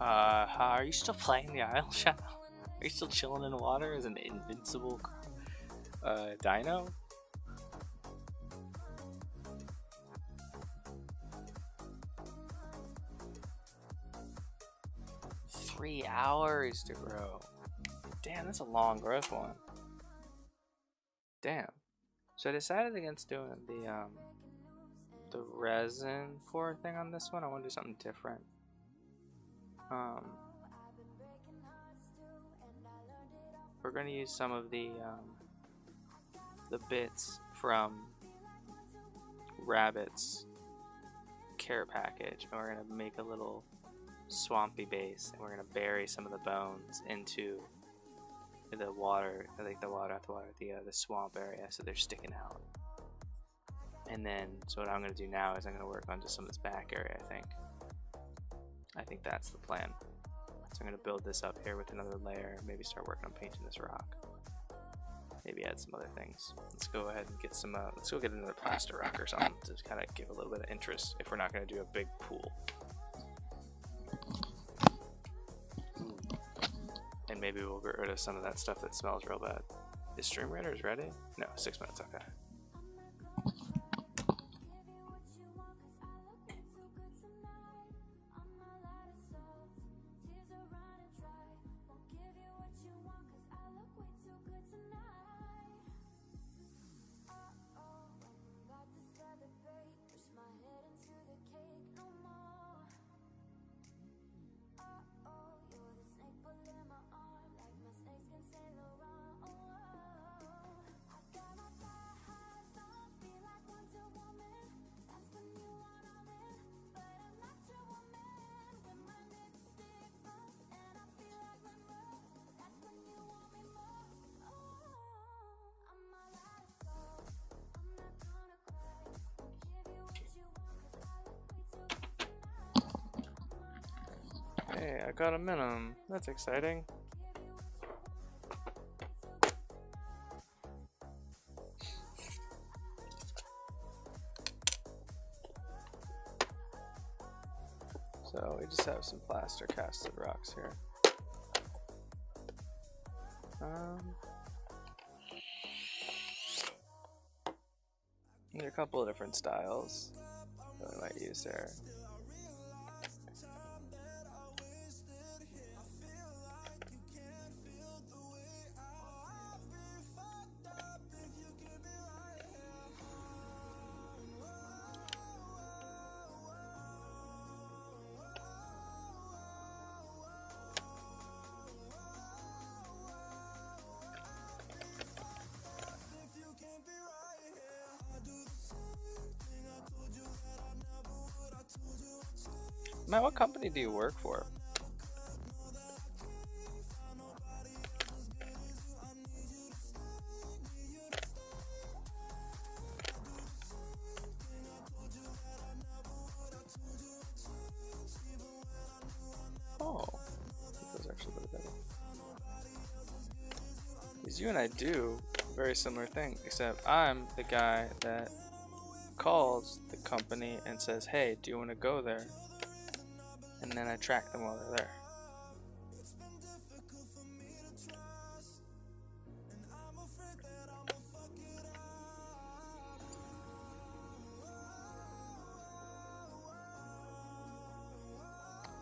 Are you still playing the Isle Shadow? Are you still chilling in the water as an invincible dino? $3 hours to grow. Damn, that's a long growth one. Damn. So I decided against doing the resin pour thing on this one. I want to do something different. We're going to use some of the bits from Rabbit's care package, and we're going to make a little swampy base, and we're going to bury some of the bones into the water, the swamp area, so they're sticking out. And then, so what I'm going to do now is I'm going to work on just some of this back area, I think that's the plan. So I'm going to build this up here with another layer, maybe start working on painting this rock. maybe add some other things. Let's go ahead and get some, let's go get another plaster rock or something to kind of give a little bit of interest if we're not going to do a big pool. And maybe we'll get rid of some of that stuff that smells real bad. Is Stream Raiders ready? No, 6 minutes, okay. Hey, I got a minimum. That's exciting. So we just have some plaster casted rocks here. There are a couple of different styles that we might use there. Matt, what company do you work for? Oh, that was actually a bit better. Because you and I do a very similar thing, except I'm the guy that calls the company and says, hey, do you want to go there? And then I track them while they're there.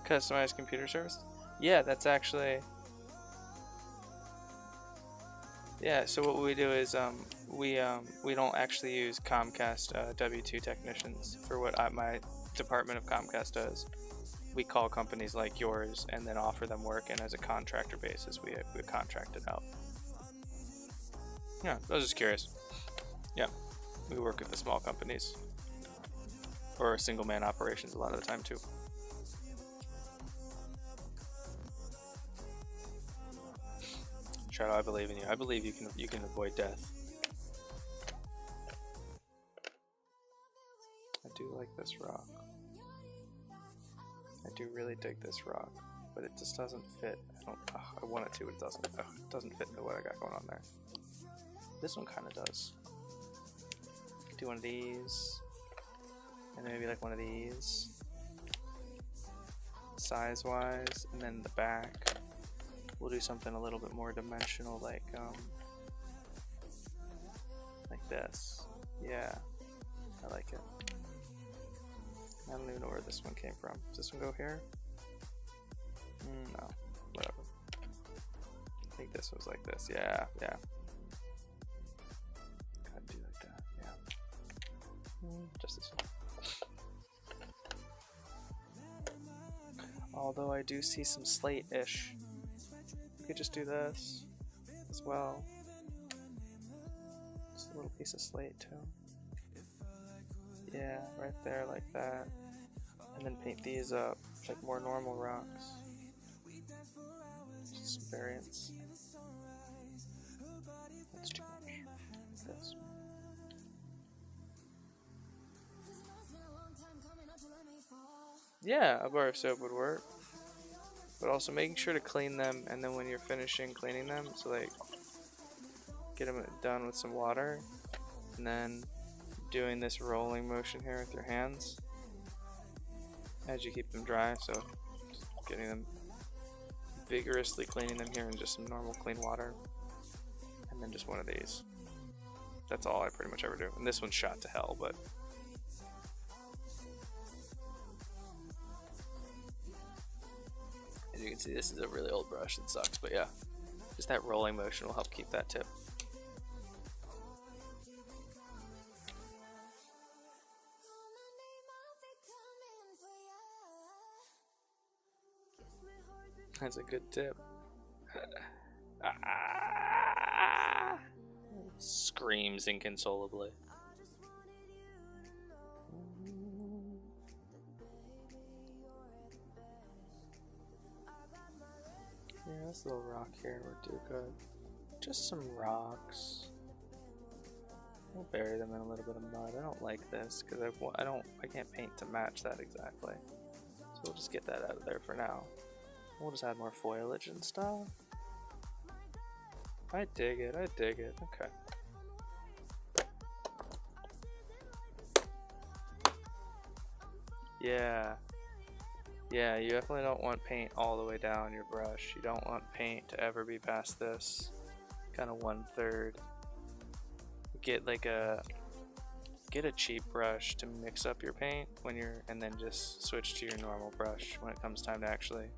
Customized computer service? Yeah, that's actually... Yeah, so what we do is we don't actually use Comcast W2 technicians for what my department of Comcast does. We call companies like yours and then offer them work, and as a contractor basis we contract it out. Yeah, I was just curious. Yeah, we work with the small companies or single man operations a lot of the time too. Shadow, I believe in you. I believe you can avoid death. I do like this rock. I do really dig this rock, but it just doesn't fit. I want it to, but it doesn't. It doesn't fit into what I got going on there. This one kind of does. Do one of these, and maybe like one of these, size-wise, and then the back. We'll do something a little bit more dimensional, like this. Yeah, I like it. I don't even know where this one came from. Does this one go here? No, whatever. I think this was like this. Yeah. Gotta do like that. Yeah. Just this one. Although I do see some slate-ish. We could just do this as well. Just a little piece of slate too. Yeah, right there like that. And then paint these up like more normal rocks. Just some variants. That's too much. This. Yeah, a bar of soap would work. But also making sure to clean them, and then when you're finishing cleaning them, so like get them done with some water, and then doing this rolling motion here with your hands as you keep them dry. So just getting them, vigorously cleaning them here in just some normal clean water, and then just one of these. That's all I pretty much ever do. And this one's shot to hell, but as you can see, this is a really old brush that sucks, but yeah, just that rolling motion will help keep that tip. That's a good tip. Screams inconsolably. Yeah, this little rock here would do good. Just some rocks. We'll bury them in a little bit of mud. I don't like this because I can't paint to match that exactly. So we'll just get that out of there for now. We'll just add more foliage and stuff. I dig it, I dig it. Okay. Yeah. Yeah, you definitely don't want paint all the way down your brush. You don't want paint to ever be past this kind of 1/3. Get a cheap brush to mix up your paint and then just switch to your normal brush when it comes time to actually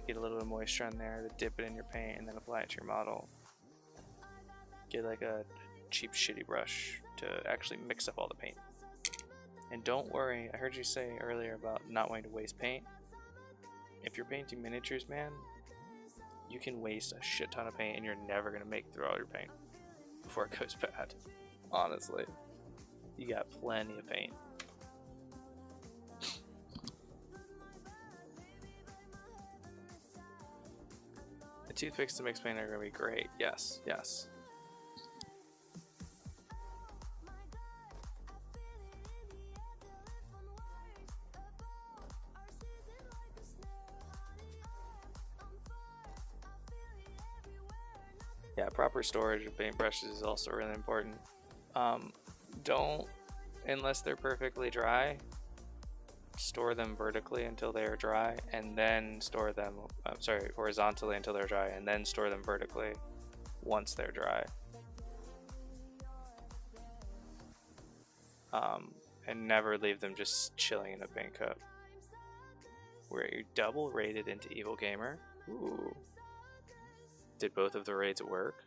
get a little bit of moisture in there, to dip it in your paint and then apply it to your model. Get like a cheap shitty brush to actually mix up all the paint. And don't worry, I heard you say earlier about not wanting to waste paint. If you're painting miniatures, man, you can waste a shit ton of paint and you're never gonna make it through all your paint before it goes bad. Honestly, you got plenty of paint. The toothpicks to mix paint are gonna be great. Yes, yes. Yeah, proper storage of paintbrushes is also really important. Don't, unless they're perfectly dry, store them vertically until they are dry, and then store them, horizontally until they're dry, and then store them vertically once they're dry. And never leave them just chilling in a paint cup. We're double rated into Evil Gamer. Ooh. Did both of the raids work?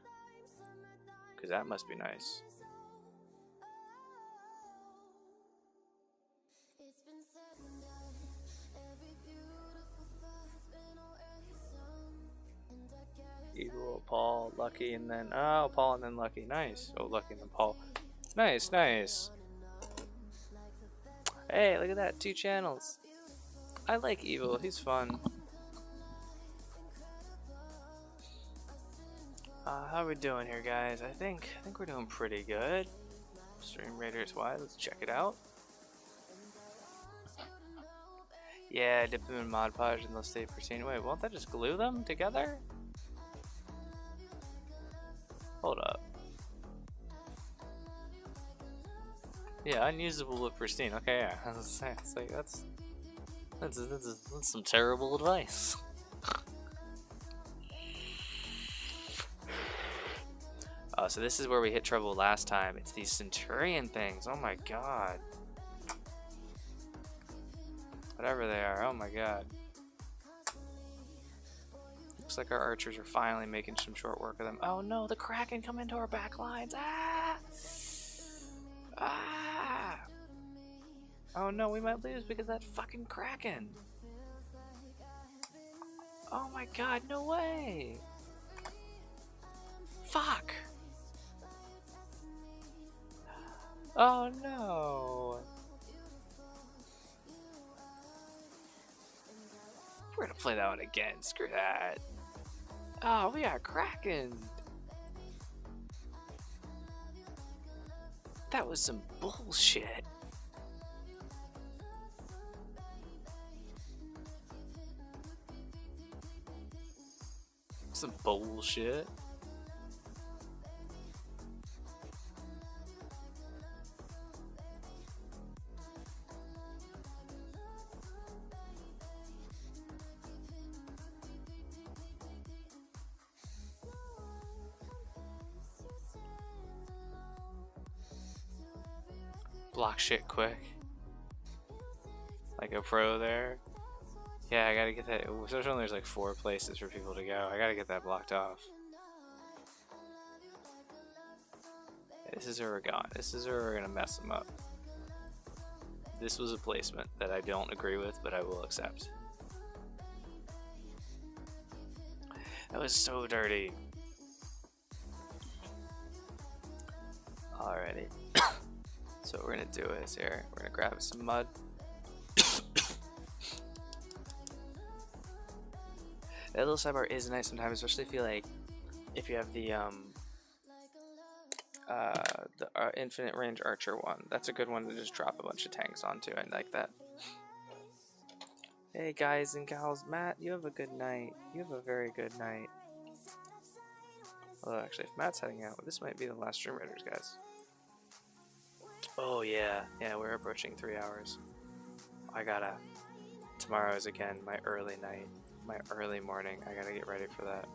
Because that must be nice. Evil, Paul, Lucky, and then Paul and then Lucky. Nice. Oh, Lucky and then Paul. Nice, nice. Hey, look at that. 2 channels. I like Evil. He's fun. How are we doing here, guys? I think we're doing pretty good. Stream Raiders wide. Let's check it out. Yeah, dip them in Mod Podge and they'll stay pristine. Wait, won't that just glue them together? Hold up. Yeah, unusable but pristine. Okay, yeah. It's like that's some terrible advice. So this is where we hit trouble last time. It's these Centurion things. Oh my god. Whatever they are. Oh my god. Looks like our archers are finally making some short work of them. Oh no, the Kraken come into our back lines. Ah! Ah! Oh no, we might lose because of that fucking Kraken. Oh my god, no way. Fuck. Oh no. We're gonna play that one again. Screw that. Oh, we got Kraken. That was some bullshit. Some bullshit. block shit quick. Like a pro there. Yeah, I gotta get that. Especially when there's like 4 places for people to go. I gotta get that blocked off. This is where we're going. This is where we're gonna mess them up. This was a placement that I don't agree with, but I will accept. That was so dirty. Alrighty. So what we're gonna do is here, we're gonna grab some mud. That little sidebar is nice sometimes, especially if you have the infinite range archer one. That's a good one to just drop a bunch of tanks onto. I like that. Hey guys and gals, Matt, you have a good night. You have a very good night. Although actually, if Matt's heading out, this might be the last Stream Raiders, guys. Oh yeah, we're approaching 3 hours. Tomorrow is again my early night, my early morning. I gotta get ready for that.